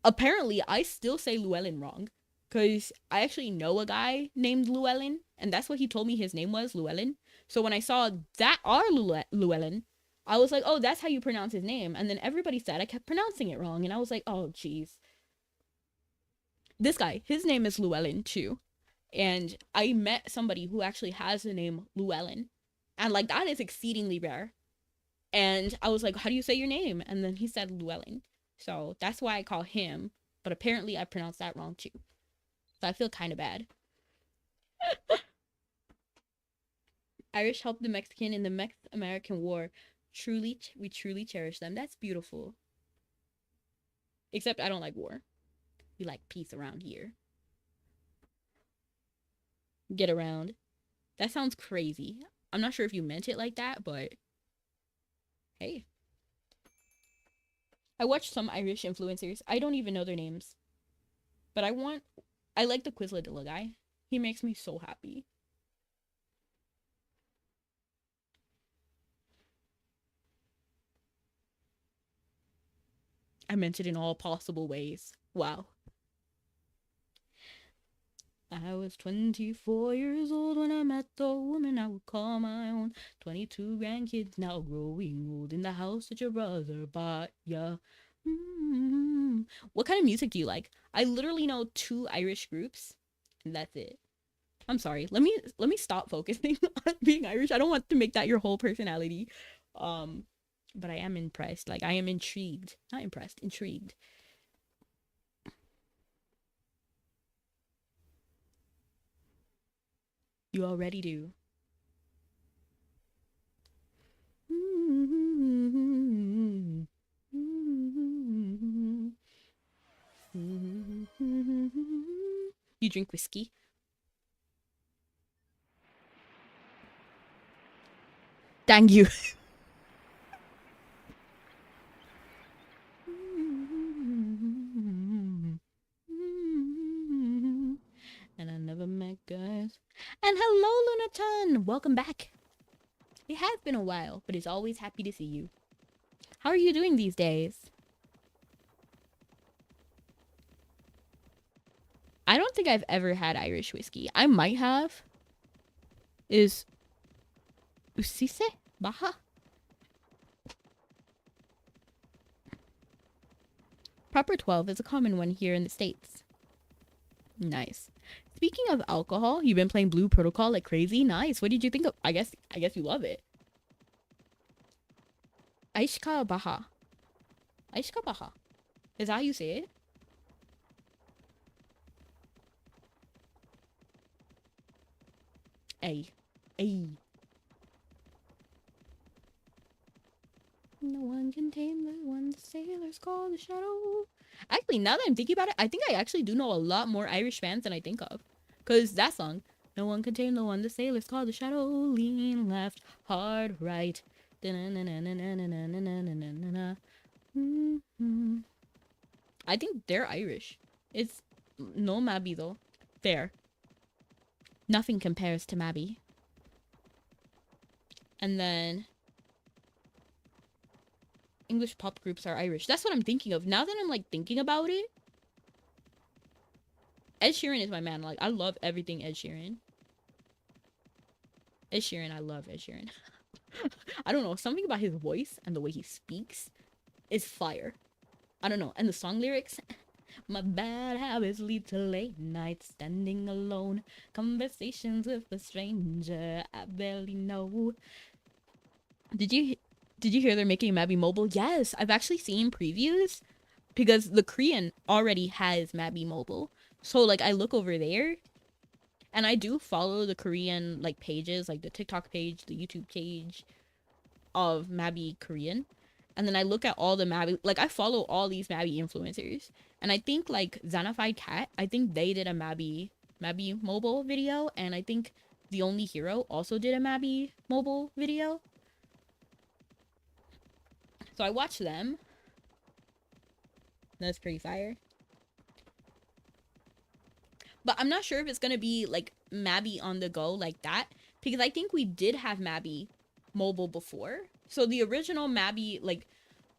apparently I still say Llewellyn wrong, because I actually know a guy named Llewellyn, and that's what he told me his name was, Llewellyn. So when I saw that our Llewellyn, I was like, oh, that's how you pronounce his name. And then everybody said I kept pronouncing it wrong, and I was like, oh jeez. This guy, his name is Llewellyn too, and I met somebody who actually has the name Llewellyn, and like, that is exceedingly rare. And I was like, how do you say your name? And then he said Llewellyn. So that's why I call him. But apparently I pronounced that wrong too. So I feel kind of bad. Irish helped the Mexican in the Mex-American War. We truly cherish them. That's beautiful. Except I don't like war. We like peace around here. Get around. That sounds crazy. I'm not sure if you meant it like that, but hey. I watch some Irish influencers. I don't even know their names. But I like the Quizladilla guy. He makes me so happy. I meant it in all possible ways. Wow. I was 24 years old when I met the woman I would call my own. 22 grandkids now growing old in the house that your brother bought ya. Mm-hmm. What kind of music do you like? I literally know 2 Irish groups, and that's it. I'm sorry. Let me stop focusing on being Irish. I don't want to make that your whole personality. But I am impressed. Like, I am intrigued. Not impressed, intrigued. You already do. You drink whiskey? Thank you. And I never met guys. And hello, Lunaton! Welcome back. It has been a while, but it's always happy to see you. How are you doing these days? I don't think I've ever had Irish whiskey. I might have. Is Usise? Baja? Proper 12 is a common one here in the States. Nice. Speaking of alcohol, you've been playing Blue Protocol like crazy. Nice. What did you think of? I guess you love it. Aishka Baha. Aishka Baha. Is that how you say it? A. No one can tame the one the sailors call the shadow. Actually, now that I'm thinking about it, I think I actually do know a lot more Irish bands than I think of. Because that song, no one can tame the one the sailors call the shadow, lean left, hard right. I think they're Irish. It's no Mabi though. Fair. Nothing compares to Mabi. And then English pop groups are Irish? That's what I'm thinking of. Now that I'm like thinking about it, Ed Sheeran is my man. Like, I love everything Ed Sheeran. I love Ed Sheeran. I don't know, something about his voice and the way he speaks is fire. I don't know. And the song lyrics, my bad habits lead to late nights, standing alone, conversations with a stranger I barely know. Did you hear they're making Mabi mobile? Yes, I've actually seen previews because the Korean already has Mabi mobile. So like I look over there and I do follow the Korean like pages, like the TikTok page, the YouTube page of Mabi Korean. And then I look at all the Mabi, like I follow all these Mabi influencers. And I think like Xanafied Cat, I think they did a Mabi mobile video. And I think The Only Hero also did a Mabi mobile video. So I watched them. That's pretty fire. But I'm not sure if it's going to be like Mabi on the go like that. Because I think we did have Mabi mobile before. So the original Mabi, like,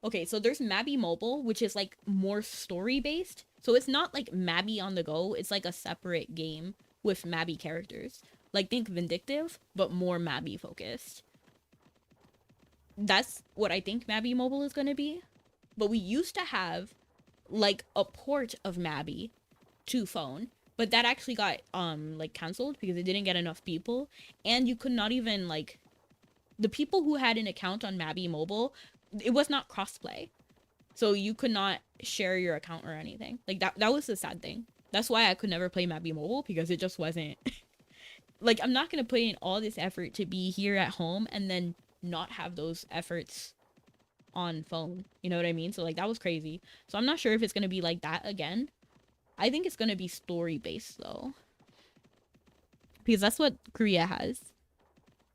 okay, so there's Mabi mobile, which is like more story based. So it's not like Mabi on the go. It's like a separate game with Mabi characters. Like think Vindictive, but more Mabi focused. That's what I think Mabi mobile is going to be. But we used to have like a port of Mabi to phone, but that actually got like canceled because it didn't get enough people, and you could not even like the people who had an account on Mabi mobile, it was not crossplay, so you could not share your account or anything. Like that was the sad thing. That's why I could never play Mabi mobile, because it just wasn't like I'm not gonna put in all this effort to be here at home and then not have those efforts on phone, you know what I mean? So like that was crazy. So I'm not sure if it's gonna be like that again. I think it's gonna be story based though, because that's what Korea has,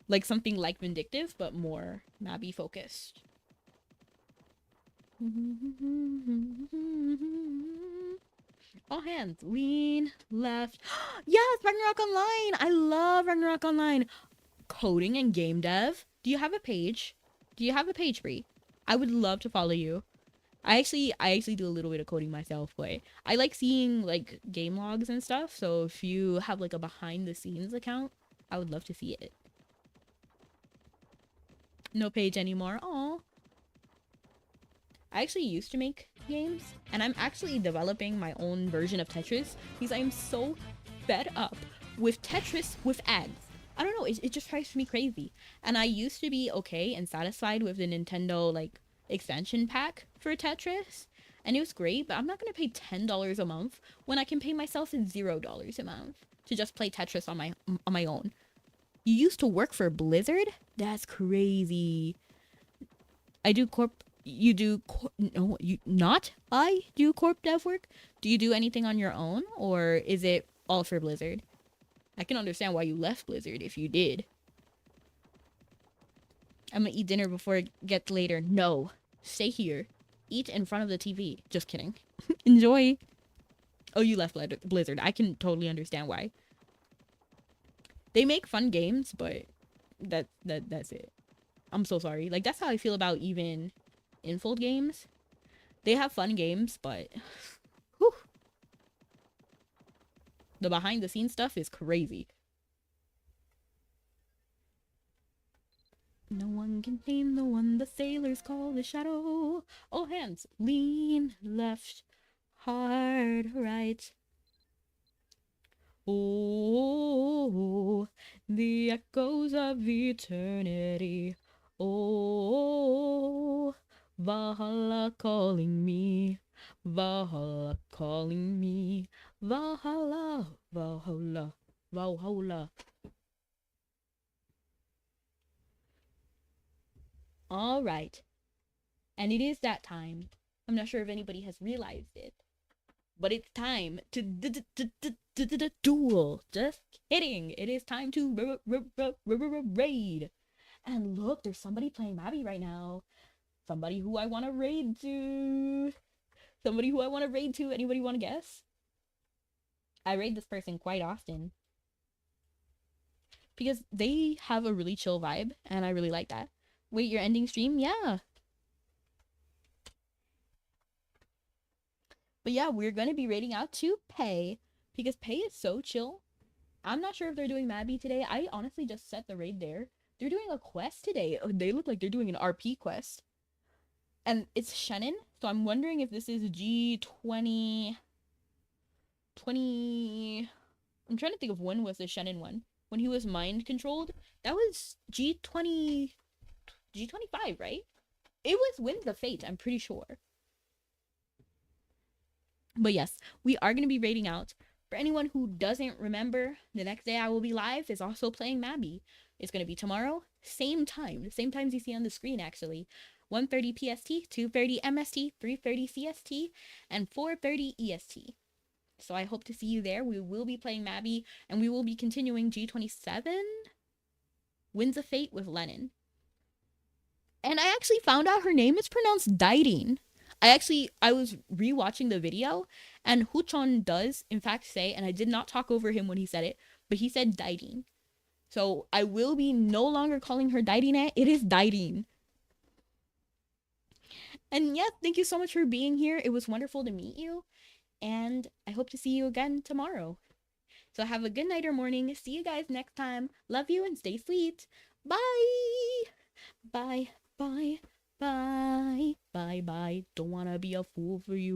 like something like Vindictive but more Mabi focused. All hands lean left. Yes, Ragnarok Online. I love Ragnarok Online. Coding and game dev. Do you have a page? Bree? I would love to follow you. I actually do a little bit of coding myself, but I like seeing like game logs and stuff. So if you have like a behind the scenes account, I would love to see it. No page anymore. Aw. I actually used to make games, and I'm actually developing my own version of Tetris because I am so fed up with Tetris with ads. I don't know, it just drives me crazy. And I used to be okay and satisfied with the Nintendo like expansion pack for Tetris, and it was great, but I'm not gonna pay $10 a month when I can pay myself $0 a month to just play Tetris on my own. You used to work for Blizzard? That's crazy. I do no, you not? I do corp dev work? Do you do anything on your own, or is it all for Blizzard? I can understand why you left Blizzard if you did. I'm gonna eat dinner before it gets later. No. Stay here. Eat in front of the TV. Just kidding. Enjoy. Oh, you left Blizzard. I can totally understand why. They make fun games, but that's it. I'm so sorry. Like, that's how I feel about even Infold games. They have fun games, but whew, the behind the scenes stuff is crazy. No one can tame the one the sailors call the shadow. All hands lean left, hard right. Oh, the echoes of eternity. Oh, Valhalla calling me, Valhalla calling me, Valhalla, Valhalla, Valhalla. All right. And it is that time. I'm not sure if anybody has realized it, but it's time to duel. Just kidding. It is time to raid. And look, there's somebody playing Mabi right now. Somebody who I want to raid to. Anybody want to guess? I raid this person quite often because they have a really chill vibe, and I really like that. Wait, you're ending stream? Yeah. But yeah, we're going to be raiding out to Pay because Pay is so chill. I'm not sure if they're doing Mabi today. I honestly just set the raid there. They're doing a quest today. They look like they're doing an RP quest. And it's Shannon, so I'm wondering if this is G20... 20... I'm trying to think of when was the Shannon one. When he was mind controlled. That was G20... G25, right? It was Winds of Fate, I'm pretty sure. But yes, we are going to be raiding out. For anyone who doesn't remember, the next day I will be live is also playing Mabi. It's going to be tomorrow, same time. The same times you see on the screen, actually. 1:30 PST, 2:30 MST, 3:30 CST, and 4:30 EST. So I hope to see you there. We will be playing Mabi, and we will be continuing G27, Winds of Fate with Lennon. And I actually found out her name is pronounced Diding. I was rewatching the video, and Huchon does, in fact, say, and I did not talk over him when he said it, but he said Diding. So I will be no longer calling her Diding. It is Diding. And yeah, thank you so much for being here. It was wonderful to meet you, and I hope to see you again tomorrow. So have a good night or morning. See you guys next time. Love you and stay sweet. Bye. Bye. Bye. Bye. Bye. Bye. Don't wanna be a fool for you.